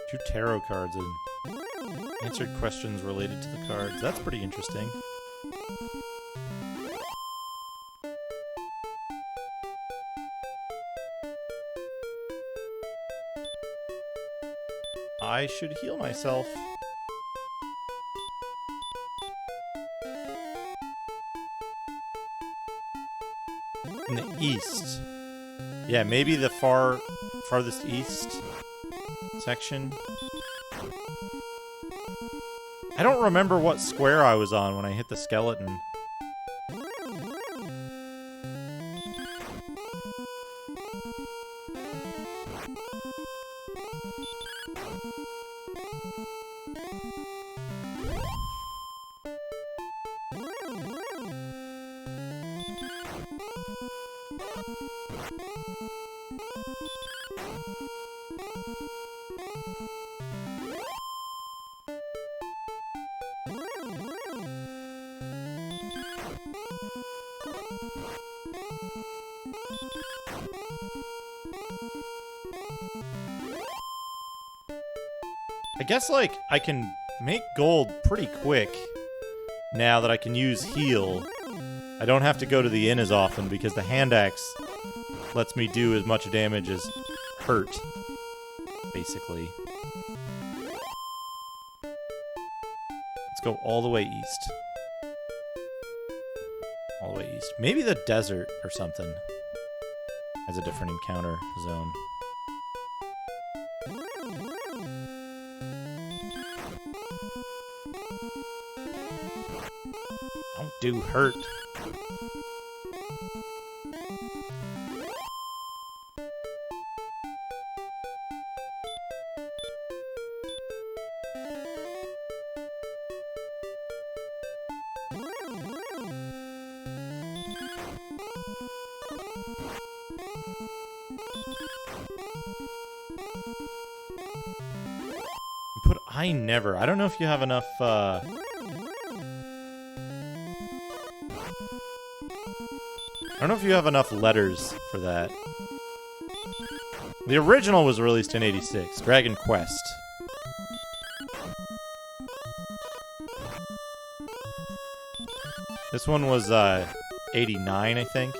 Two tarot cards and answered questions related to the cards. That's pretty interesting. I should heal myself. In the east. Yeah, maybe the farthest east section. I don't remember what square I was on when I hit the skeleton. I guess, like, I can make gold pretty quick now that I can use heal. I don't have to go to the inn as often because the hand axe lets me do as much damage as hurt, basically. Let's go all the way east. All the way east. Maybe the desert or something has a different encounter zone. Don't do hurt. Put I never. I don't know if you have enough I don't know if you have enough letters for that. The original was released in '86, Dragon Quest. This one was '89, I think.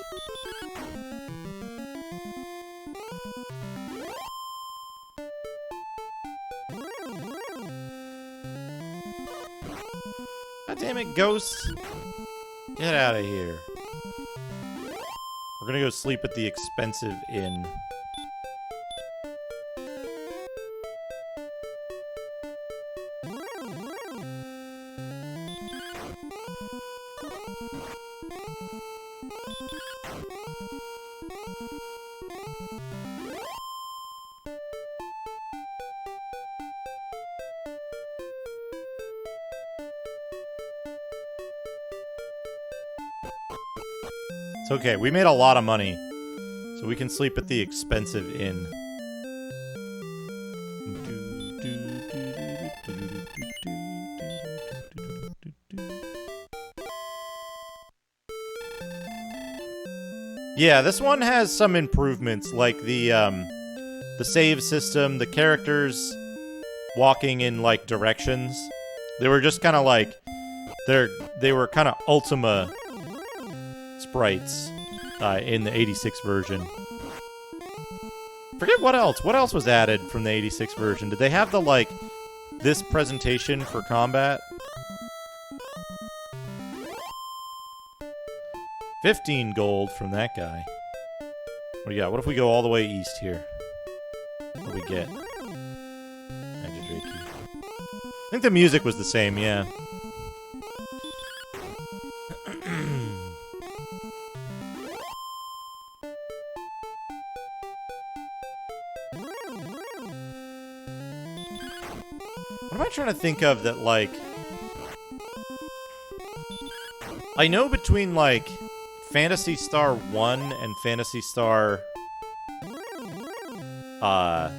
God damn it, ghosts! Get out of here. We're gonna go sleep at the expensive inn. It's okay, we made a lot of money, so we can sleep at the expensive inn. Yeah, this one has some improvements, like the save system, the characters walking in like directions. They were just kind of like they were kind of Ultima sprites in the '86 version. Forget what else. What else was added from the '86 version? Did they have the like this presentation for combat? 15 gold from that guy. What do you got? What if we go all the way east here? What do we get? Magic Reiki. I think the music was the same, yeah. What am I trying to think of that, like... I know between, like, Phantasy Star 1 and Phantasy Star... Oh,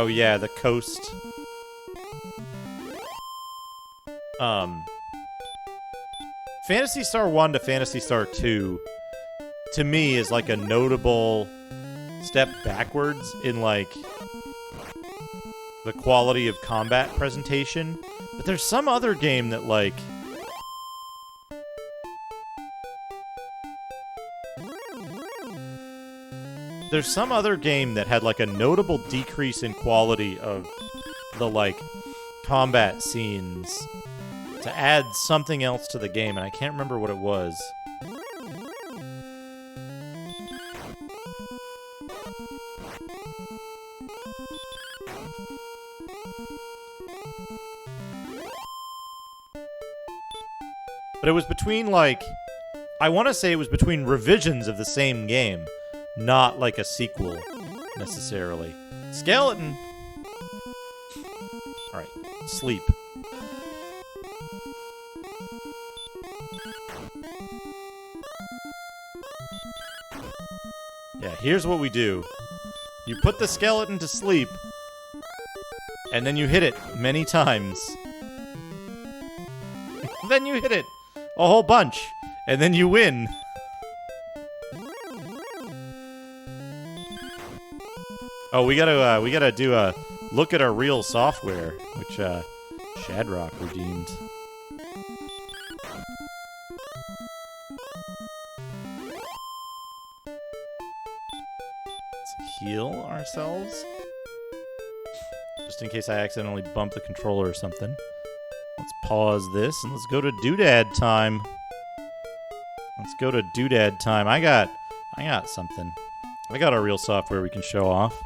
yeah, the coast. Phantasy Star 1 to Phantasy Star 2, to me, is like a notable step backwards in, like, the quality of combat presentation. But there's some other game that, like... There's some other game that had, like, a notable decrease in quality of the, like, combat scenes to add something else to the game, and I can't remember what it was. But it was between, like... I want to say it was between revisions of the same game, not like a sequel, necessarily. Skeleton! Alright, sleep. Yeah, here's what we do. You put the skeleton to sleep, and then you hit it many times. Then you hit it a whole bunch, and then you win. Oh, we gotta do a look at our real software, which Shadrock redeemed. Let's heal ourselves, just in case I accidentally bump the controller or something. Let's pause this and let's go to Doodad time. Let's go to Doodad time. I got something. I got our real software we can show off.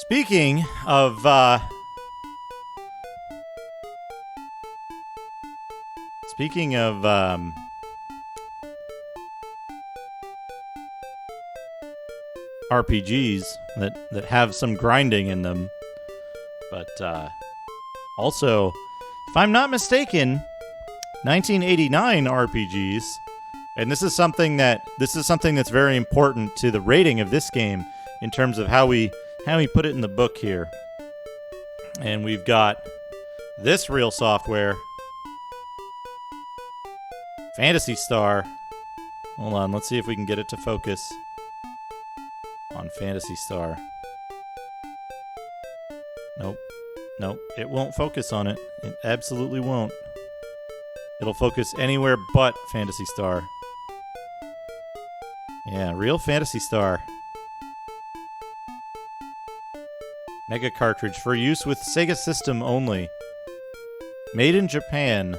Speaking of, RPGs that have some grinding in them, but, also, if I'm not mistaken, 1989 RPGs, and this is something that's very important to the rating of this game in terms of how we put it in the book here. And we've got this real software, Phantasy Star. Hold on, let's see if we can get it to focus on Phantasy Star. Nope, it won't focus on it. It absolutely won't. It'll focus anywhere but Phantasy Star. Yeah, real Phantasy Star. Mega cartridge for use with Sega System only. Made in Japan.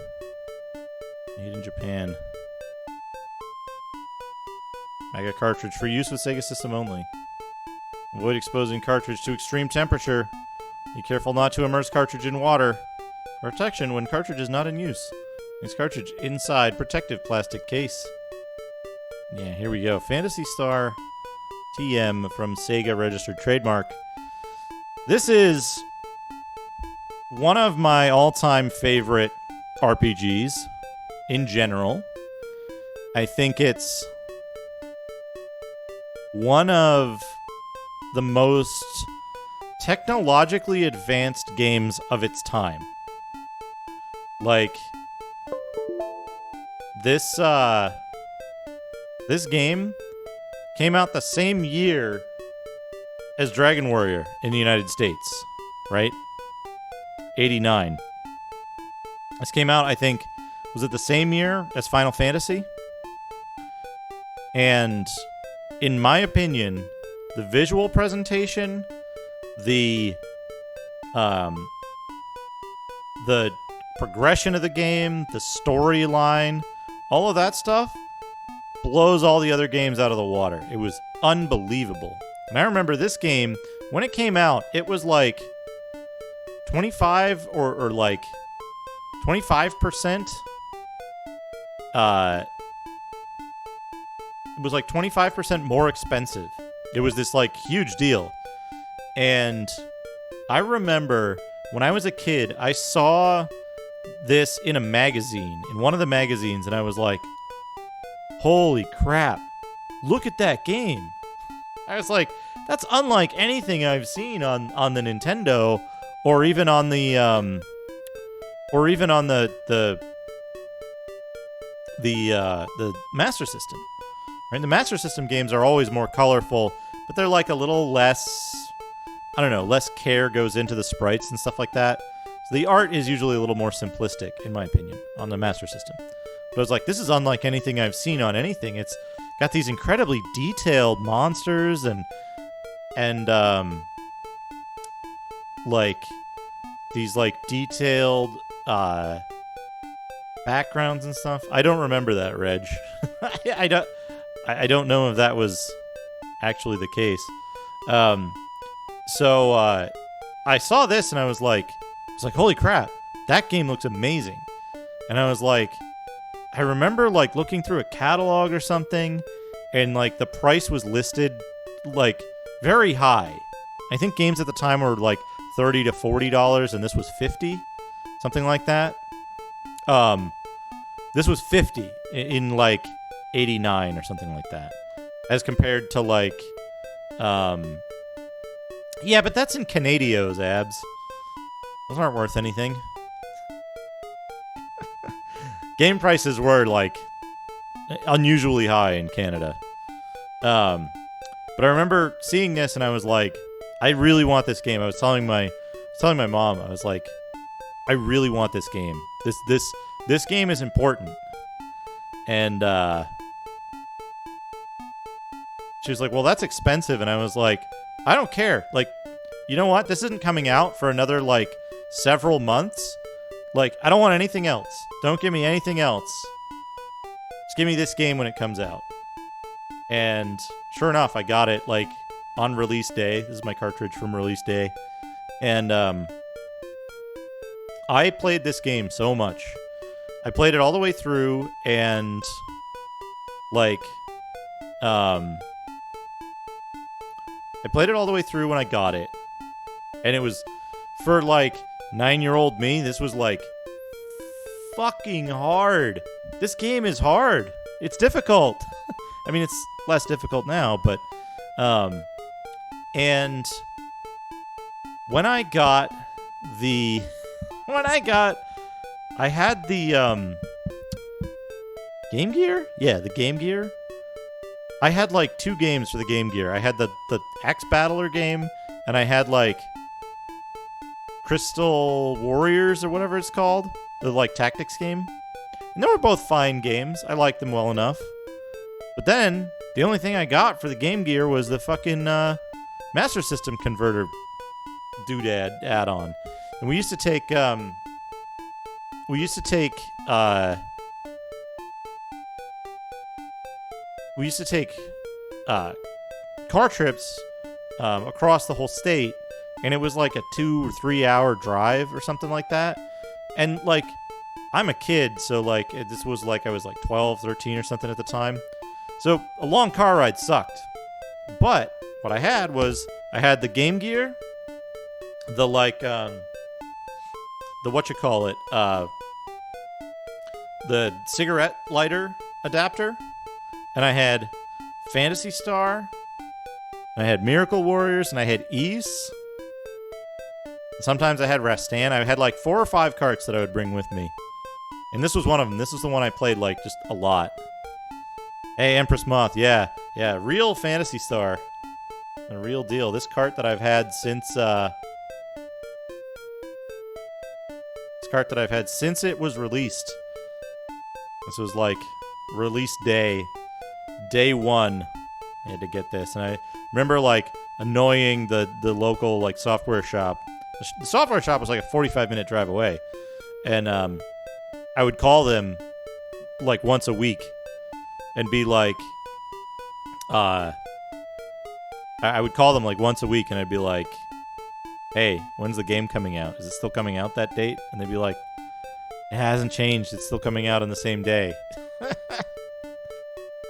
Made in Japan. Mega cartridge for use with Sega System only. Avoid exposing cartridge to extreme temperature. Be careful not to immerse cartridge in water. Protection when cartridge is not in use. Use cartridge inside protective plastic case. Yeah, here we go. Phantasy Star TM from Sega registered trademark. This is one of my all-time favorite RPGs in general. I think it's one of the most technologically advanced games of its time. Like, this game came out the same year as Dragon Warrior in the United States, right? 89. This came out, I think, was it the same year as Final Fantasy? And in my opinion, the visual presentation, the progression of the game, the storyline, all of that stuff blows all the other games out of the water. It was unbelievable. And I remember this game, when it came out, it was like 25 or like 25%. It was like 25% more expensive. It was this like huge deal. And I remember when I was a kid, I saw this in a magazine, in one of the magazines, and I was like, holy crap, look at that game. I was like, that's unlike anything I've seen on the Nintendo or even on the Master System. Right? The Master System games are always more colorful, but they're like a little less, I don't know, less care goes into the sprites and stuff like that. So the art is usually a little more simplistic, in my opinion, on the Master System. But I was like, this is unlike anything I've seen on anything. It's got these incredibly detailed monsters and like these like detailed backgrounds and stuff. I don't remember that, Reg. I don't know if that was actually the case. So I saw this and I was like, holy crap, that game looks amazing. And I was like, I remember like looking through a catalog or something, and like the price was listed like very high. I think games at the time were like $30 to $40, and this was $50, something like that. This was $50 in like 89 or something like that, as compared to like, yeah, but that's in Canadios, abs. Those aren't worth anything. Game prices were like unusually high in Canada. But I remember seeing this and I was like, I really want this game. I was telling my mom, I was like, I really want this game. This game is important. And she was like, well, that's expensive. And I was like, I don't care. Like, you know what? This isn't coming out for another like several months. Like, I don't want anything else. Don't give me anything else. Just give me this game when it comes out. And sure enough, I got it like on release day. This is my cartridge from release day. And I played this game so much. I played it all the way through, and like I played it all the way through when I got it. And it was, for like 9-year-old me, this was like fucking hard. This game is hard. It's difficult. I mean, it's less difficult now, but and when I got I had the Game Gear? Yeah, the Game Gear. I had like 2 games for the Game Gear. I had the Axe Battler game, and I had like Crystal Warriors or whatever it's called, the like tactics game. And they were both fine games. I liked them well enough. But then the only thing I got for the Game Gear was the fucking Master System converter doodad add-on. And we used to take car trips across the whole state, and it was like a 2 or 3 hour drive or something like that. And like, I'm a kid, so like this was like I was like 12, 13 or something at the time. So a long car ride sucked. But what I had was I had the Game Gear, the like the the cigarette lighter adapter, and I had Phantasy Star, and I had Miracle Warriors, and I had Ys. Sometimes I had Rastan. I had like 4 or 5 carts that I would bring with me. And this was one of them. This was the one I played like just a lot. Hey, Empress Moth. Yeah. Real Phantasy Star. The real deal. This cart that I've had since it was released. This was like release day 1. I had to get this, and I remember like annoying the local like software shop. The software shop was like a 45-minute drive away, and I would call them like once a week and be like, I would call them like once a week, and I'd be like, hey, when's the game coming out? Is it still coming out that date? And they'd be like, it hasn't changed. It's still coming out on the same day.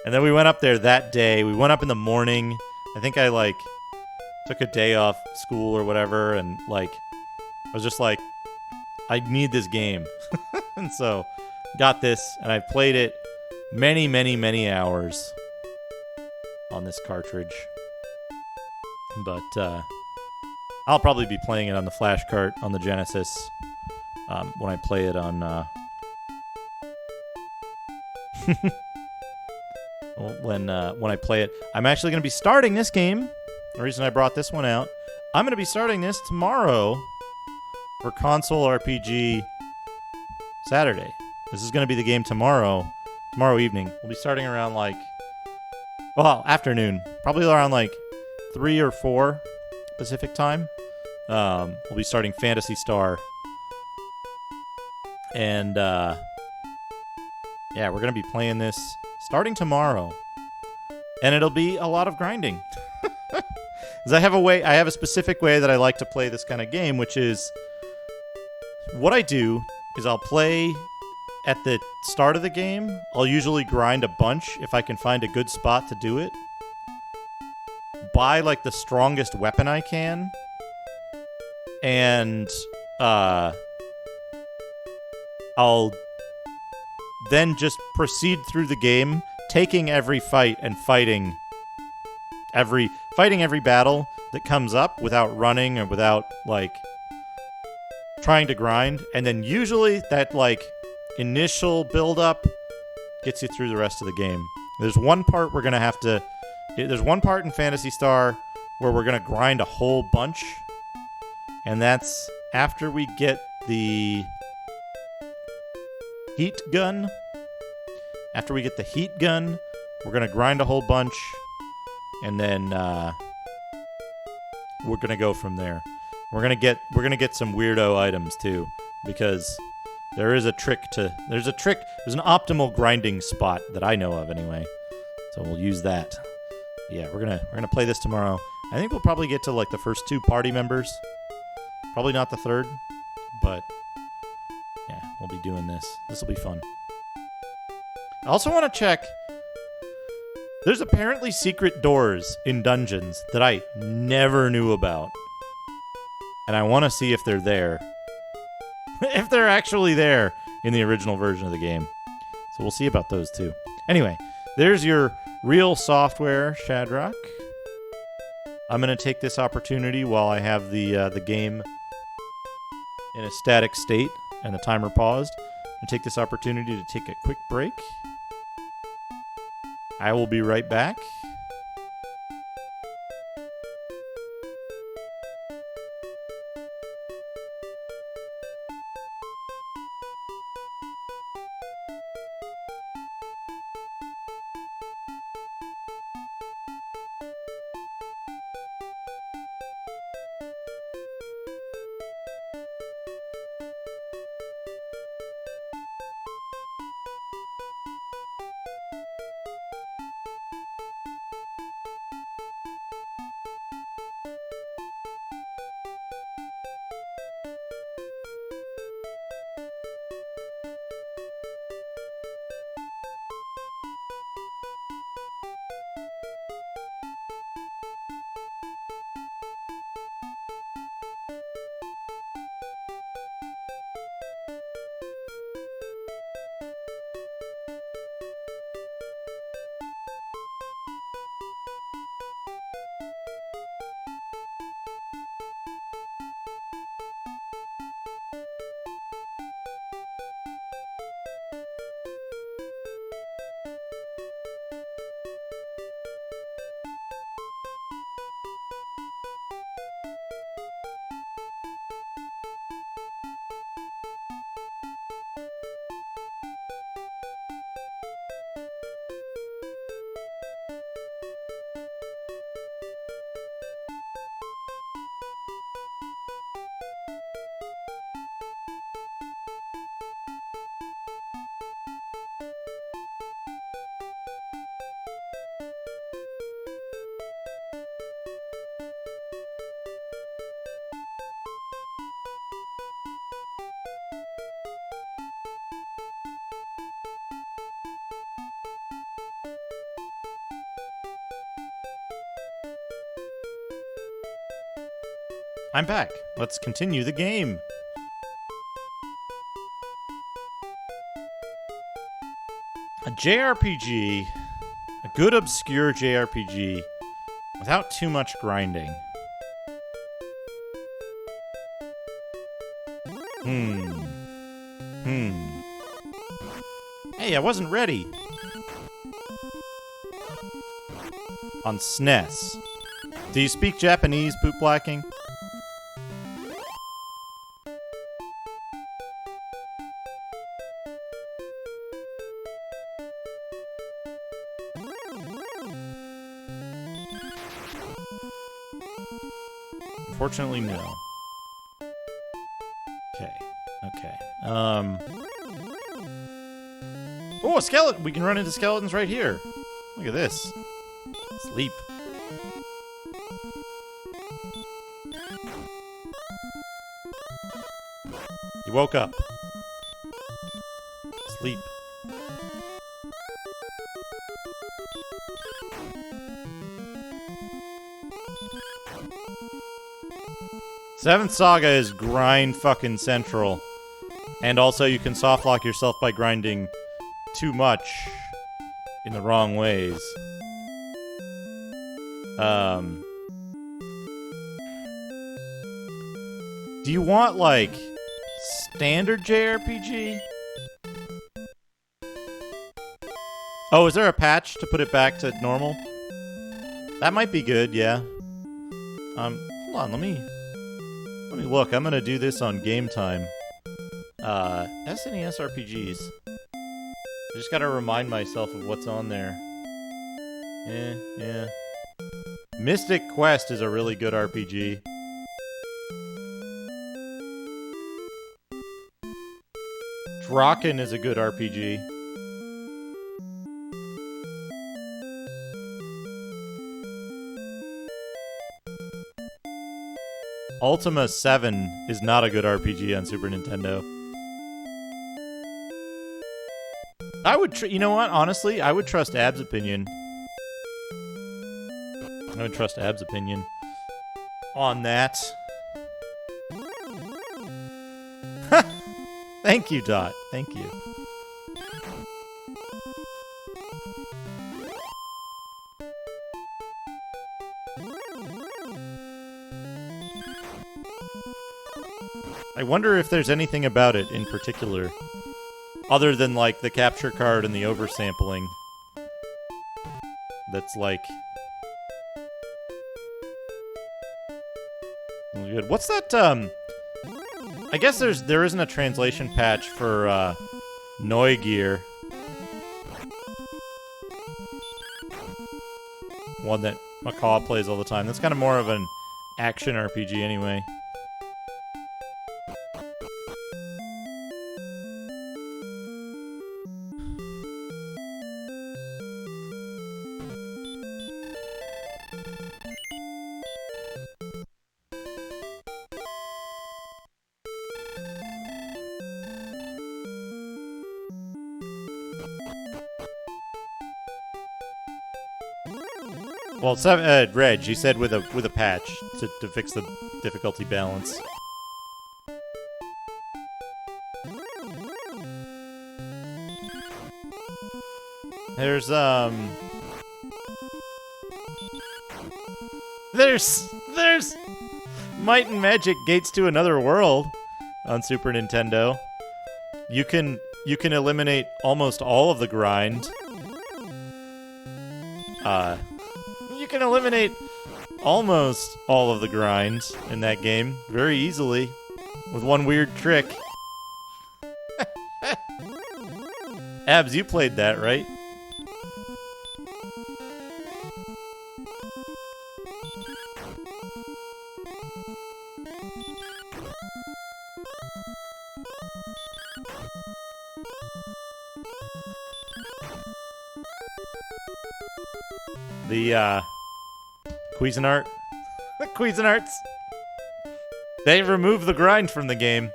And then we went up there that day. We went up in the morning. I think I like took a day off school or whatever, and like I was just like, I need this game. And so got this, and I've played it many, many, many hours on this cartridge. But I'll probably be playing it on the flash cart on the Genesis when I play it on when I play it. I'm actually going to be starting this game. The reason I brought this one out, I'm going to be starting this tomorrow for Console RPG Saturday. This is going to be the game tomorrow evening. We'll be starting around afternoon, probably around 3 or 4 Pacific time. We'll be starting Phantasy Star. And we're going to be playing this starting tomorrow. And it'll be a lot of grinding. Because I have a specific way that I like to play this kind of game, which is what I do is I'll play at the start of the game. I'll usually grind a bunch if I can find a good spot to do it. Buy the strongest weapon I can. And I'll then just proceed through the game, taking every fight and fighting every battle that comes up without running or without trying to grind. And then usually that initial build up gets you through the rest of the game. There's one part there's one part in Phantasy Star where we're gonna grind a whole bunch, and that's after we get the heat gun. After we get the heat gun, we're gonna grind a whole bunch, and then we're gonna go from there. We're gonna get some weirdo items too, because there's an optimal grinding spot that I know of anyway. So we'll use that. Yeah, we're gonna play this tomorrow. I think we'll probably get to the first 2 party members. Probably not the third, but yeah, we'll be doing this. This will be fun. I also want to check. There's apparently secret doors in dungeons that I never knew about. And I want to see if they're there. If they're actually there in the original version of the game. So we'll see about those too. Anyway, there's your real software, Shadrock. I'm going to take this opportunity while I have the game in a static state and the timer paused. I'm going to take this opportunity to take a quick break. I will be right back. I'm back. Let's continue the game. A JRPG, a good obscure JRPG, without too much grinding. Hey, I wasn't ready. On SNES. Do you speak Japanese, Poop Blacking? Unfortunately, no. Okay. Oh, a skeleton! We can run into skeletons right here. Look at this. Sleep. He woke up. Sleep. Seventh Saga is grind fucking central. And also you can soft lock yourself by grinding too much in the wrong ways. Do you want, like, standard JRPG? Oh, is there a patch to put it back to normal? That might be good, yeah. Hold on, let me look. I'm gonna do this on Game Time. SNES RPGs. I just gotta remind myself of what's on there. Yeah. Mystic Quest is a really good RPG. Draken is a good RPG. Ultima 7 is not a good RPG on Super Nintendo. I would, you know what? Honestly, I would trust Ab's opinion. I would trust Ab's opinion on that. Thank you, Dot. Thank you. I wonder if there's anything about it in particular, other than, like, the capture card and the oversampling, that's, like, good. What's that, I guess there isn't a translation patch for, Neugear. One that Macaw plays all the time. That's kind of more of an action RPG anyway. Well, Reg, you said with a patch to fix the difficulty balance. There's Might and Magic Gates to Another World on Super Nintendo. You can eliminate almost all of the grind. You can eliminate almost all of the grind in that game very easily with one weird trick. Abs, you played that, right? The, Cuisinart? The Cuisinarts? They remove the grind from the game.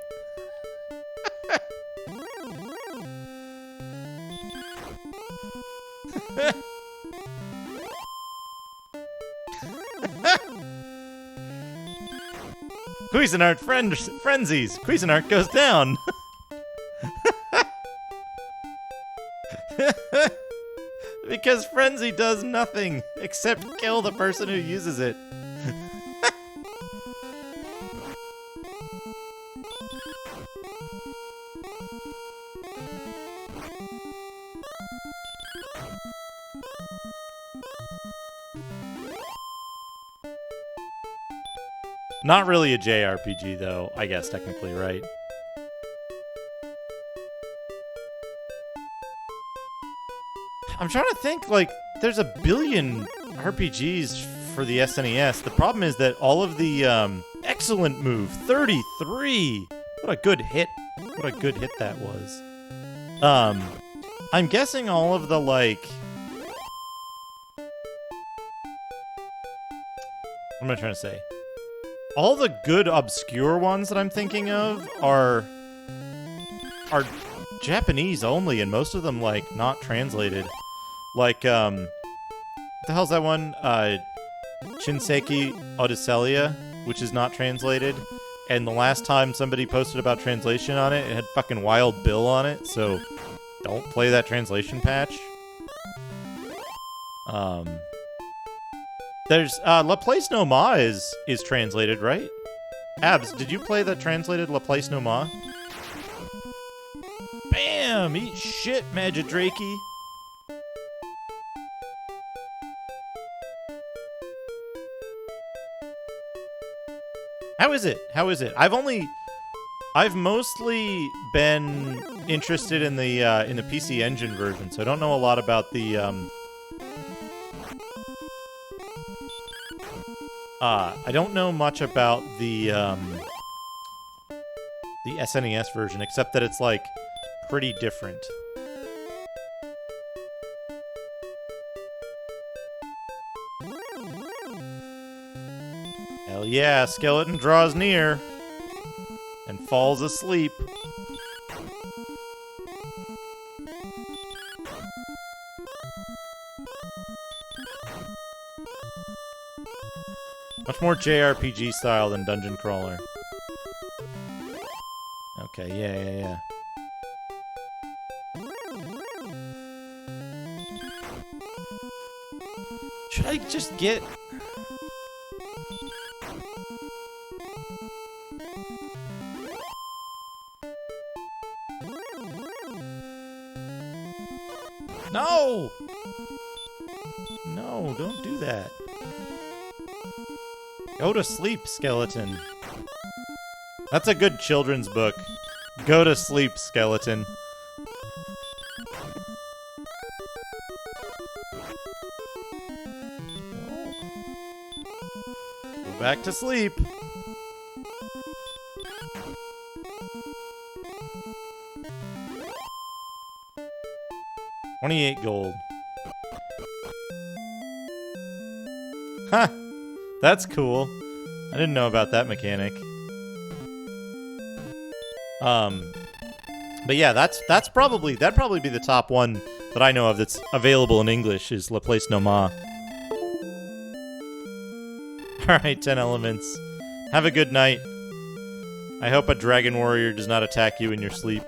Cuisinart frenzies. Cuisinart goes down. Because frenzy does nothing except kill the person who uses it. Not really a JRPG, though, I guess, technically, right? I'm trying to think, like, there's a billion RPGs for the SNES. The problem is that all of the, excellent move, 33! What a good hit. What a good hit that was. I'm guessing all of the, like... What am I trying to say? All the good obscure ones that I'm thinking of are Japanese only, and most of them, like, not translated. Like, what the hell's that one? Shinseki Odysselia, which is not translated. And the last time somebody posted about translation on it, it had fucking Wild Bill on it, so don't play that translation patch. There's, La Place No Ma is translated, right? Abs, did you play the translated La Place No Ma? Bam! Eat shit, Magidrakey! How is it? How is it? I've mostly been interested in the PC Engine version, so I don't know a lot about the, I don't know much about the SNES version, except that it's, like, pretty different. Hell yeah, skeleton draws near and falls asleep. Much more JRPG style than Dungeon Crawler. Okay, yeah. Should I just get... No! No, don't do that. Go to sleep, skeleton. That's a good children's book. Go to sleep, skeleton. Go back to sleep. $28 gold. Huh. That's cool. I didn't know about that mechanic. But yeah, that'd probably be the top one that I know of that's available in English is La Place No Ma. Alright, 10 elements. Have a good night. I hope a dragon warrior does not attack you in your sleep.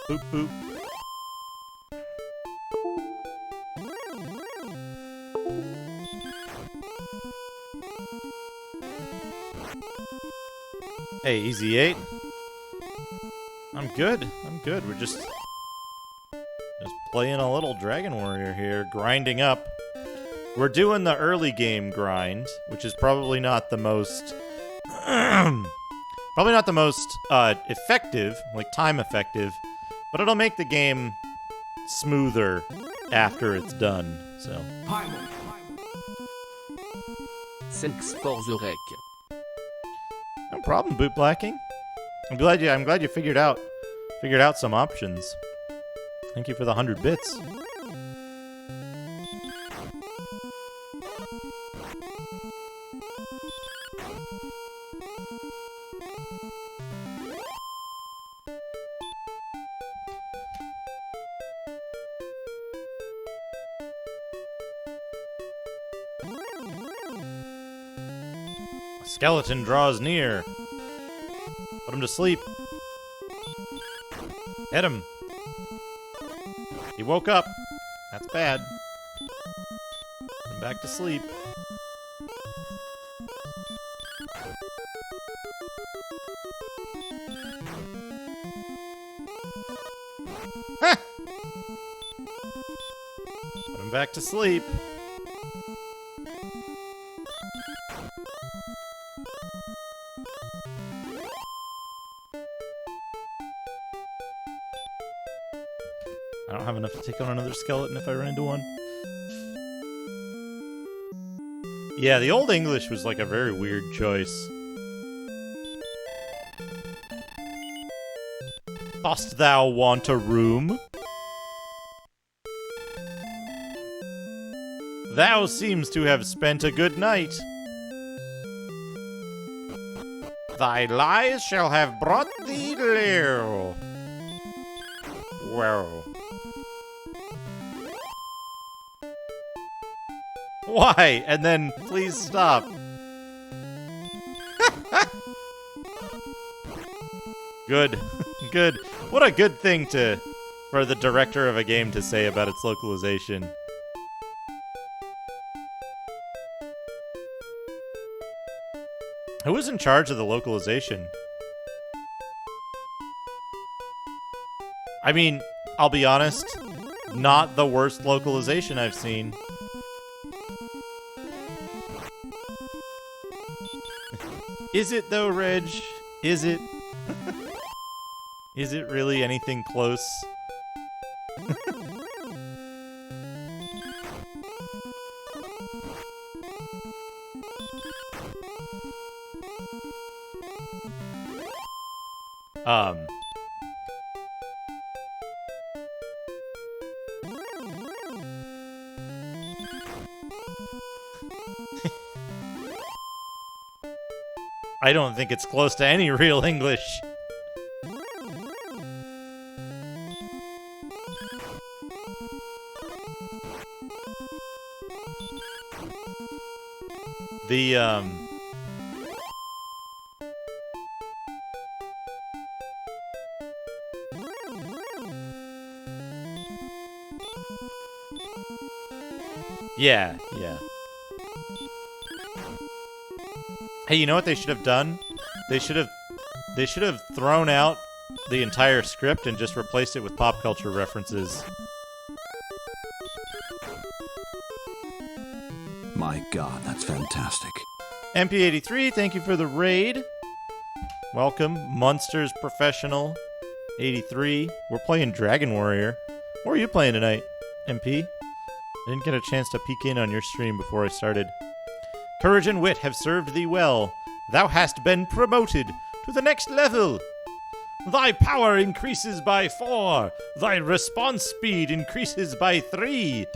Boop boop. Hey, Easy 8. I'm good. We're just playing a little Dragon Warrior here, grinding up. We're doing the early game grind, which is probably not the most effective, like time effective, but it'll make the game smoother after it's done. So. Thanks for the rec. No problem, boot blacking. I'm glad you figured out some options. Thank you for the 100 bits. Skeleton draws near. Put him to sleep. Hit him. He woke up. That's bad. Put him back to sleep. Ha! Put him back to sleep. I don't have enough to take on another skeleton if I run into one. Yeah, the Old English was like a very weird choice. Dost thou want a room? Thou seems to have spent a good night. Thy lies shall have brought thee low. Well. Why? And then, please stop. Good. Good. What a good thing for the director of a game to say about its localization. Who was in charge of the localization? I mean, I'll be honest, not the worst localization I've seen. Is it though, Reg? Is it? Is it really anything close? I don't think it's close to any real English. Yeah. Hey, you know what they should have done? They should have thrown out the entire script and just replaced it with pop culture references. My God, that's fantastic. MP83, thank you for the raid. Welcome, Monsters Professional 83. We're playing Dragon Warrior. What are you playing tonight, MP? I didn't get a chance to peek in on your stream before I started. Courage and wit have served thee well. Thou hast been promoted to the next level. Thy power increases by 4. Thy response speed increases by 3.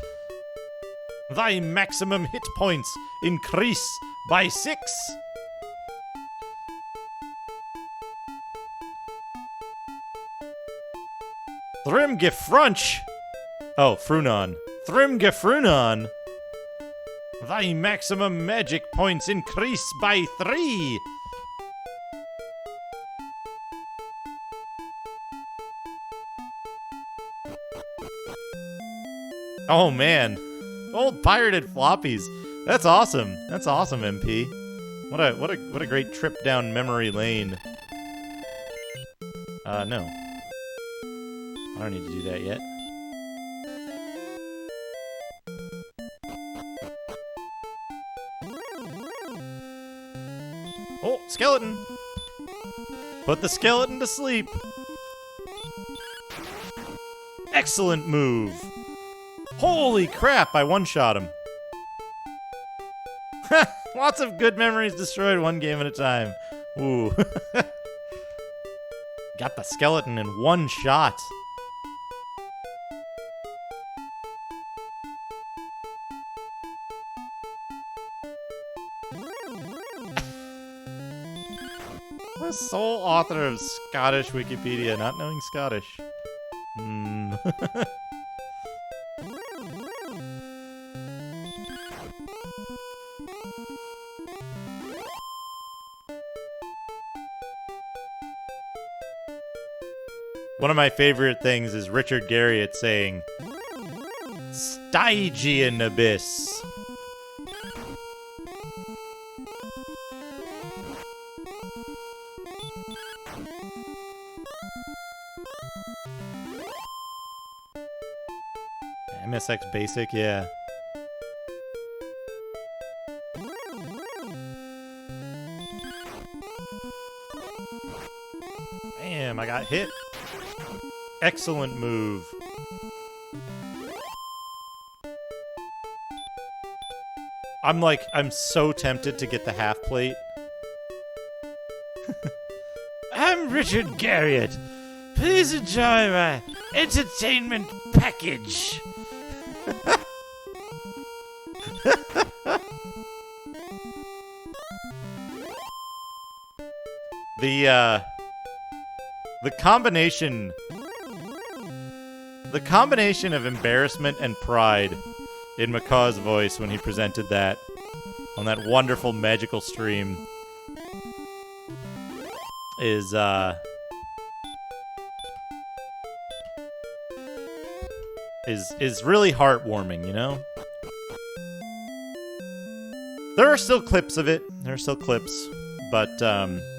Thy maximum hit points increase by 6. Thrimgefrunch. Oh, Frunon. Thrimgefrunon. Thy maximum magic points increase by 3. Oh man, old pirated floppies. That's awesome. That's awesome, MP. What a great trip down memory lane. No. I don't need to do that yet. Oh, skeleton! Put the skeleton to sleep. Excellent move. Holy crap, I one-shot him. Lots of good memories destroyed one game at a time. Ooh. Got the skeleton in one shot. The sole author of Scottish Wikipedia, not knowing Scottish. One of my favorite things is Richard Garriott saying, Stygian Abyss. MSX Basic, yeah. Damn, I got hit. Excellent move. I'm so tempted to get the half plate. I'm Richard Garriott. Please enjoy my entertainment package. The combination of embarrassment and pride in Macaw's voice when he presented that on that wonderful magical stream is really heartwarming, you know? There are still clips of it. There are still clips, but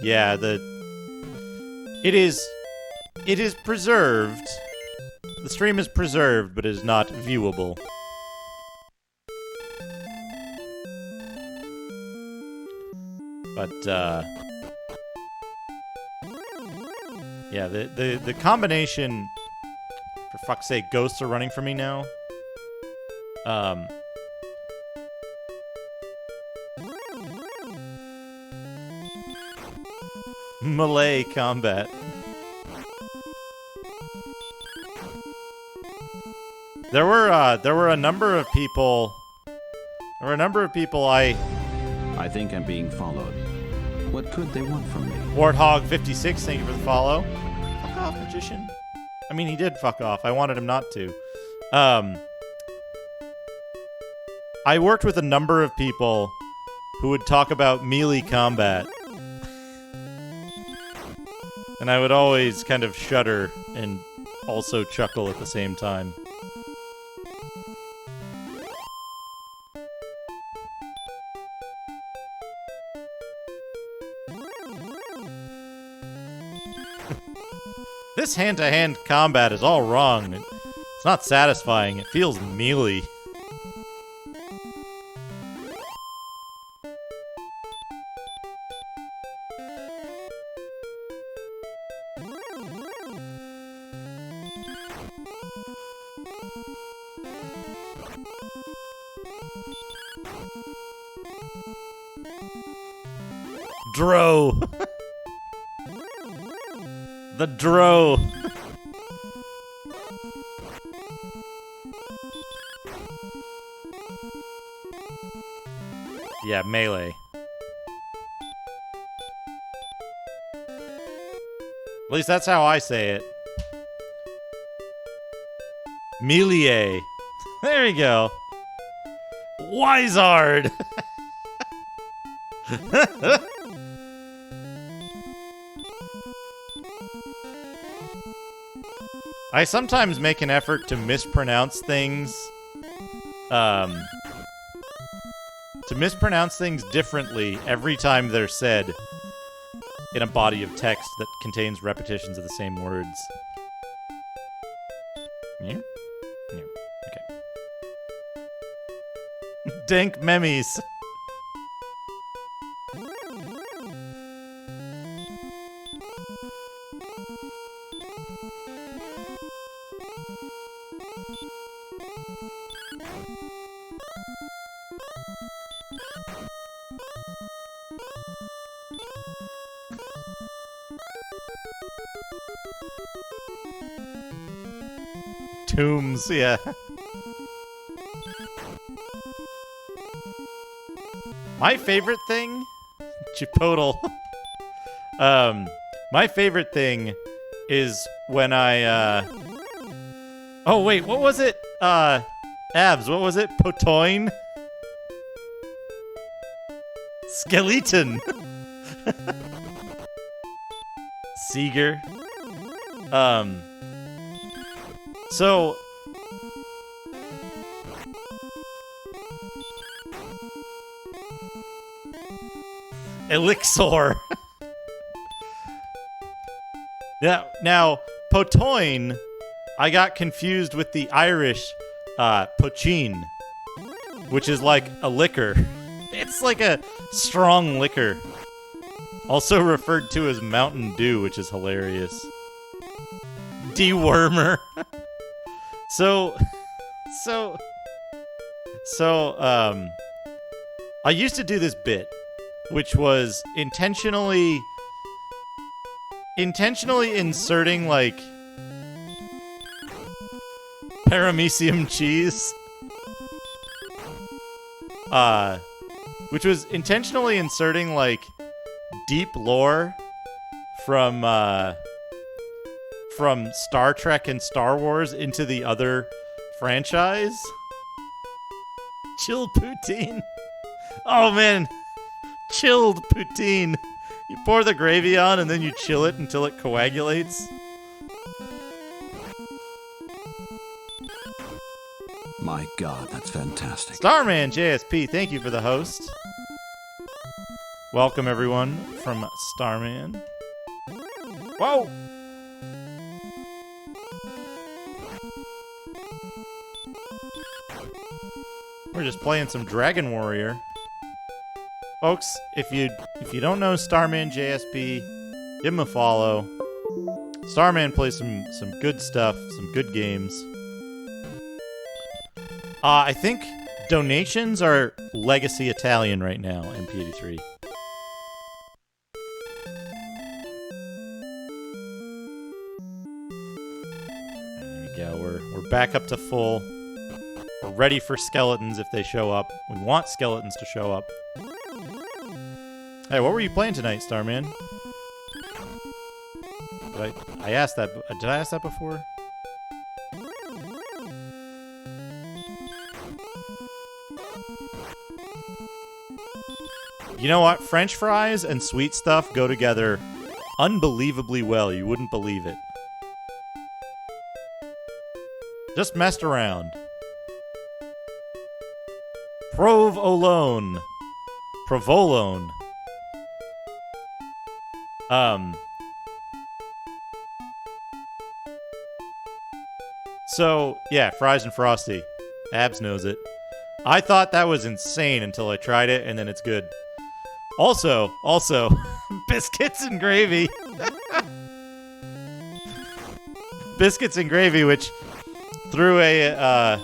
yeah, it is preserved. The stream is preserved, but is not viewable. But yeah, the combination. For fuck's sake, ghosts are running from me now. Melee combat. There were a number of people. I think I'm being followed. What could they want from me? Warthog56, thank you for the follow. Fuck off, magician. I mean, he did fuck off. I wanted him not to. I worked with a number of people who would talk about melee combat. And I would always kind of shudder and also chuckle at the same time. This hand-to-hand combat is all wrong. It's not satisfying. It feels mealy. Dro. The Dro. Yeah, melee. At least that's how I say it. Melee. There we go. Wizard. I sometimes make an effort to mispronounce things. To mispronounce things differently every time they're said in a body of text that contains repetitions of the same words. Yeah? Yeah. Okay. Dank memes. Tombs, yeah. My favorite thing, Chipotle. My favorite thing is when I, oh wait, what was it? Abs, what was it? Potoin? Skeleton. So... Elixir. Yeah, now, Potoin, I got confused with the Irish pochine, which is like a liquor. It's like a strong liquor. Also referred to as Mountain Dew, which is hilarious. Dewormer. So, I used to do this bit, which was intentionally inserting, like, paramecium cheese. Which was intentionally inserting, like, deep lore from Star Trek and Star Wars into the other franchise. Chill poutine. Oh, man. Chilled poutine. You pour the gravy on and then you chill it until it coagulates. My God, that's fantastic. Starman JSP, thank you for the host. Welcome, everyone, from Starman. Whoa! We're just playing some Dragon Warrior. Folks, if you don't know Starman JSP, give him a follow. Starman plays some good stuff, some good games. I think donations are Legacy Italian right now, MP83. There we go. We're back up to full. We're ready for skeletons if they show up. We want skeletons to show up. Hey, what were you playing tonight, Starman? I asked that. Did I ask that before? You know what? French fries and sweet stuff go together unbelievably well. You wouldn't believe it. Just messed around. Provolone. Provolone. So, yeah, fries and Frosty. Abs knows it. I thought that was insane until I tried it, and then it's good. Also, biscuits and gravy. Biscuits and gravy, which through a,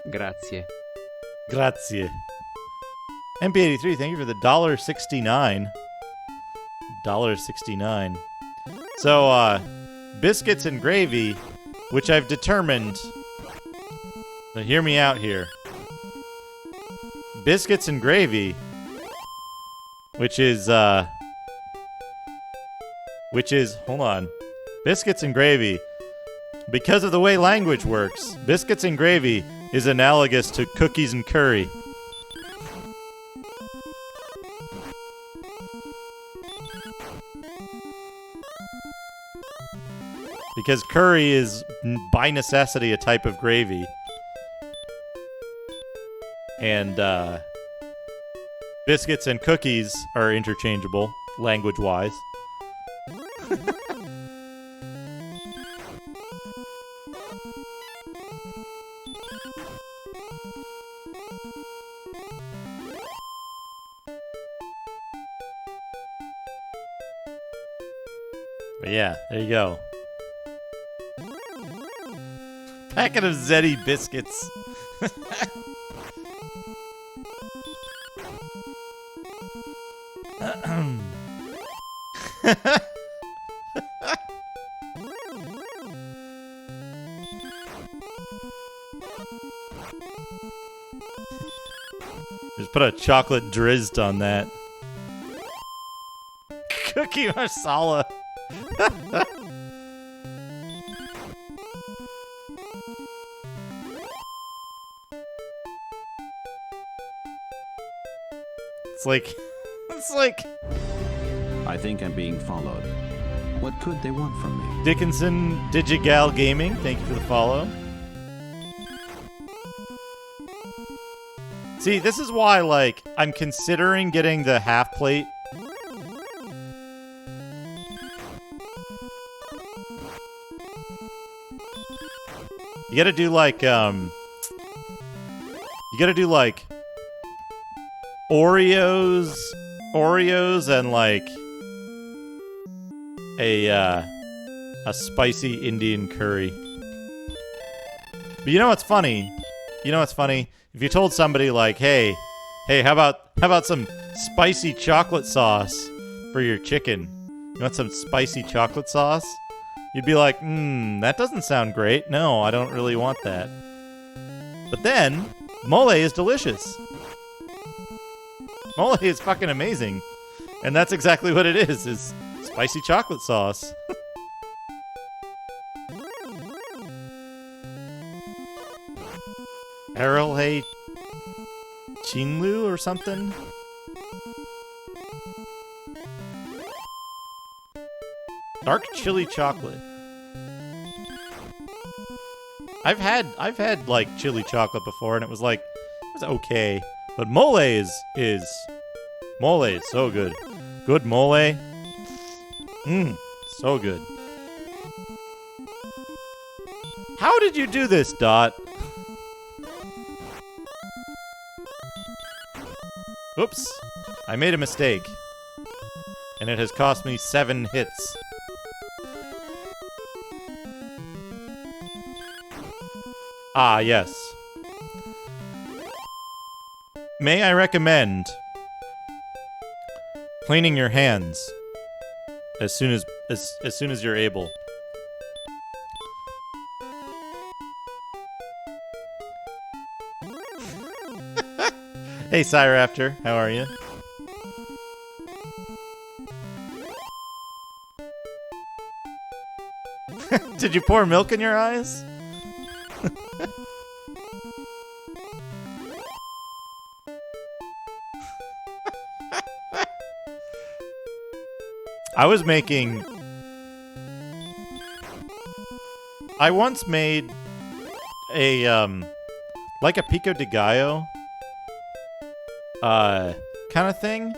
Grazie. Grazie. MP83, thank you for the $1.69. $1.69. So, biscuits and gravy, which I've determined... Now hear me out here. Biscuits and gravy, which is, hold on. Biscuits and gravy, because of the way language works, biscuits and gravy is analogous to cookies and curry. Because curry is, by necessity, a type of gravy. And, biscuits and cookies are interchangeable, language-wise. But yeah, there you go. Packet of Zeddy biscuits. Just put a chocolate drizzed on that. Cookie masala. like, it's like I think I'm being followed. What could they want from me? Dickinson Digigal Gaming. Thank you for the follow. See, this is why, like, I'm considering getting the half plate. You gotta do like, Oreos and like a spicy Indian curry. But you know what's funny? If you told somebody like, hey, how about some spicy chocolate sauce for your chicken? You want some spicy chocolate sauce? You'd be like, that doesn't sound great. No, I don't really want that. But then, mole is delicious. Mole is fucking amazing. And that's exactly what it is spicy chocolate sauce. Arrowhay Chinlu or something? Dark chili chocolate. I've had like chili chocolate before and it was okay. But mole is so good. Good mole. So good. How did you do this, Dot? Oops. I made a mistake. And it has cost me 7 hits. Ah, yes. May I recommend cleaning your hands as soon as you're able. Hey, Cyraptor, how are you? Did you pour milk in your eyes? I once made a, like a pico de gallo, kind of thing.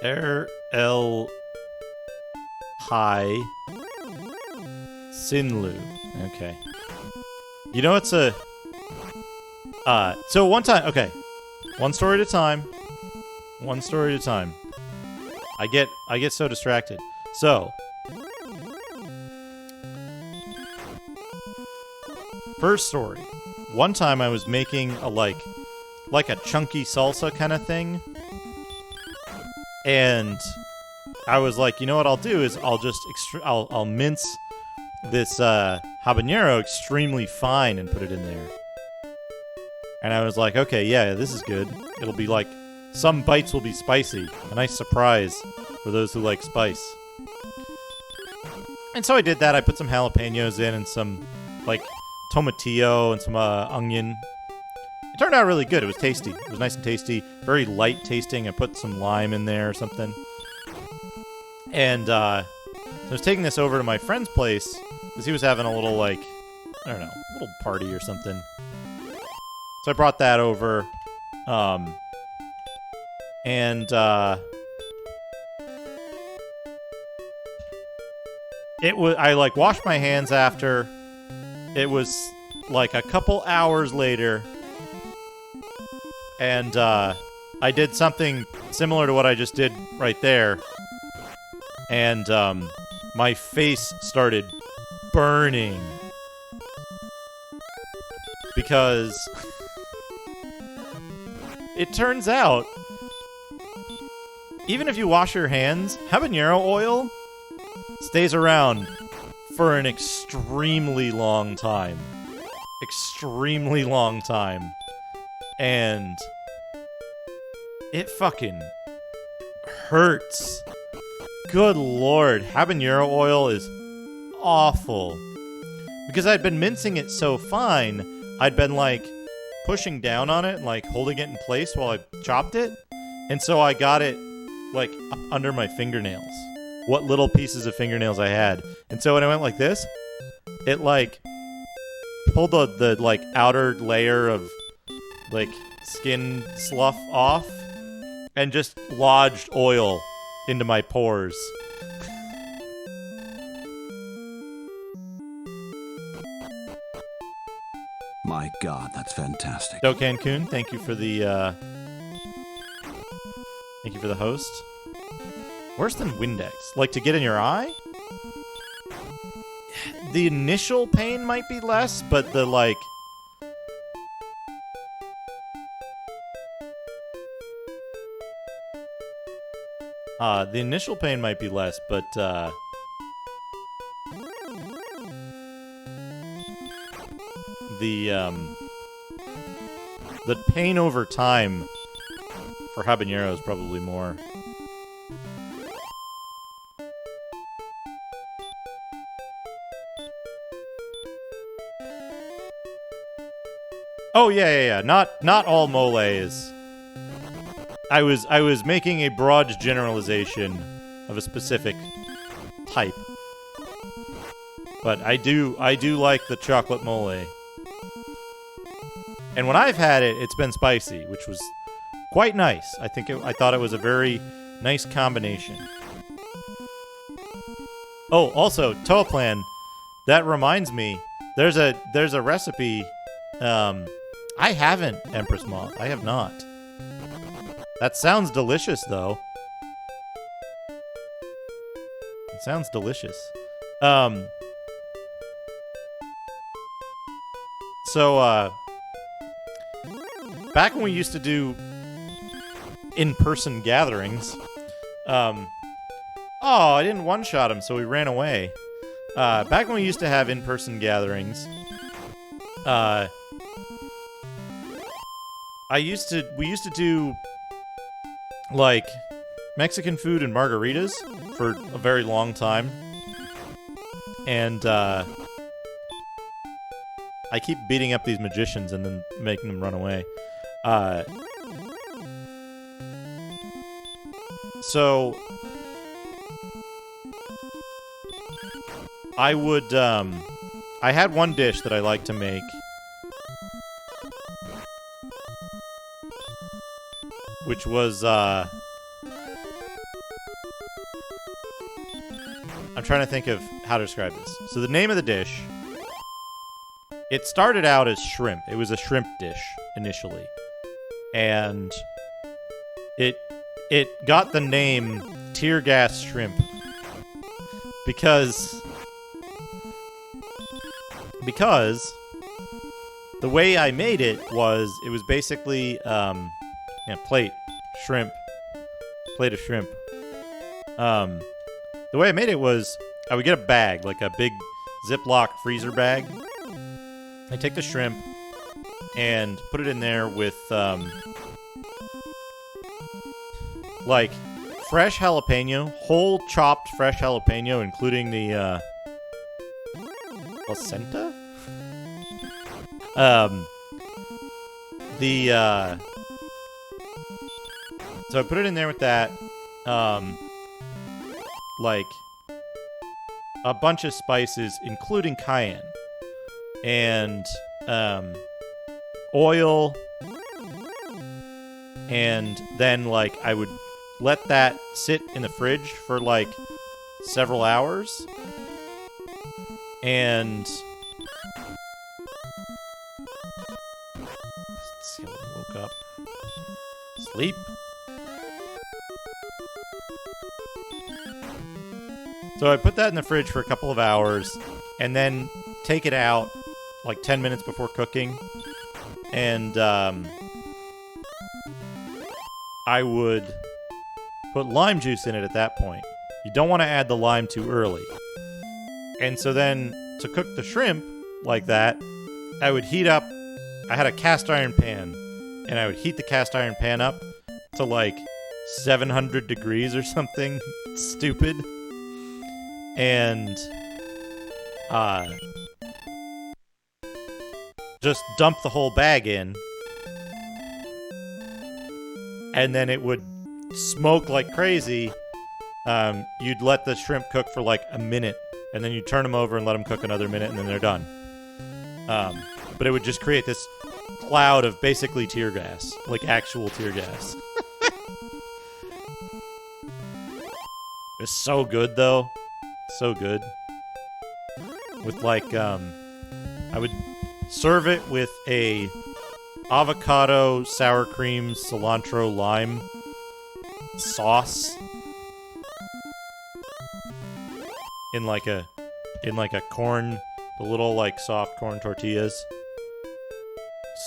R.L. High Sinlu. Okay. You know it's a... so one time... Okay. One story at a time. One story at a time. I get so distracted. So... First story. One time I was making a, like a chunky salsa kind of thing. And I was like, you know what I'll do is I'll just I'll mince this habanero extremely fine and put it in there. And I was like, okay, yeah, this is good. It'll be like, some bites will be spicy. A nice surprise for those who like spice. And so I did that. I put some jalapenos in and some, like, tomatillo and some onion. It turned out really good. It was tasty. It was nice and tasty. Very light tasting. I put some lime in there or something. And I was taking this over to my friend's place because he was having a little, like, I don't know, little party or something. So I brought that over. I, like, washed my hands after. It was, like, a couple hours later. And, I did something similar to what I just did right there. And, my face started burning. Because it turns out, even if you wash your hands, habanero oil stays around for an extremely long time. Extremely long time. And it fucking hurts. good lord, habanero oil is awful. Because I'd been mincing it so fine, I'd been like pushing down on it and like holding it in place while I chopped it. And so I got it like up under my fingernails. What little pieces of fingernails I had. And so when I went like this, it like pulled the like outer layer of like skin slough off and just lodged oil into my pores. My God, that's fantastic. So Cancun, thank you for the host. Worse than Windex. Like to get in your eye? The initial pain might be less, but the like the initial pain might be less, but the pain over time for habanero is probably more. Oh yeah. Not all mole is. I was making a broad generalization of a specific type. But I do like the chocolate mole. And when I've had it, it's been spicy, which was quite nice. I thought it was a very nice combination. Oh, also, Toaplan, that reminds me, there's a recipe. I haven't, Empress Moth. I have not. That sounds delicious, though. It sounds delicious. So, back when we used to do in-person gatherings, I didn't one-shot him, so he ran away. Back when we used to have in-person gatherings, we used to do like Mexican food and margaritas for a very long time. And I keep beating up these magicians and then making them run away. So I would I had one dish that I like to make. Which was, I'm trying to think of how to describe this. So the name of the dish, it started out as shrimp. It was a shrimp dish initially. And it got the name Tear Gas Shrimp because the way I made it was basically, plate of shrimp. The way I made it was I would get a bag, like a big Ziploc freezer bag. I take the shrimp and put it in there with like fresh jalapeno, whole chopped fresh jalapeno, including the placenta. So I put it in there with that, like a bunch of spices, including cayenne, and oil, and then like I would let that sit in the fridge for like several hours, and skeleton woke up. Sleep. So I put that in the fridge for a couple of hours, and then take it out like 10 minutes before cooking, and I would put lime juice in it at that point. You don't want to add the lime too early. And so then, to cook the shrimp like that, I would heat up, I had a cast iron pan, and I would heat the cast iron pan up to like 700 degrees or something stupid. And just dump the whole bag in. And then it would smoke like crazy. You'd let the shrimp cook for like a minute, and then you turn them over and let them cook another minute, and then they're done. But it would just create this cloud of basically tear gas, like actual tear gas. It's so good, though. So good. With like, I would serve it with a avocado, sour cream, cilantro, lime sauce. In like a corn, the little like soft corn tortillas.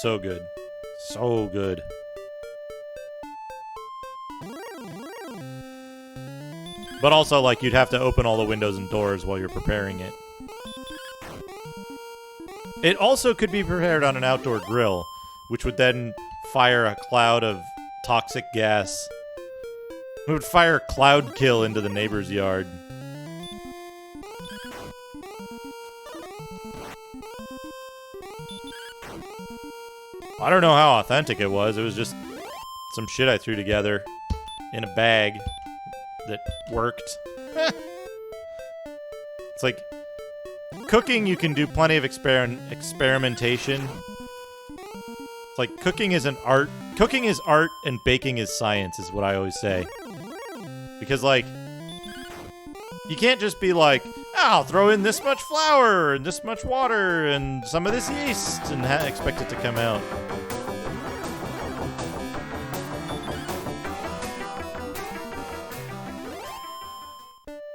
So good. So good. But also like you'd have to open all the windows and doors while you're preparing it. It also could be prepared on an outdoor grill, which would then fire a cloud of toxic gas. It would fire cloud kill into the neighbor's yard. I don't know how authentic it was. It was just some shit I threw together in a bag that worked. It's like cooking, you can do plenty of experimentation. It's like cooking is an art. Cooking is art and baking is science is what I always say. Because like you can't just be like, I'll throw in this much flour and this much water and some of this yeast and expect it to come out.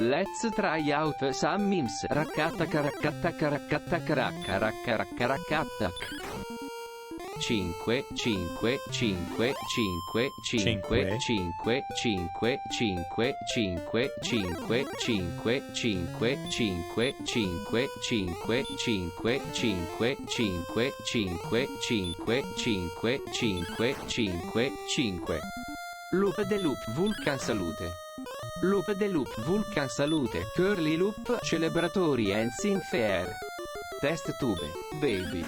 Let's try out some memes. Raccatta caracatta caracatta caracca racca racca raccatta. 5, 5, 5, 5, 5, 5, 5, 5, 5, 5, 5, 5, 5, 5, 5, 5, 5, 5, 5, 5, 5, 5. Loop de loop, Vulcan salute. Loop de loop, Vulcan salute. Curly loop, celebratori and Sinfair. Test tube, baby.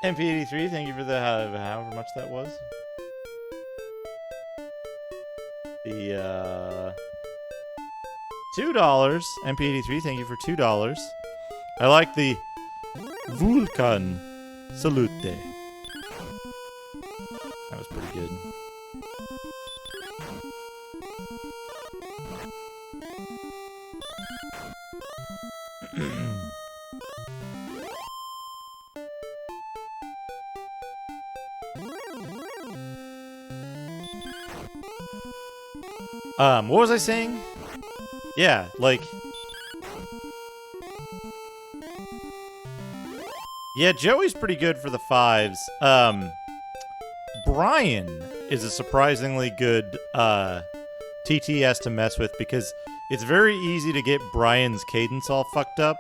MP83, thank you for the however much that was. The $2. MP83, thank you for $2. I like the Vulcan salute. That was pretty good. What was I saying? Yeah, like... Yeah, Joey's pretty good for the 5s. Brian is a surprisingly good TTS to mess with because it's very easy to get Brian's cadence all fucked up.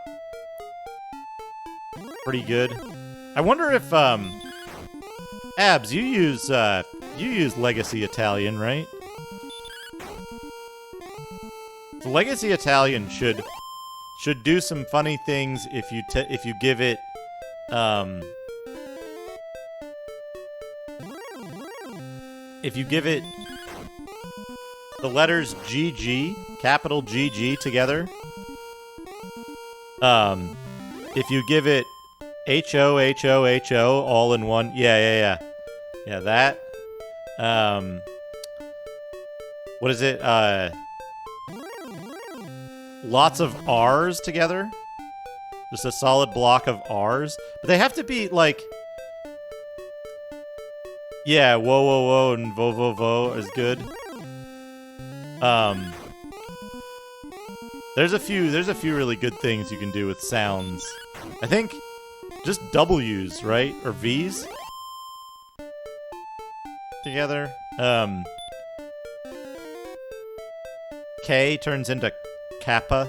Pretty good. I wonder if Abs, you use Legacy Italian, right? The Legacy Italian should do some funny things if you give it if you give it the letters GG, capital GG together. If you give it HO all in one. Yeah, that. What is it? Lots of R's together. Just a solid block of R's. But they have to be like... Yeah, whoa, whoa, whoa, and vo, vo, vo is good. There's a few really good things you can do with sounds. I think just W's, right? Or V's? Together. K turns into Kappa.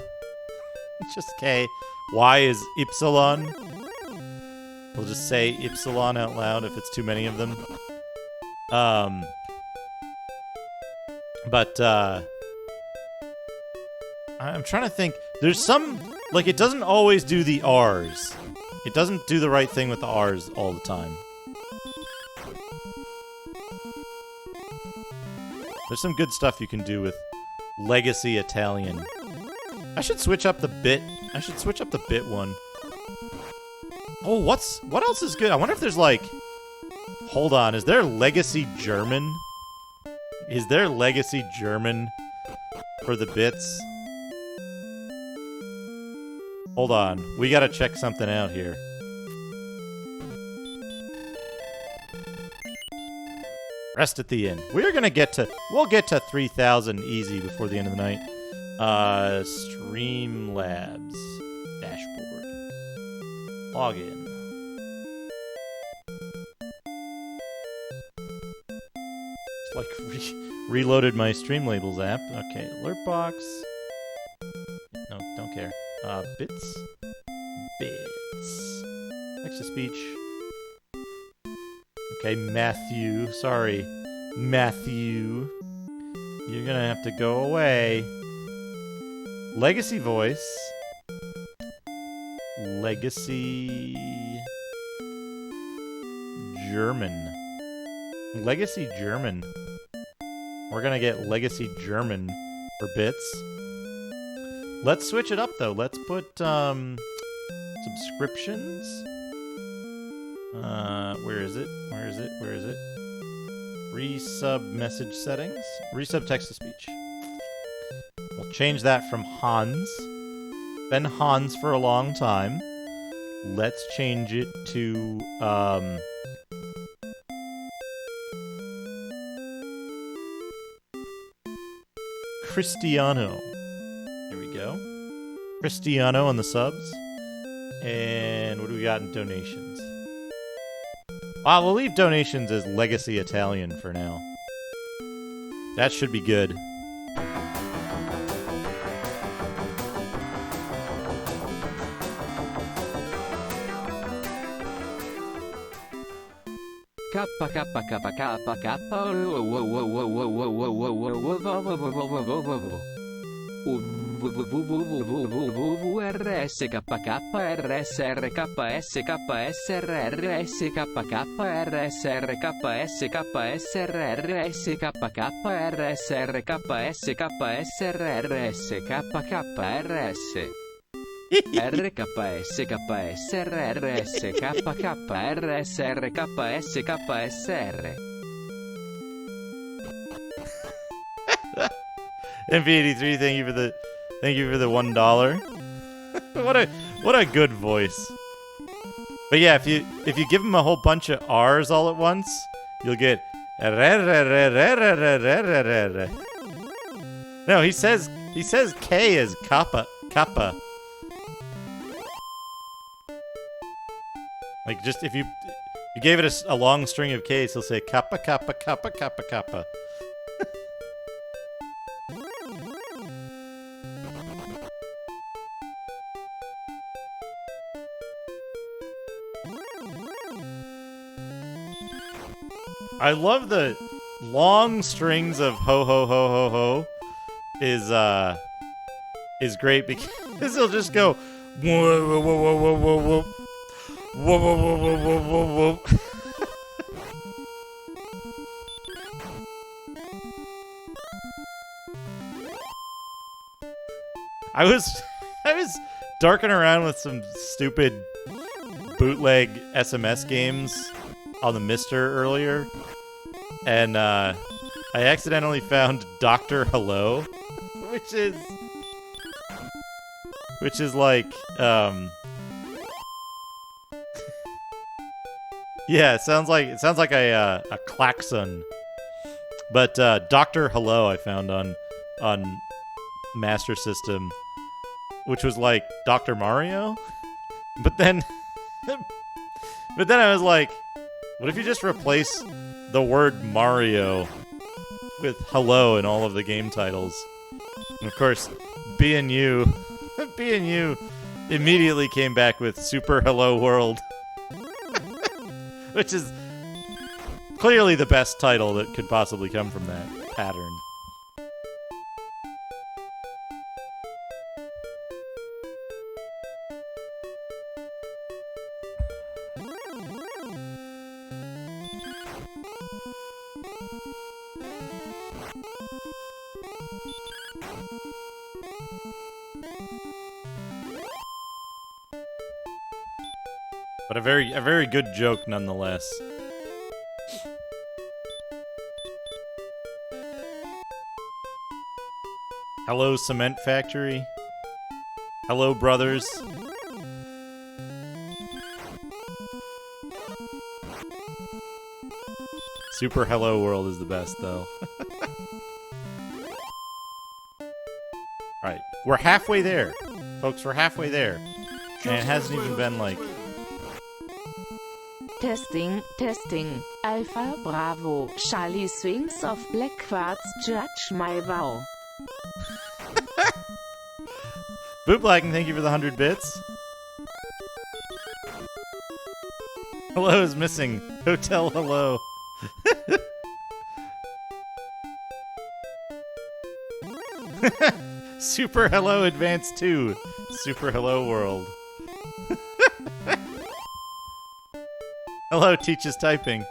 It's just K. Y is Ypsilon. We'll just say Ypsilon out loud if it's too many of them. But I'm trying to think. There's some, like, it doesn't always do the R's. It doesn't do the right thing with the R's all the time. There's some good stuff you can do with Legacy Italian. I should switch up the bit. I should switch up the bit one. Oh, what else is good? I wonder if there's like... Hold on, is there Legacy German? Is there Legacy German for the bits? Hold on, we gotta check something out here. Rest at the inn. We'll get to 3,000 easy before the end of the night. Streamlabs dashboard. Login. It's like reloaded my Streamlabs app. Okay, alert box. No, don't care. Bits. Text to speech. Okay, Matthew. Sorry, Matthew. You're gonna have to go away. Legacy voice. Legacy German. Legacy German. We're gonna get Legacy German for bits. Let's switch it up though. Let's put subscriptions. Where is it? Resub message settings. Resub text to speech. We'll change that from Hans. Been Hans for a long time. Let's change it to Cristiano. There we go. Cristiano on the subs. And what do we got in donations? We'll leave donations as Legacy Italian for now. That should be good. Kappa kappa kappa kappa kappa RS KK RSR KS KS RS KK RSR KS KS RS KK RSR KS KS RS KK RS RKS KS RS KK RSR KS KSR MP83, thank you for the $1. what a good voice. But yeah, if you give him a whole bunch of R's all at once, you'll get No, he says K as kappa. Like, just if you gave it a long string of K's, he'll say kappa kappa kappa kappa kappa. I love the long strings of ho ho ho ho ho is great because he'll just go whoa whoa whoa whoa whoa whoa whoa whoa whoa whoa whoa whoa whoa. I was darking around with some stupid bootleg SMS games on the Mister earlier, and I accidentally found Dr. Hello, which is like yeah, it sounds like a klaxon, but Dr. Hello I found on Master System, which was like Dr. Mario, but then I was like, what if you just replace the word Mario with hello in all of the game titles? And of course, B&U immediately came back with Super Hello World. Which is clearly the best title that could possibly come from that pattern. But a very good joke nonetheless. Hello, Cement Factory. Hello, brothers. Super Hello World is the best, though. Alright, we're halfway there. Folks, we're halfway there. And it hasn't even been like... Testing, testing. Alpha, Bravo, Charlie Swings of Black Quartz, judge my vow. Bootblacking, thank you for the 100 bits. Hello is missing. Hotel hello. Super Hello Advanced 2. Super Hello World. Hello teaches typing.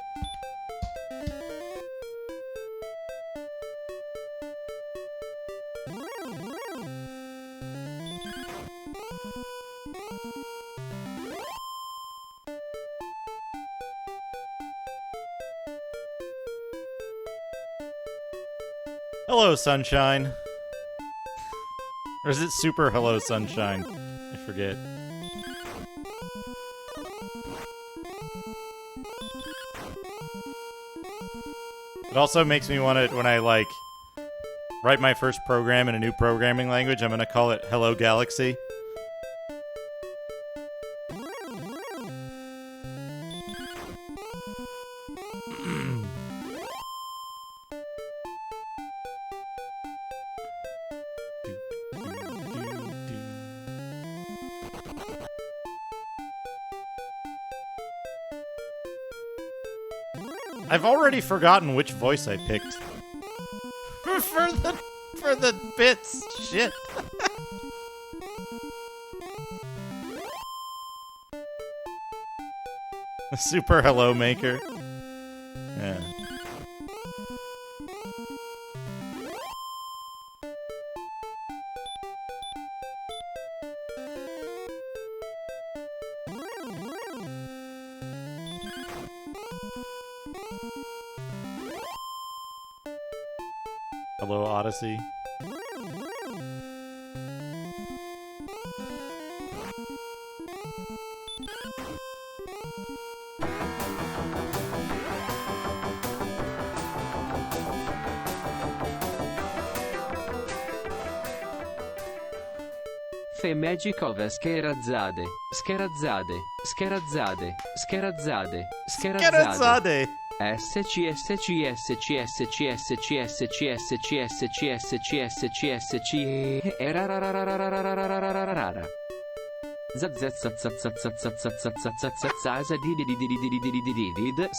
Hello, Sunshine. Or is it Super Hello, Sunshine? I forget. It also makes me want to, when I, like, write my first program in a new programming language, I'm going to call it Hello Galaxy. I've already forgotten which voice I picked for the bits. Shit. The Super Hello Maker. Yeah. Hello, Odyssey. Fe Magicove scherazzade, scherazzade, scherazzade, scherazzade, scherazzade. Scheherazade.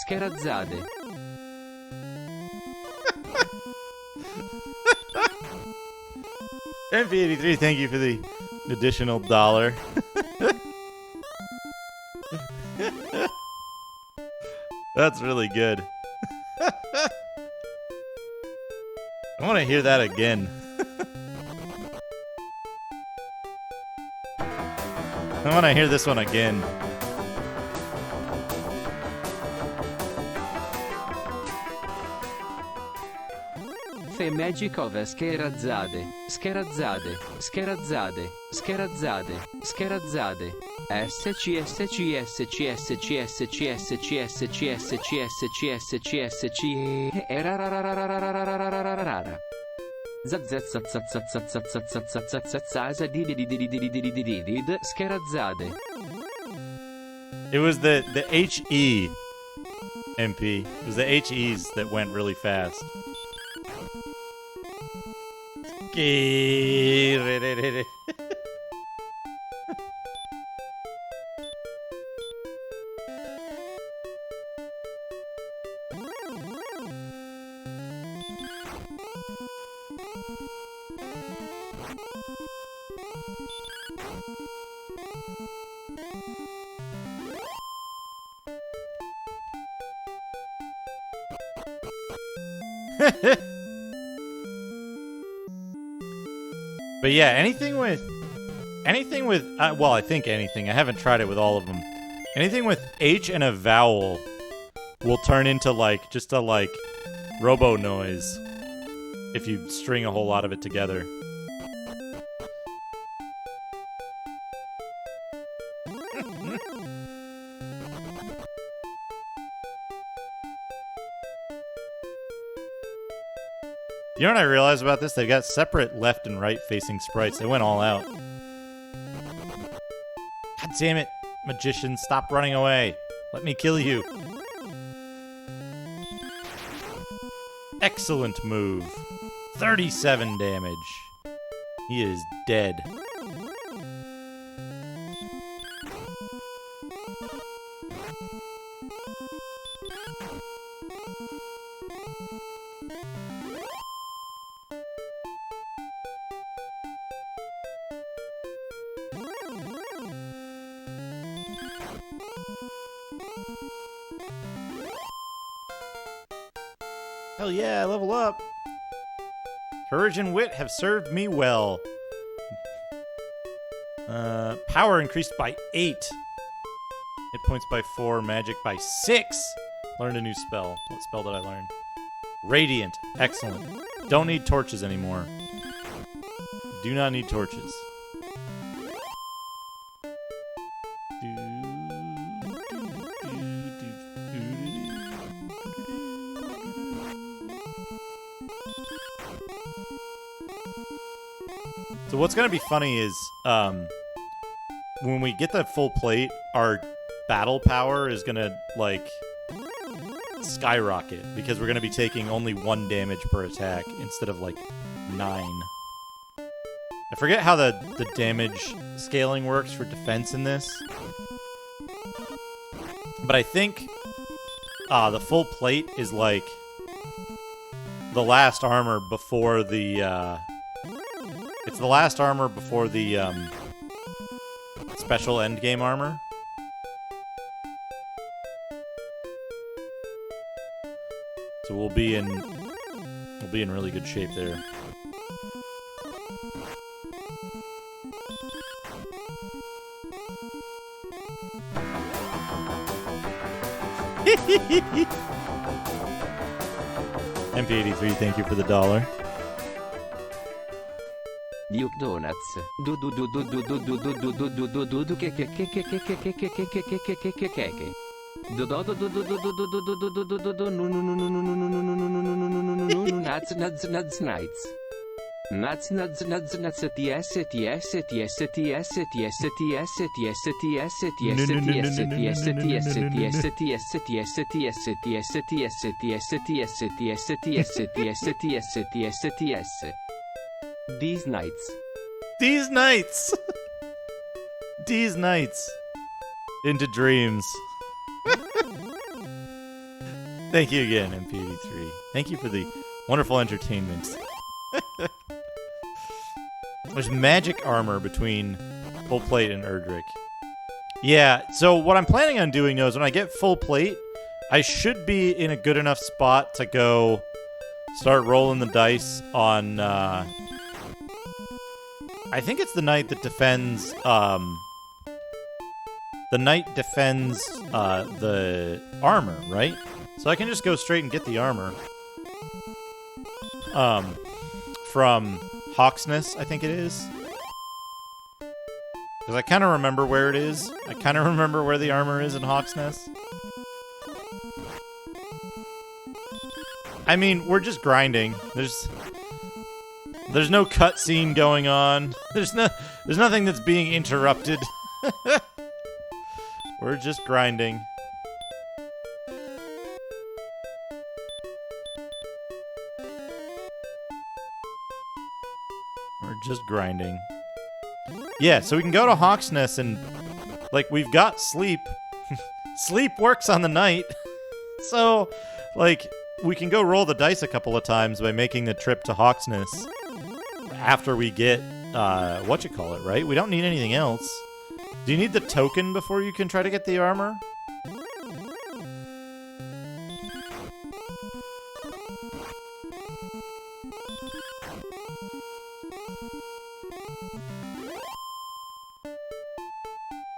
Scherazzade. MP83, thank you for the additional $1. That's really good. I want to hear that again. I want to hear this one again. Fe Magicove scherazzade, scherazzade, scherazzade, scherazzade, scherazzade. Scherazzade. It was the HE, MP. It was the HEs that went really fast. But yeah, anything with, well, I think anything. I haven't tried it with all of them. Anything with H and a vowel will turn into like just a like robo noise if you string a whole lot of it together. You know what I realized about this? They've got separate left and right facing sprites. They went all out. God damn it, magician, stop running away. Let me kill you. Excellent move. 37 damage. He is dead. Hell yeah, level up. Courage and wit have served me well. Power increased by 8. Hit points by 4, magic by 6. Learned a new spell. What spell did I learn? Radiant. Excellent. Don't need torches anymore. Do not need torches. So what's going to be funny is when we get the full plate, our battle power is going to, like, skyrocket because we're going to be taking only 1 damage per attack instead of, like, 9. I forget how the damage scaling works for defense in this. But I think the full plate is, like, the last armor before the... It's the last armor before the special endgame armor. So we'll be in really good shape there. MP83, thank you for the $1. Duke Donuts. Du du du du du du du du du du du du du du che che che che che che che che che che che che che che che do do do do do do do do do do do do do do no no no no no no no no no no no no no no no nuts nuts nuts nights nuts nuts nuts nuts ts ts ts ts ts ts ts ts ts ts These nights. These nights! These nights. Into dreams. Thank you again, MP83. Thank you for the wonderful entertainment. There's magic armor between full plate and Erdrick. Yeah, so what I'm planning on doing though is when I get full plate, I should be in a good enough spot to go start rolling the dice on, I think it's the knight that defends, the armor, right? So I can just go straight and get the armor. From Hawksness, I think it is. Because I kind of remember where it is. I kind of remember where the armor is in Hawksness. I mean, we're just grinding. There's no cutscene going on. There's nothing that's being interrupted. We're just grinding. We're just grinding. Yeah, so we can go to Hawksness and, like, we've got sleep. Sleep works on the night. So, like, we can go roll the dice a couple of times by making the trip to Hawksness after we get whatchamacallit, right? We don't need anything else. Do you need the token before you can try to get the armor?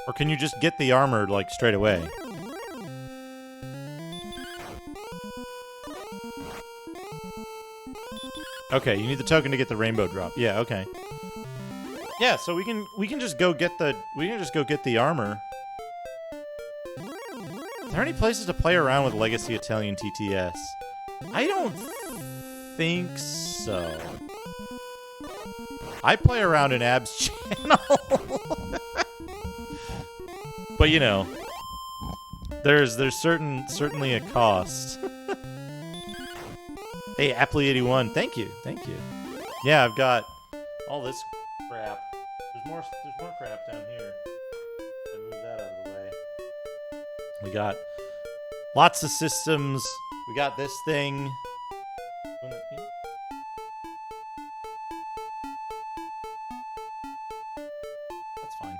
Or can you just get the armor, like, straight away? Okay, you need the token to get the rainbow drop. Yeah, okay. Yeah, so we can just go get the armor. Are there any places to play around with Legacy Italian TTS? I don't think so. I play around in Ab's channel. But you know, there's certainly a cost. Hey, Appley81, thank you. Yeah, I've got all this crap. There's more crap down here. I move that out of the way. We got lots of systems. We got this thing. That's fine.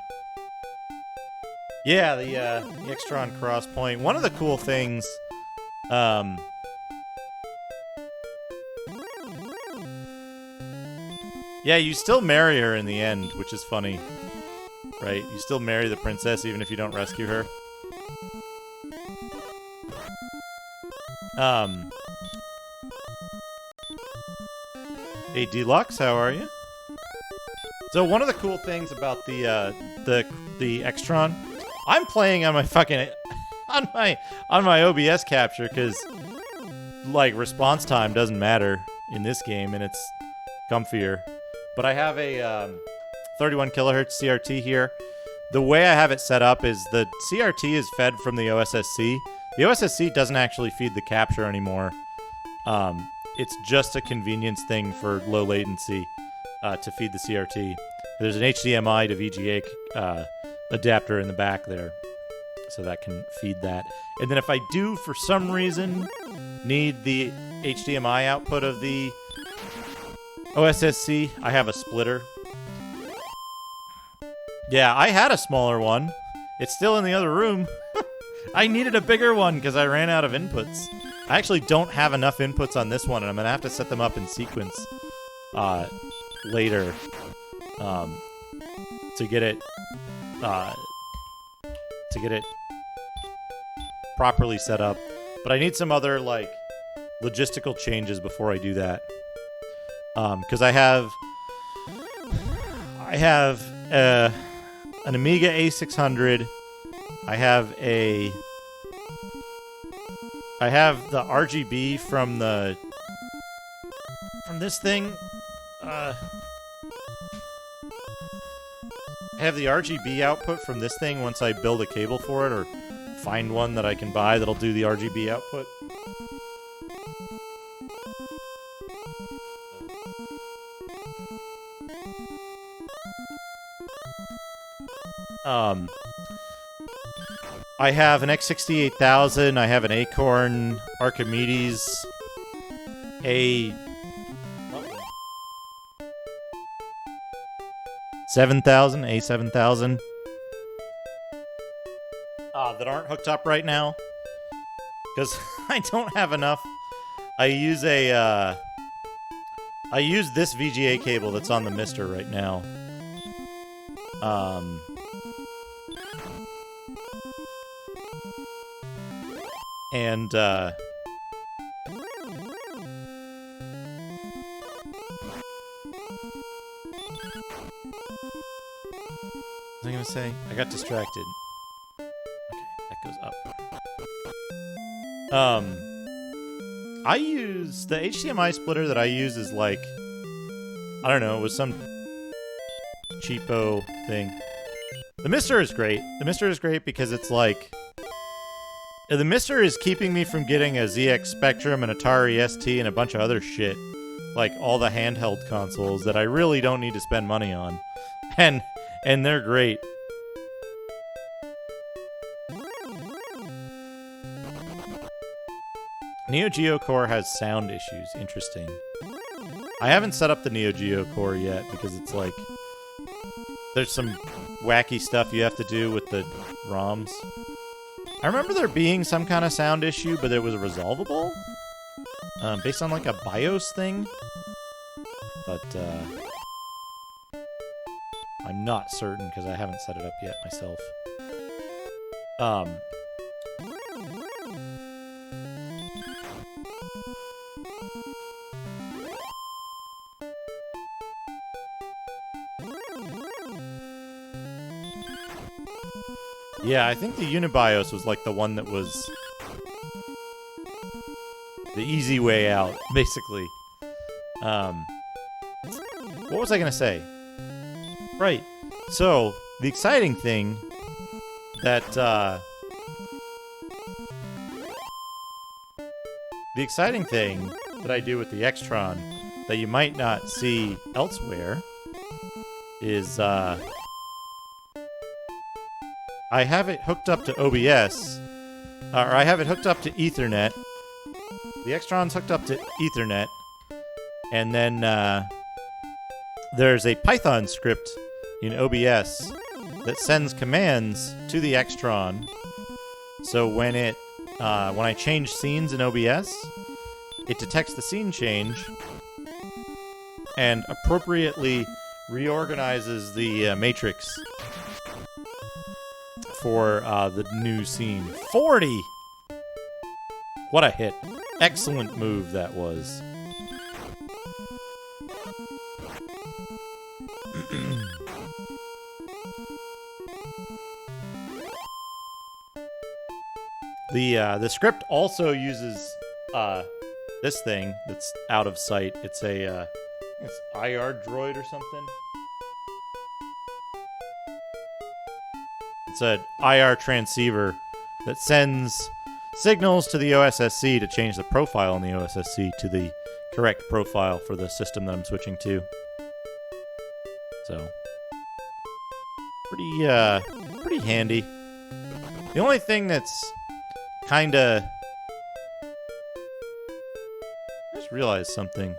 Yeah, the Extron Crosspoint. One of the cool things, yeah, you still marry her in the end, which is funny, right? You still marry the princess even if you don't rescue her. Hey, Deluxe, how are you? So one of the cool things about the Extron, I'm playing on my fucking on my OBS capture because like response time doesn't matter in this game and it's comfier. But I have a 31 kilohertz CRT here. The way I have it set up is the CRT is fed from the OSSC. The OSSC doesn't actually feed the capture anymore. It's just a convenience thing for low latency to feed the CRT. There's an HDMI to VGA adapter in the back there, so that can feed that. And then if I do, for some reason, need the HDMI output of the OSSC, I have a splitter. Yeah, I had a smaller one. It's still in the other room. I needed a bigger one because I ran out of inputs. I actually don't have enough inputs on this one, and I'm going to have to set them up in sequence later to get it properly set up. But I need some other like logistical changes before I do that. Because I have an Amiga A600. I have the RGB from this thing. I have the RGB output from this thing once I build a cable for it or find one that I can buy that'll do the RGB output. I have an X68000, I have an Acorn Archimedes, A7000 that aren't hooked up right now because I don't have enough. I use this VGA cable that's on the Mister right now. And what was I gonna say? I got distracted. Okay, that goes up. I use the HDMI splitter that I use is like, I don't know, it was some cheapo thing. The Mister is great. The Mister is great because it's like, the Mister is keeping me from getting a ZX Spectrum, an Atari ST, and a bunch of other shit. Like all the handheld consoles that I really don't need to spend money on. And they're great. Neo Geo Core has sound issues. Interesting. I haven't set up the Neo Geo Core yet because it's like There's some wacky stuff you have to do with the ROMs. I remember there being some kind of sound issue, but it was resolvable. Based on like a BIOS thing. But I'm not certain because I haven't set it up yet myself. Yeah, I think the Unibios was like the one that was the easy way out, basically. What was I gonna say? Right. So, the exciting thing that, the exciting thing that I do with the Extron that you might not see elsewhere is, I have it hooked up to OBS, or I have it hooked up to Ethernet. The Extron's hooked up to Ethernet, and then there's a Python script in OBS that sends commands to the Extron. So when I change scenes in OBS, it detects the scene change and appropriately reorganizes the matrix for the new scene. 40! What a hit. Excellent move that was. The script also uses this thing that's out of sight. It's a it's IR droid or something. It's an IR transceiver that sends signals to the OSSC to change the profile on the OSSC to the correct profile for the system that I'm switching to. So, pretty handy. The only thing that's kinda... I just realized something.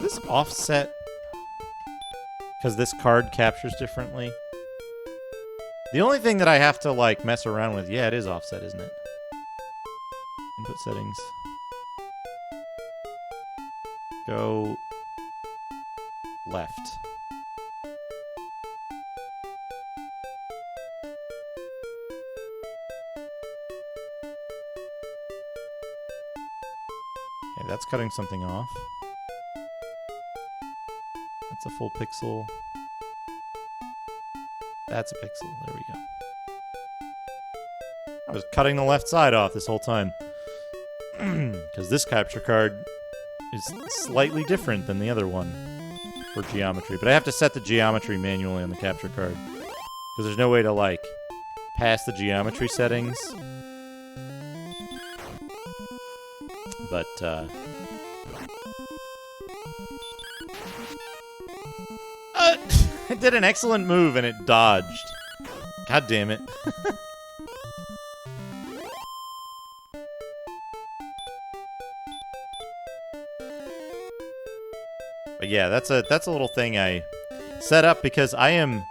This offset... because this card captures differently. The only thing that I have to, like, mess around with... Yeah, it is offset, isn't it? Input settings. Go... left. Okay, that's cutting something off. That's a full pixel. That's a pixel. There we go. I was cutting the left side off this whole time. Because this capture card is slightly different than the other one for geometry. But I have to set the geometry manually on the capture card. Because there's no way to, like, pass the geometry settings. But, it did an excellent move and it dodged. God damn it. But yeah, that's a little thing I set up because I am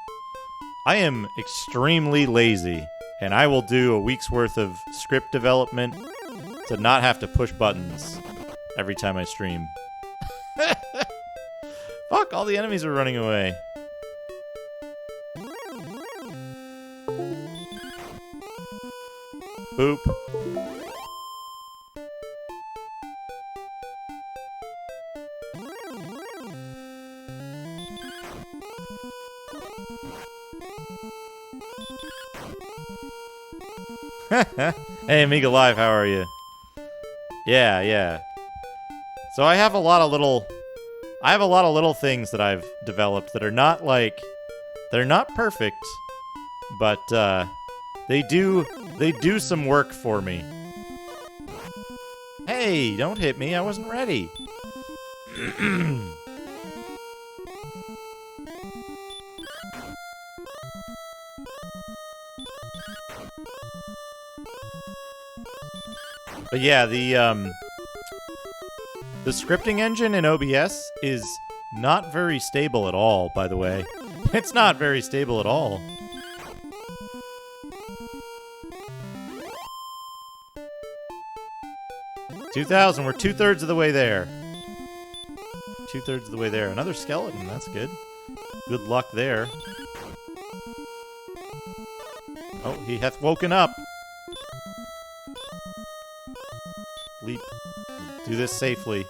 extremely lazy and I will do a week's worth of script development to not have to push buttons every time I stream. Fuck, all the enemies are running away. Boop. Hey, Amiga Live, how are you? Yeah. So I have a lot of little things that I've developed that are not like, they're not perfect, but they do some work for me. Hey, don't hit me, I wasn't ready. But yeah, The scripting engine in OBS is not very stable at all, by the way. It's not very stable at all. $2,000, we're 2/3 of the way there. 2/3 of the way there. Another skeleton, that's good. Good luck there. Oh, he hath woken up. Leap. Do this safely.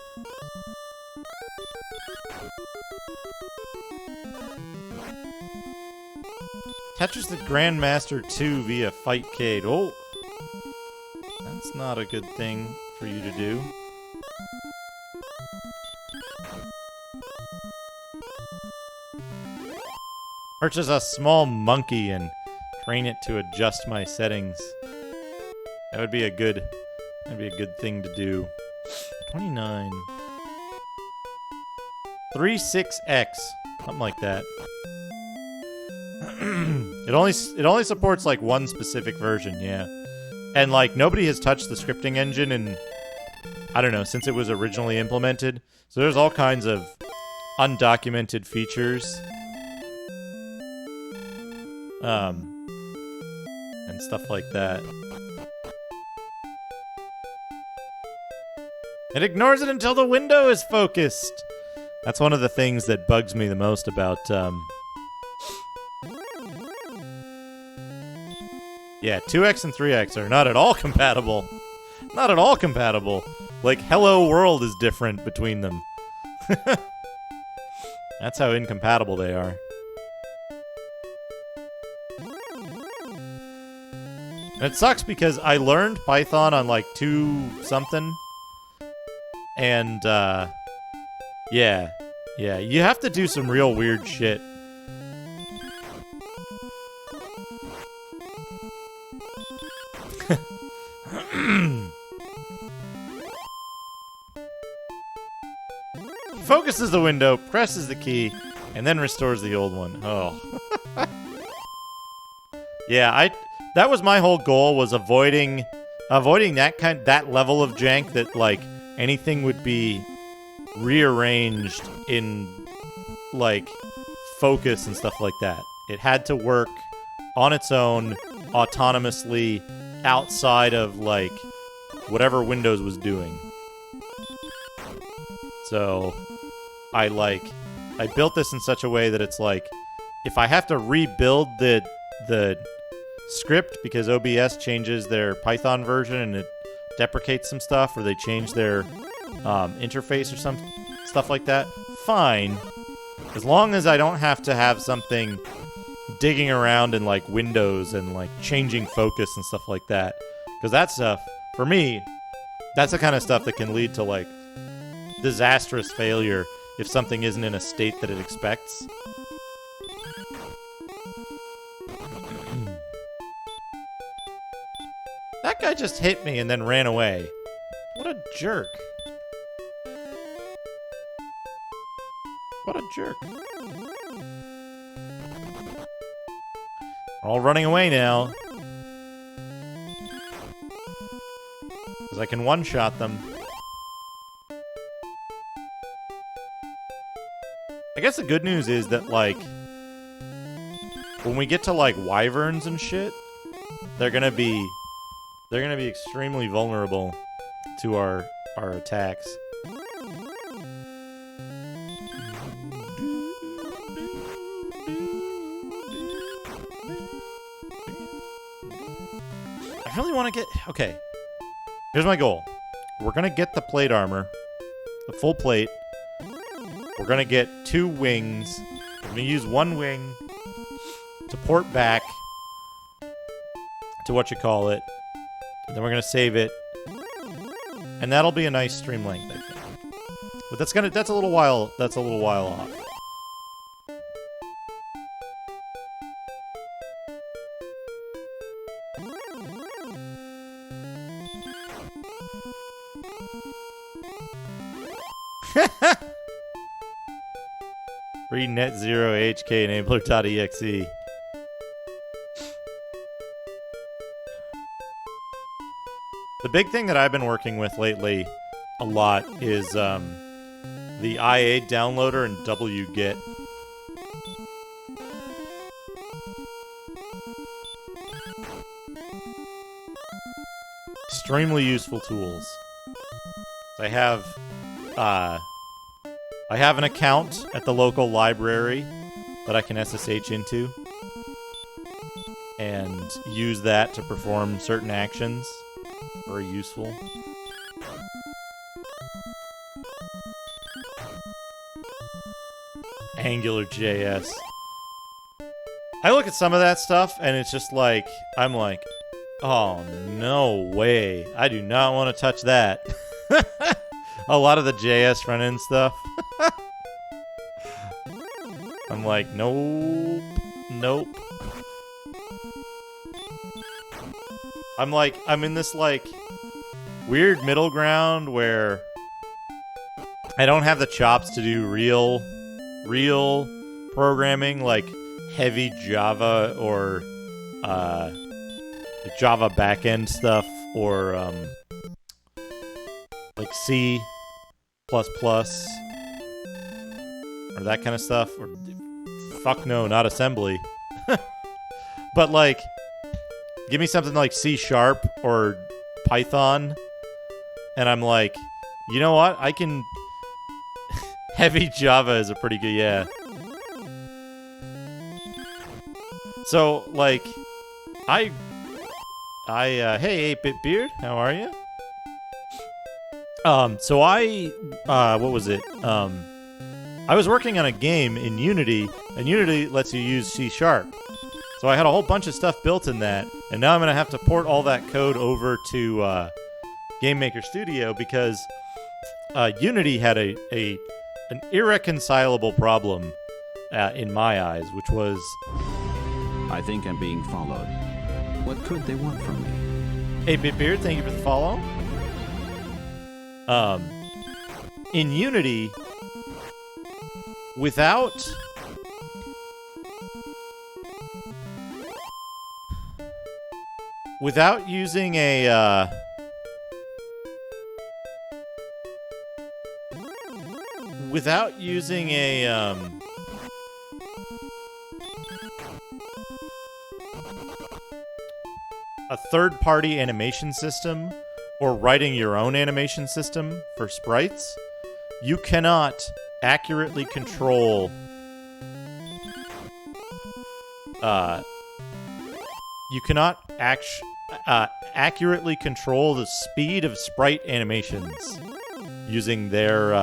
Tetris the Grandmaster 2 via Fightcade. Oh! That's not a good thing for you to do. Purchase a small monkey and train it to adjust my settings. That would be a good thing to do. 29. 36X. Something like that. It only supports like one specific version, yeah. And like nobody has touched the scripting engine in, I don't know, since it was originally implemented. So there's all kinds of undocumented features. And stuff like that. It ignores it until the window is focused. That's one of the things that bugs me the most about, yeah, 2X and 3X are not at all compatible. Not at all compatible. Like, Hello World is different between them. That's how incompatible they are. And it sucks because I learned Python on like 2 something. And, yeah, you have to do some real weird shit. Focuses the window, presses the key, and then restores the old one. Oh. Yeah, that was my whole goal, was avoiding that level of jank that like anything would be rearranged in like focus and stuff like that. It had to work on its own, autonomously, outside of like whatever Windows was doing. So I built this in such a way that it's like, if I have to rebuild the script because OBS changes their Python version and it deprecates some stuff, or they change their interface or some stuff like that, fine. As long as I don't have to have something digging around in like Windows and like changing focus and stuff like that. Because that stuff, for me, that's the kind of stuff that can lead to like disastrous failure if something isn't in a state that it expects. That guy just hit me and then ran away. What a jerk. What a jerk. We're all running away now. Because I can one-shot them. I guess the good news is that, like, when we get to, like, wyverns and shit, they're gonna be extremely vulnerable to our attacks. I really want to get... Okay. Here's my goal. We're gonna get the plate armor. The full plate. We're gonna get 2 wings. We're gonna use 1 wing to port back to what-you-call-it. And then we're gonna save it. And that'll be a nice stream length, I think. But that's a little while off. Free net zero HK enabler.exe. The big thing that I've been working with lately a lot is the IA downloader and wget. Extremely useful tools. I have an account at the local library that I can SSH into and use that to perform certain actions. Very useful. AngularJS. I look at some of that stuff and it's just like, I'm like, oh, no way. I do not want to touch that. A lot of the JS front-end stuff. I'm like, nope. Nope. I'm in this, like, weird middle ground where I don't have the chops to do real programming, like heavy Java or Java backend stuff, or like C++, or that kind of stuff, or fuck no, not assembly. But like, give me something like C# or Python, and I'm like, you know what? I can. Heavy Java is a pretty good, yeah. So like, hey 8-Bit Beard, how are you? So what was it? I was working on a game in Unity, and Unity lets you use C#. So I had a whole bunch of stuff built in that, and now I'm going to have to port all that code over to GameMaker Studio because Unity had an irreconcilable problem in my eyes, which was... I think I'm being followed. What could they want from me? 8-Bit Beard, thank you for the follow. In Unity, without using a third-party animation system or writing your own animation system for sprites, you cannot accurately control accurately control the speed of sprite animations using their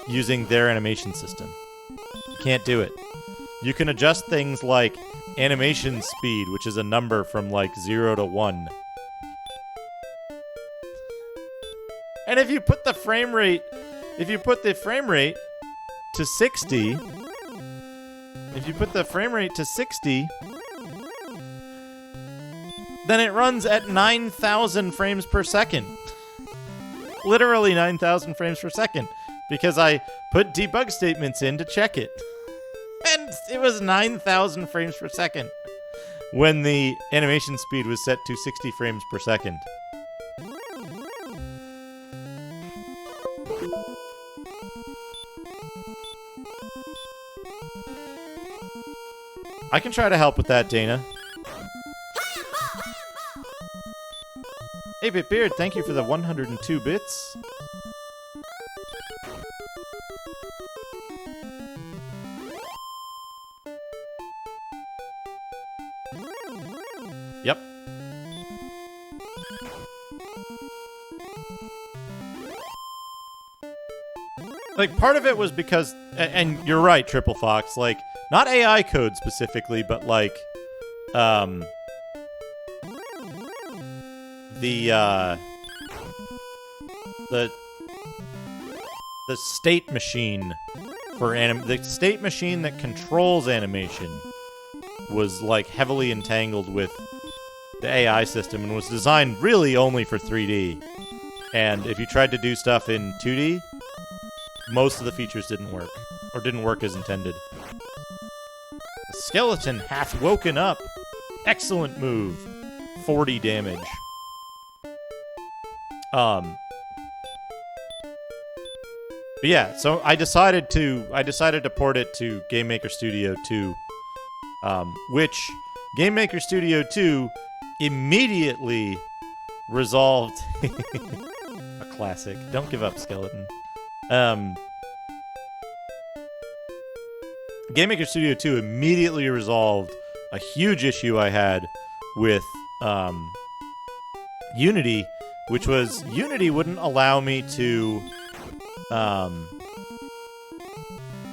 animation system. You can't do it. You can adjust things like animation speed, which is a number from like 0 to 1. And if you put the frame rate to 60, then it runs at 9,000 frames per second. Literally 9,000 frames per second, because I put debug statements in to check it. And it was 9,000 frames per second when the animation speed was set to 60 frames per second. I can try to help with that, Dana. 8-Bit Beard, thank you for the 102 bits. Yep. Like, part of it was because, and you're right, Triple Fox, like, not AI code specifically, but like, the state machine for the state machine that controls animation was like heavily entangled with the AI system and was designed really only for 3D. And if you tried to do stuff in 2D, most of the features didn't work, or didn't work as intended. The skeleton hath woken up. Excellent move. 40 damage. But yeah, so I decided to port it to Game Maker Studio 2, which Game Maker Studio 2 immediately resolved a classic. Don't give up, skeleton. Game Maker Studio 2 immediately resolved a huge issue I had with Unity, which was Unity wouldn't allow me to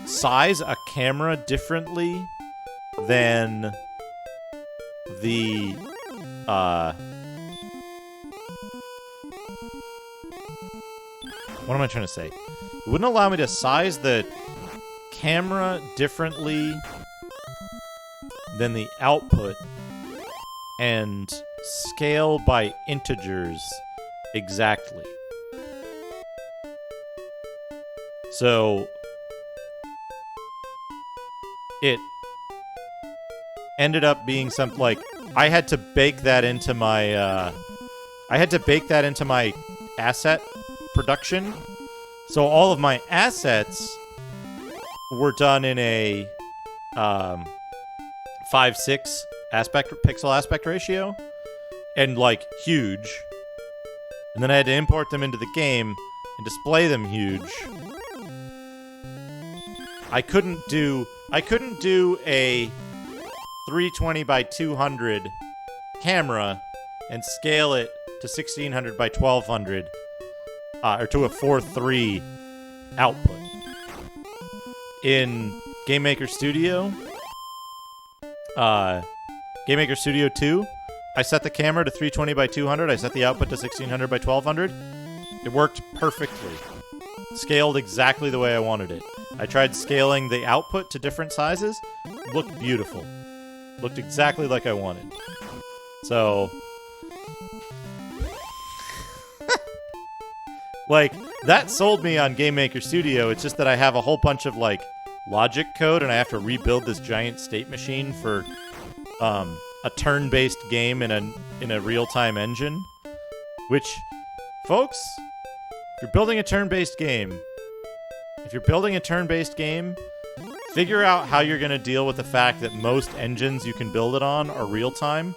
size a camera differently than the what am I trying to say? It wouldn't allow me to size the camera differently than the output and scale by integers exactly. So it ended up being something like I had to bake that into my asset production. So all of my assets were done in a 5:6 pixel aspect ratio and like huge. And then I had to import them into the game and display them huge. I couldn't do a 320 by 200 camera and scale it to 1600 by 1200 or to a 4:3 output. In Game Maker Studio, Game Maker Studio 2, I set the camera to 320 by 200. I set the output to 1600 by 1200. It worked perfectly. Scaled exactly the way I wanted it. I tried scaling the output to different sizes. Looked beautiful. Looked exactly like I wanted. So, like, that sold me on Game Maker Studio. It's just that I have a whole bunch of, like, logic code, and I have to rebuild this giant state machine for a turn-based game in a real-time engine. Which, folks, if you're building a turn-based game, figure out how you're going to deal with the fact that most engines you can build it on are real-time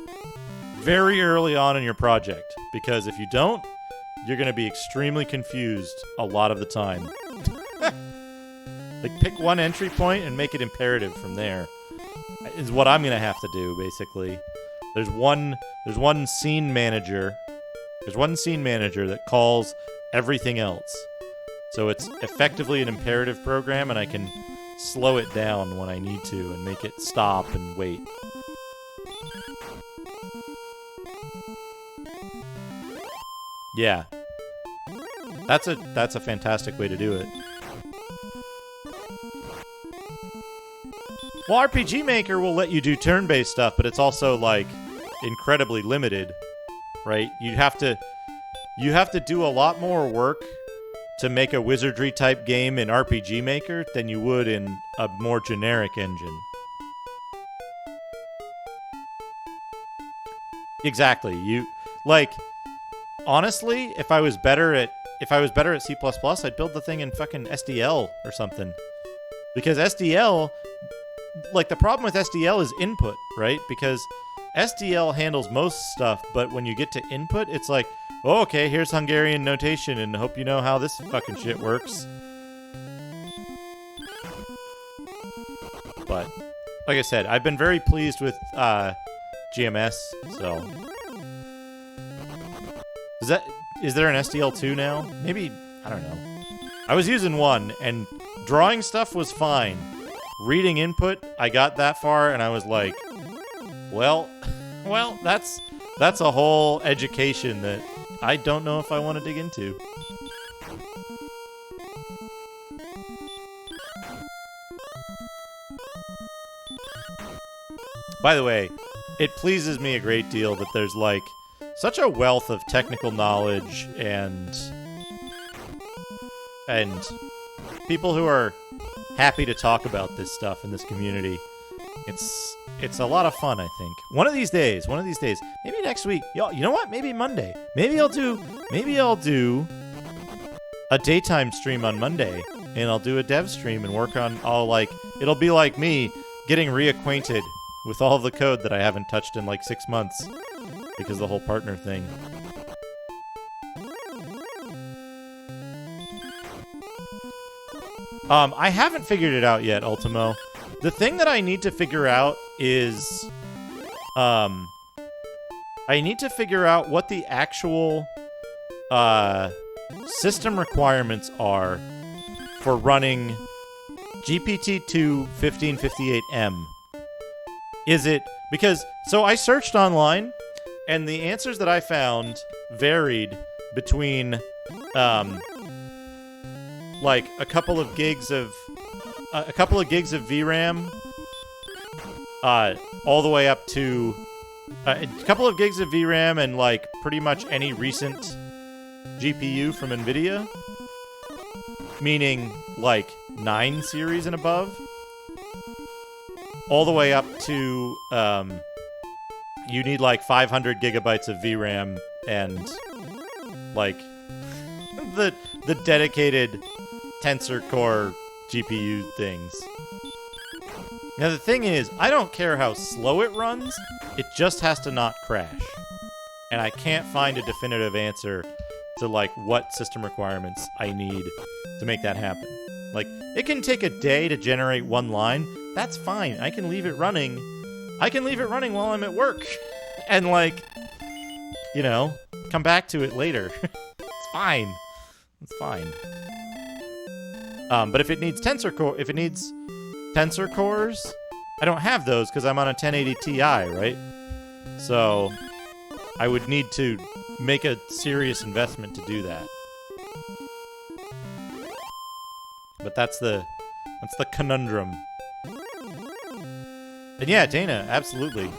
very early on in your project. Because if you don't, you're going to be extremely confused a lot of the time. Like, pick one entry point and make it imperative from there. Is what I'm going to have to do, basically. There's one scene manager. There's one scene manager that calls everything else. So it's effectively an imperative program, and I can slow it down when I need to and make it stop and wait. Yeah. That's a fantastic way to do it. Well, RPG Maker will let you do turn-based stuff, but it's also, like, incredibly limited, right? You have to do a lot more work to make a wizardry-type game in RPG Maker than you would in a more generic engine. Exactly. Honestly, if I was better at C++, I'd build the thing in fucking SDL or something. Because SDL, like, the problem with SDL is input, right? Because SDL handles most stuff, but when you get to input, it's like, oh, okay, here's Hungarian notation, and hope you know how this fucking shit works. But, like I said, I've been very pleased with GMS, so... Is there an SDL2 now? Maybe, I don't know. I was using one, and drawing stuff was fine. Reading input, I got that far, and I was like, well, that's a whole education that I don't know if I want to dig into. By the way, it pleases me a great deal that there's, like, such a wealth of technical knowledge and people who are happy to talk about this stuff in this community. It's a lot of fun, I think. One of these days, maybe next week. You know what? Maybe Monday. Maybe I'll do a daytime stream on Monday and I'll do a dev stream and work on it'll be like me getting reacquainted with all of the code that I haven't touched in like 6 months because of the whole partner thing. I haven't figured it out yet, Ultimo. The thing that I need to figure out is I need to figure out what the actual system requirements are for running GPT-2 1558M. Is it because so I searched online and the answers that I found varied between like a couple of gigs of VRAM all the way up to a couple of gigs of VRAM and like pretty much any recent GPU from NVIDIA, meaning like 9 series and above, all the way up to you need like 500 gigabytes of VRAM and like the dedicated Tensor Core GPU things. Now the thing is, I don't care how slow it runs, it just has to not crash. And I can't find a definitive answer to like what system requirements I need to make that happen. Like, it can take a day to generate one line. That's fine. I can leave it running. I can leave it running while I'm at work. And like, you know, come back to it later. It's fine. It's fine. But if it needs Tensor cores, I don't have those because I'm on a 1080 Ti, right? So I would need to make a serious investment to do that. But that's the conundrum. And yeah, Dana, absolutely.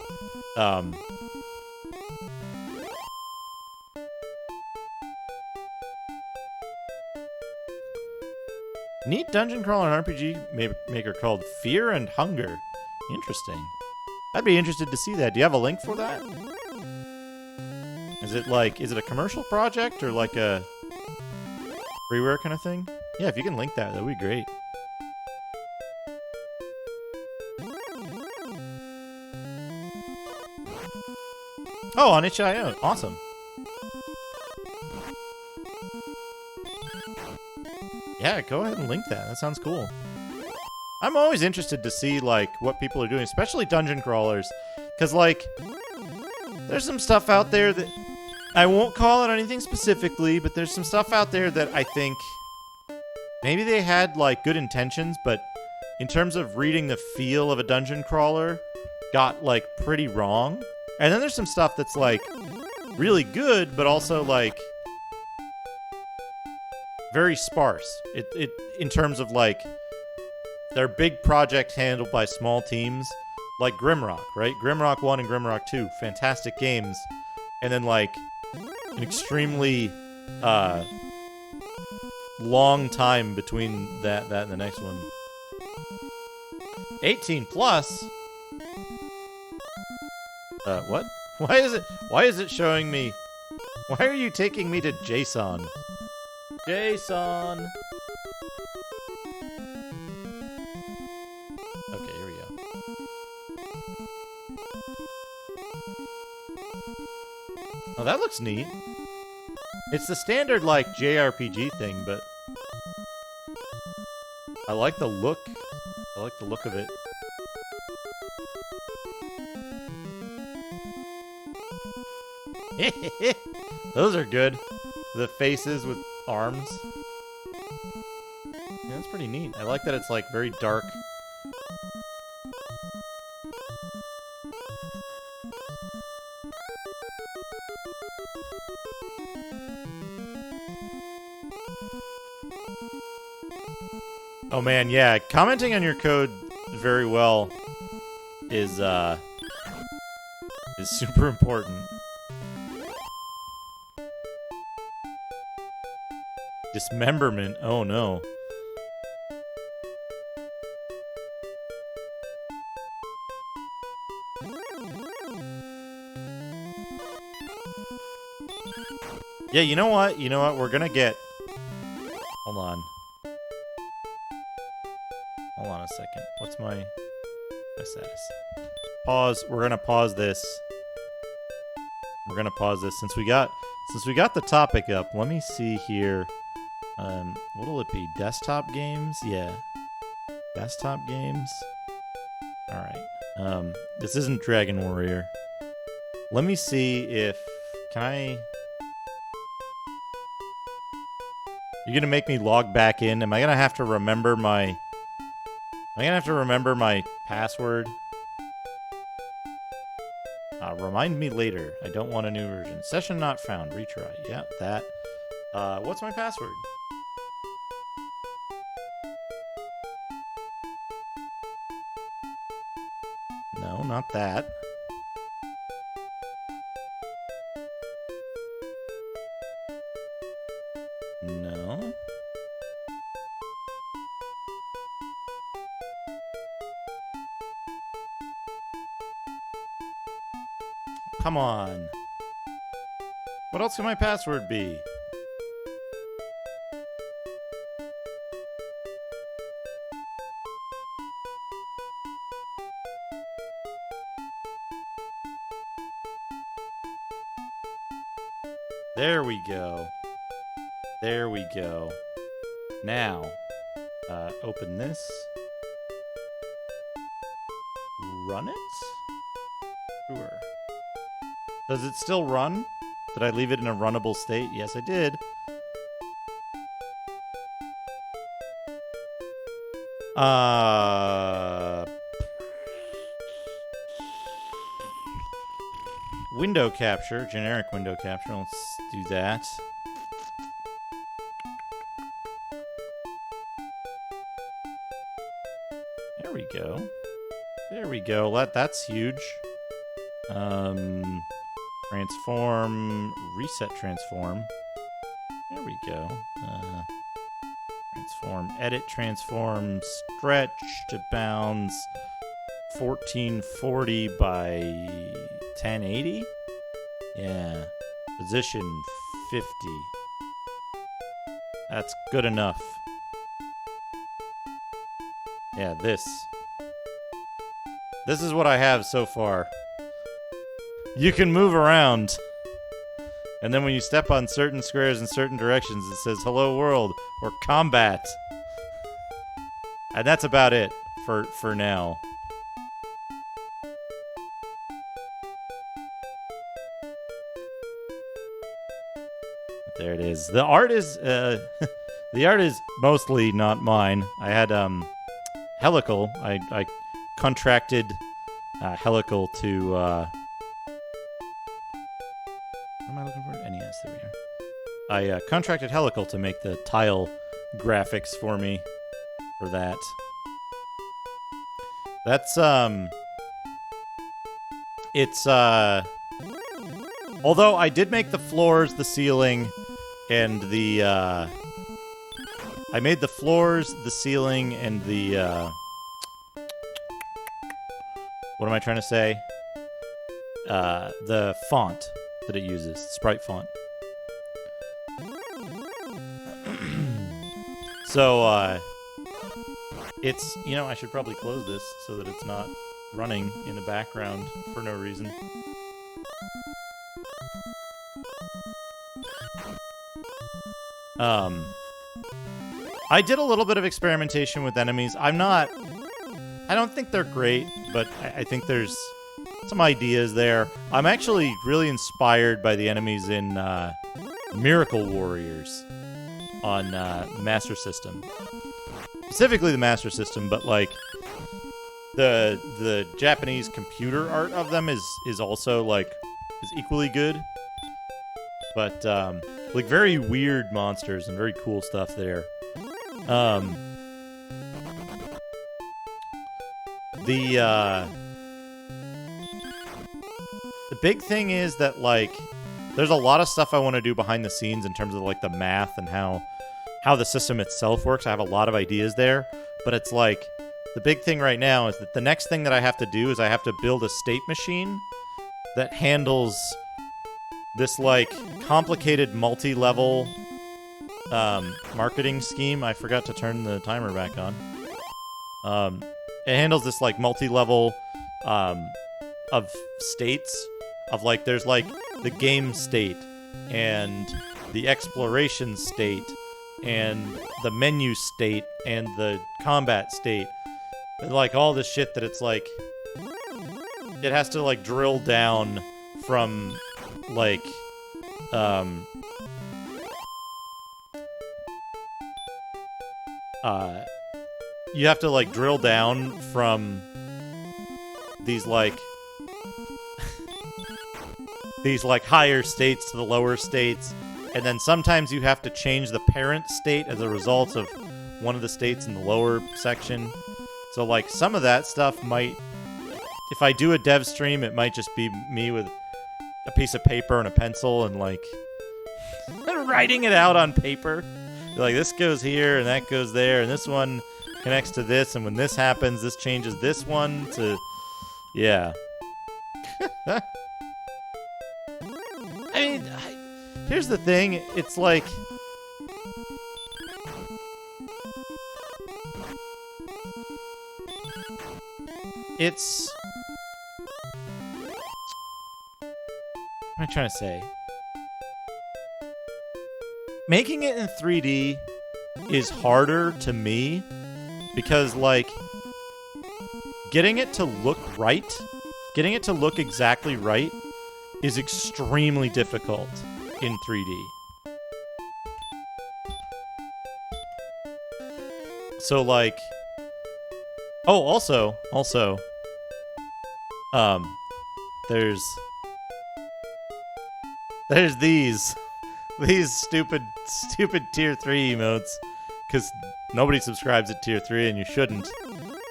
Neat dungeon crawler and RPG maker called Fear and Hunger. Interesting. I'd be interested to see that. Do you have a link for that? Is it a commercial project or like a freeware kind of thing? Yeah, if you can link that, that'd be great. Oh, on itch.io. Awesome. Yeah, go ahead and link that. That sounds cool. I'm always interested to see, like, what people are doing, especially dungeon crawlers. Because, like, there's some stuff out there that... I won't call it anything specifically, but there's some stuff out there that I think... maybe they had, like, good intentions, but in terms of reading the feel of a dungeon crawler, got, like, pretty wrong. And then there's some stuff that's, like, really good, but also, like... very sparse. It in terms of like their big project handled by small teams, like Grimrock, right? Grimrock 1 and Grimrock 2, fantastic games, and then like an extremely long time between that and the next one. 18 plus. What? Why is it showing me? Why are you taking me to JSON? JSON. Okay, here we go. Oh, that looks neat. It's the standard, like, JRPG thing, but... I like the look. I like the look of it. Those are good. The faces with arms. Yeah, that's pretty neat. I like that it's like very dark. Oh man, yeah, commenting on your code very well is super important. Dismemberment. Oh no. Yeah, you know what? You know what? We're gonna get... hold on. Hold on a second. What's my status? Pause. We're gonna pause this. We're gonna pause this since we got the topic up. Let me see here. What'll it be? Desktop games? Yeah. Desktop games. All right. This isn't Dragon Warrior. Let me see if can I. You're gonna make me log back in. Am I gonna have to remember my? Am I gonna have to remember my password? Remind me later. I don't want a new version. Session not found. Retry. Yeah, that. What's my password? No, not that. No. Come on. What else can my password be? There we go. There we go. Now, open this. Run it? Sure. Does it still run? Did I leave it in a runnable state? Yes, I did. Window capture, generic window capture. Let's do that. There we go. There we go. That's huge. Transform, reset transform. There we go. Transform, edit transform, stretch to bounds 1440 by 1080. Yeah. Position 50. That's good enough. Yeah, this is what I have so far. You can move around. And then when you step on certain squares in certain directions, it says hello world or combat. And that's about it for now. There it is. The art is the art is mostly not mine. I had Helical. I contracted Helical to what am I looking for? NES, there we are. I contracted Helical to make the tile graphics for me for that. That's it's although I did make the floors, the ceiling, and the I made the floors, the ceiling, and the what am I trying to say? The font that it uses, sprite font. So it's, you know, I should probably close this so that it's not running in the background for no reason. I did a little bit of experimentation with enemies. I don't think they're great, but I think there's some ideas there. I'm actually really inspired by the enemies in Miracle Warriors on Master System. Specifically the Master System, but like the Japanese computer art of them is also like is equally good. But like very weird monsters and very cool stuff there. The big thing is that like there's a lot of stuff I want to do behind the scenes in terms of like the math and how the system itself works. I have a lot of ideas there, but it's like the big thing right now is that the next thing that I have to do is I have to build a state machine that handles this like complicated multi-level marketing scheme. I forgot to turn the timer back on. It handles this like multi-level of states of like there's like the game state and the exploration state and the menu state and the combat state and like all this shit that it's like it has to like drill down from like you have to like drill down from these like these like higher states to the lower states, and then sometimes you have to change the parent state as a result of one of the states in the lower section. So like some of that stuff might, if I do a dev stream, it might just be me with a piece of paper and a pencil and like writing it out on paper. Like this goes here and that goes there and this one connects to this, and when this happens, this changes this one to, yeah. I mean, here's the thing, it's like, it's, what am I trying to say? Making it in 3D is harder to me because, like, getting it to look right, getting it to look exactly right is extremely difficult in 3D. So, like, oh, also, there's these stupid tier 3 emotes, because nobody subscribes at tier 3 and you shouldn't,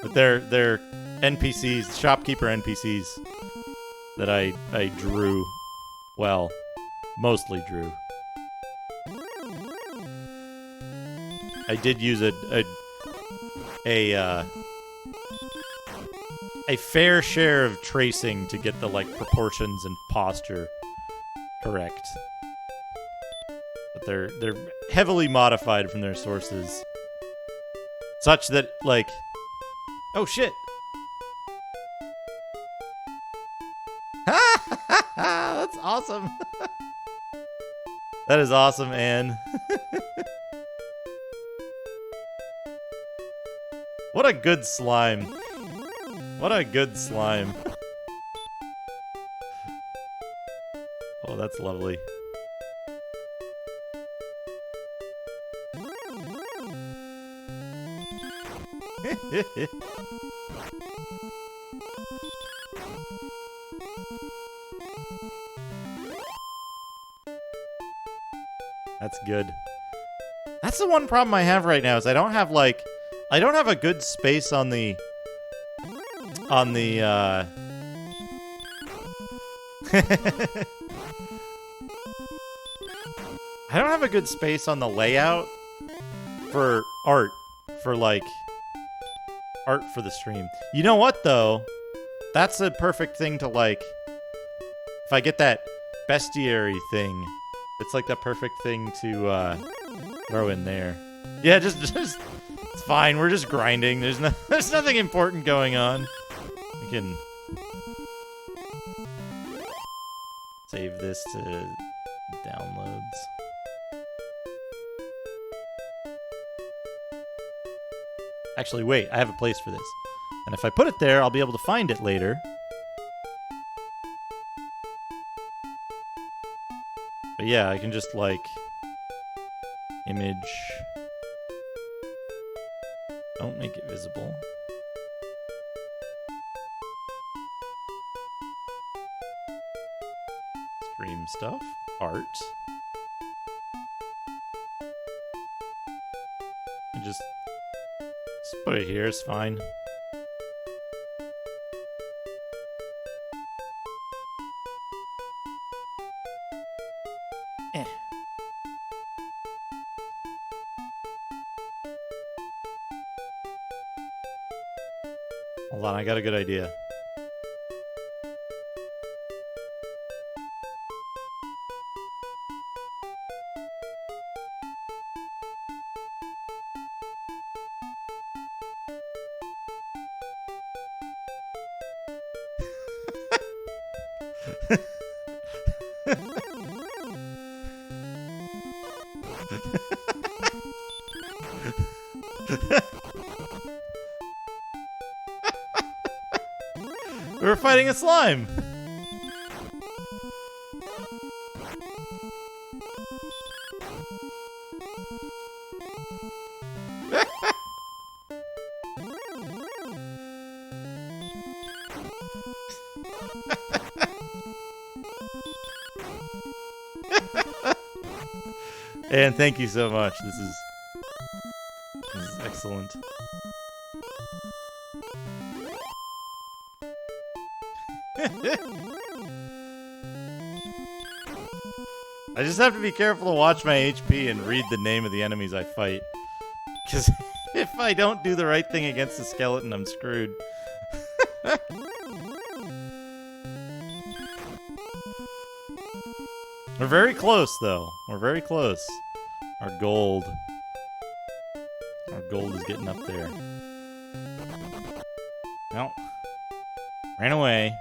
but they're NPCs, shopkeeper NPCs that I drew, well, mostly drew. I did use a fair share of tracing to get the like proportions and posture correct. But they're heavily modified from their sources, such that like, oh shit. That's awesome. That is awesome, Anne. What a good slime. What a good slime. Oh, that's lovely. That's good. That's the one problem I have right now is I don't have a good space on the I don't have a good space on the layout for art for the stream. You know what though? That's a perfect thing to like, if I get that bestiary thing, it's like the perfect thing to throw in there. Yeah, just it's fine. We're just grinding. There's nothing important going on. We can save this to downloads. Actually, wait, I have a place for this. And if I put it there, I'll be able to find it later. But yeah, I can just like image. Don't make it visible. Stream stuff. Art. And just put it here, it's fine. Hold on, I got a good idea. We were fighting a slime. And thank you so much. This is excellent. I just have to be careful to watch my HP and read the name of the enemies I fight. Because if I don't do the right thing against the skeleton, I'm screwed. We're very close, though. We're very close. Our gold is getting up there. No. Ran away.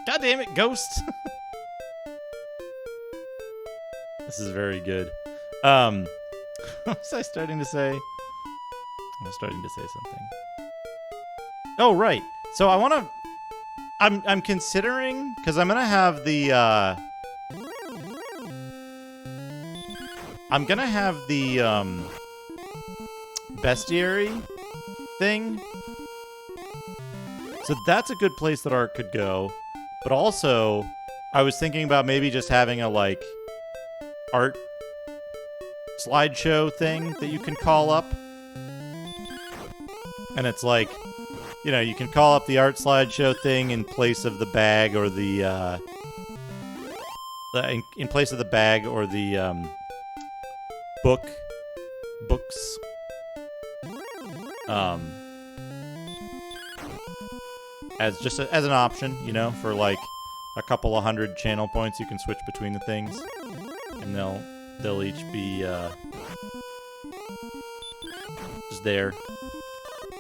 God damn it, ghost! This is very good. What was I starting to say? I was starting to say something. Oh, right. So I want to... I'm considering... Because I'm going to have the... I'm going to have the... bestiary thing. So that's a good place that art could go. But also, I was thinking about maybe just having a, like, art slideshow thing that you can call up. And it's like... You know, you can call up the art slideshow thing in place of the bag or the in place of the bag or the books. As just as an option, you know, for like a couple of 100 channel points, you can switch between the things, and they'll each be just there.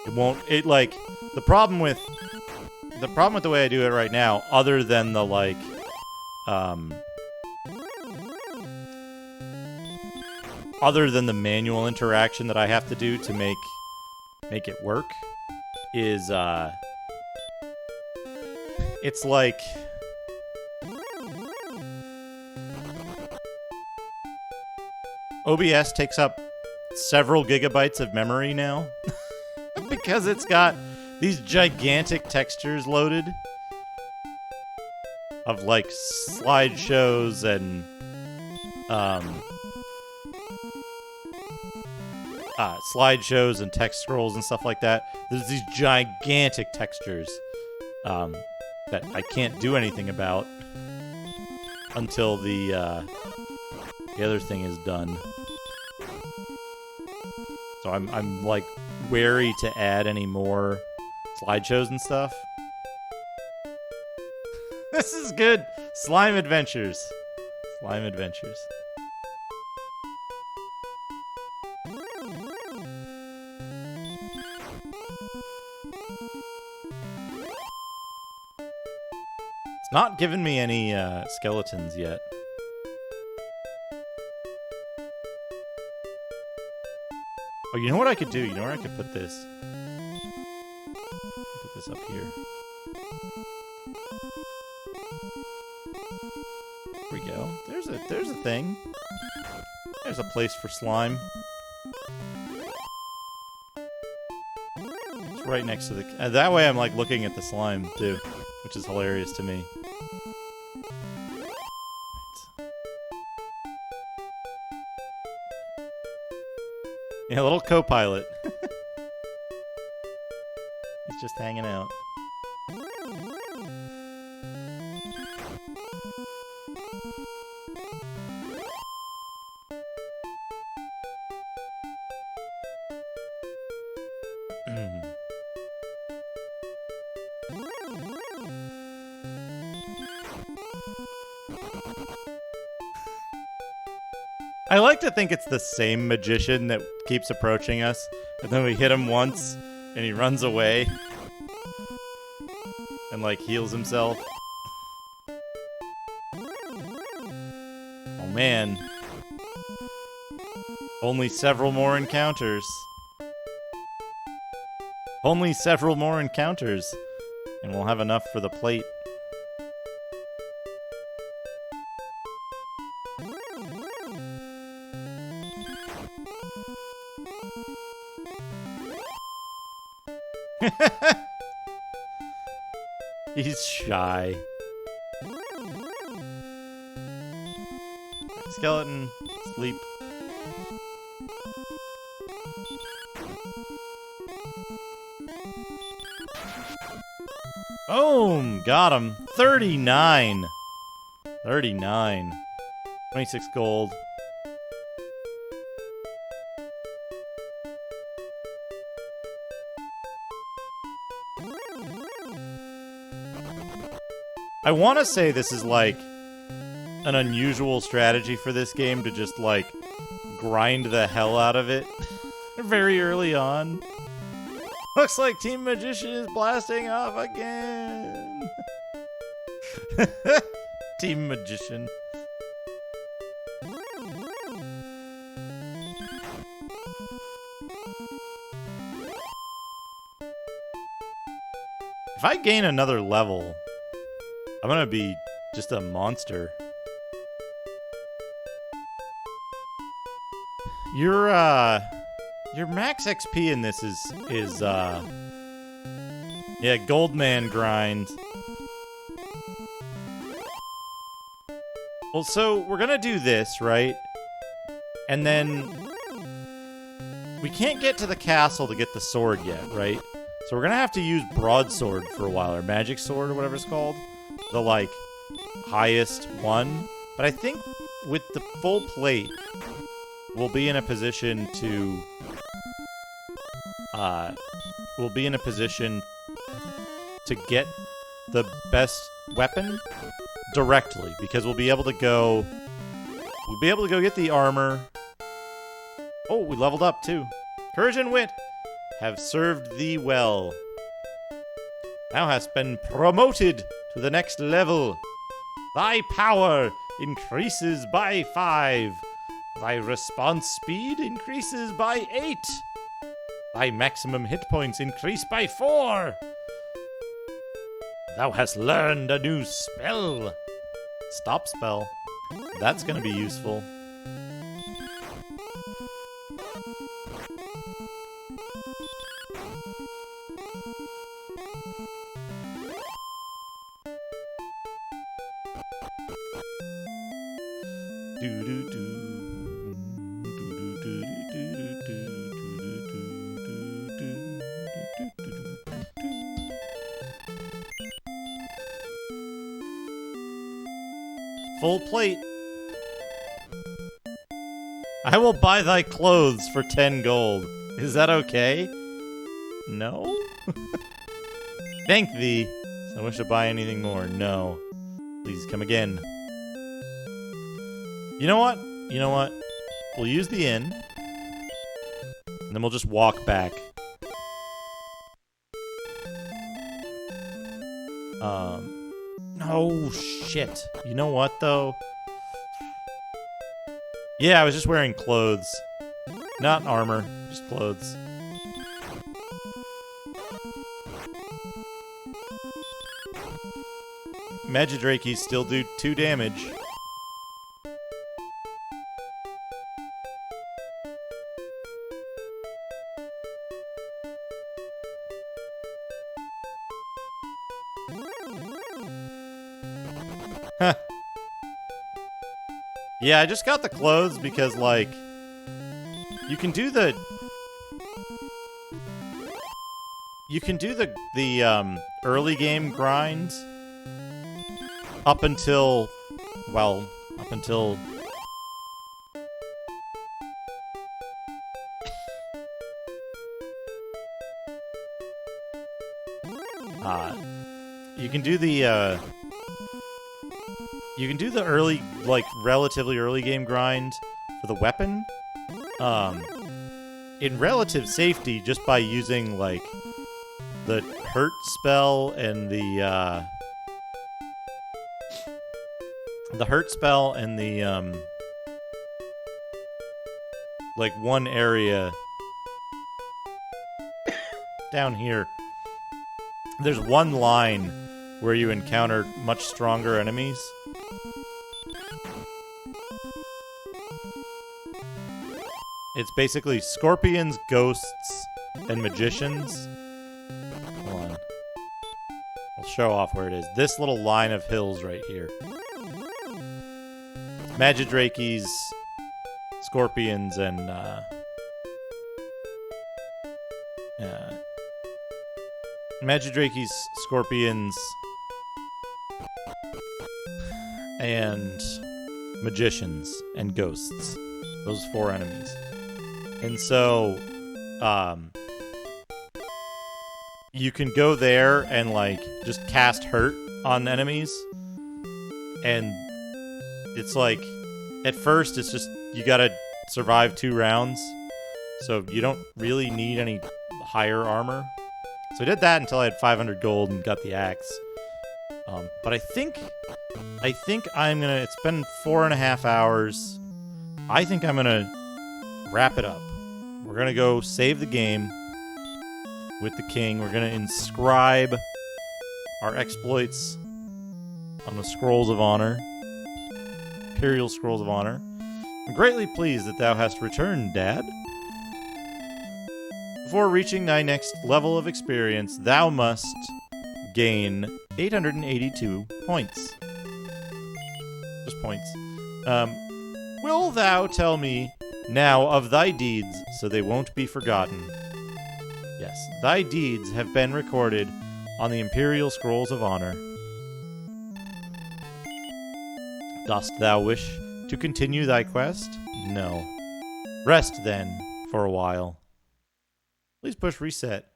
It won't. It like. The problem with the way I do it right now, other than the like, other than the manual interaction that I have to do to make it work, is it's like OBS takes up several gigabytes of memory now because it's got these gigantic textures loaded of like slideshows and slideshows and text scrolls and stuff like that. There's these gigantic textures that I can't do anything about until the other thing is done. So I'm like wary to add any more slideshows and stuff. This is good. Slime Adventures. Slime Adventures. It's not given me any skeletons yet. Oh, you know what I could do? You know where I could put this? Put this up here. There we go. There's a thing. There's a place for slime. It's right next to the... that way I'm like looking at the slime too, which is hilarious to me. Yeah, a little co-pilot. He's just hanging out. I like to think it's the same magician that keeps approaching us And then we hit him once, and he runs away. And, like, heals himself. Oh, man. Only several more encounters. Only several more encounters. And we'll have enough for the plate. He's shy. Skeleton, sleep. Boom! Got him. 39. 39. 26 gold. I want to say this is like an unusual strategy for this game to just like grind the hell out of it very early on. Looks like Team Magician is blasting off again. Team Magician. If I gain another level, I'm gonna be just a monster. Your max XP in this is yeah, Goldman grind. Well, so we're gonna do this, right? And then we can't get to the castle to get the sword yet, right? So we're gonna have to use broadsword for a while, or magic sword, or whatever it's called. The, like, highest one. But I think with the full plate, we'll be in a position to... we'll be in a position to get the best weapon directly. Because we'll be able to go... We'll be able to go get the armor. Oh, we leveled up, too. Courage and wit have served thee well. Thou hast been promoted to the next level. Thy power increases by 5. Thy response speed increases by 8. Thy maximum hit points increase by 4. Thou hast learned a new spell. Stop spell. That's gonna be useful. Full plate. I will buy thy clothes for 10 gold. Is that okay? No? Thank thee. So I wish to buy anything more. No. Please come again. You know what? You know what? We'll use the inn. And then we'll just walk back. No shit. You know what, though? Yeah, I was just wearing clothes. Not armor, just clothes. Magidrakies still do 2 damage. Huh. Yeah, I just got the clothes because, like, you can do the early game grind up until, well, up until you can do the early, like, relatively early game grind for the weapon. in relative safety just by using, like, the hurt spell and the hurt spell and the, like, one area down here. There's one line where you encounter much stronger enemies. It's basically scorpions, ghosts, and magicians. Hold on. I'll show off where it is. This little line of hills right here. Magidrakes, scorpions, and Magidrakes, scorpions, and magicians and ghosts. Those 4 enemies. And so, you can go there and, like, just cast hurt on enemies. And it's like, at first, it's just, you gotta survive 2 rounds. So you don't really need any higher armor. So I did that until I had 500 gold and got the axe. But I think I'm gonna, it's been 4.5 hours. I think I'm gonna wrap it up. We're gonna go save the game with the king. We're gonna inscribe our exploits on the Scrolls of Honor. Imperial Scrolls of Honor. I'm greatly pleased that thou hast returned, Dad. Before reaching thy next level of experience, thou must gain 882 points. Just points. Will thou tell me now of thy deeds, so they won't be forgotten? Yes, thy deeds have been recorded on the Imperial Scrolls of Honor. Dost thou wish to continue thy quest? No. Rest, then, for a while. Please push reset.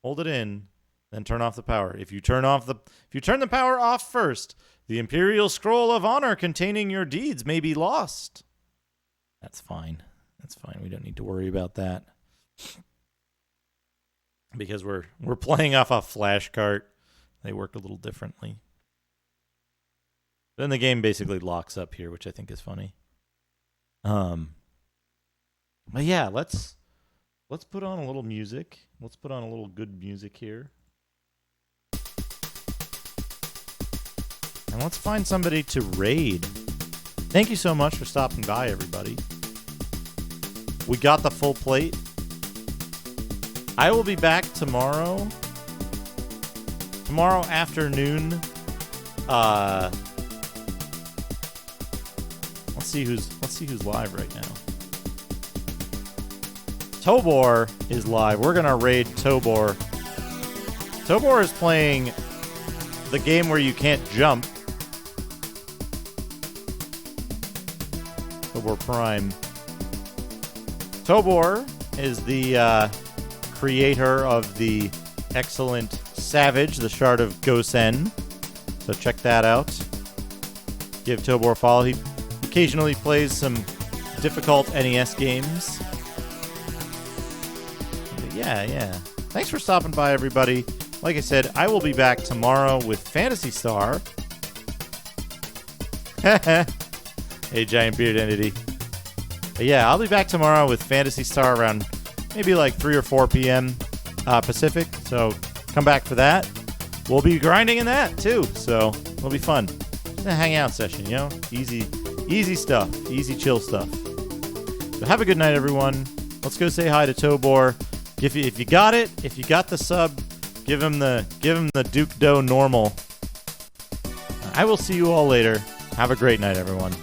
Hold it in, then turn off the power. If you turn the power off first, the Imperial Scroll of Honor containing your deeds may be lost. That's fine. That's fine. We don't need to worry about that. Because we're playing off a flash cart. They work a little differently. Then the game basically locks up here, which I think is funny. But yeah, let's put on a little music. Let's put on a little good music here. And let's find somebody to raid. Thank you so much for stopping by, everybody. We got the full plate. I will be back tomorrow. Tomorrow afternoon. Let's see who's live right now. Tobor is live. We're gonna raid Tobor. Tobor is playing the game where you can't jump. Tobor Prime. Tobor is the creator of the excellent Savage, the Shard of Gosen. So check that out. Give Tobor a follow. He occasionally plays some difficult NES games. But yeah. Thanks for stopping by, everybody. Like I said, I will be back tomorrow with Phantasy Star. Hey, Giant Beard Entity. But yeah, I'll be back tomorrow with Phantasy Star around maybe like 3 or 4 p.m. Pacific. So come back for that. We'll be grinding in that too. So it'll be fun. It's a hangout session, you know? Easy stuff. Easy chill stuff. So have a good night, everyone. Let's go say hi to Tobor. If you got it, if you got the sub, give him the Duke Doe normal. I will see you all later. Have a great night, everyone.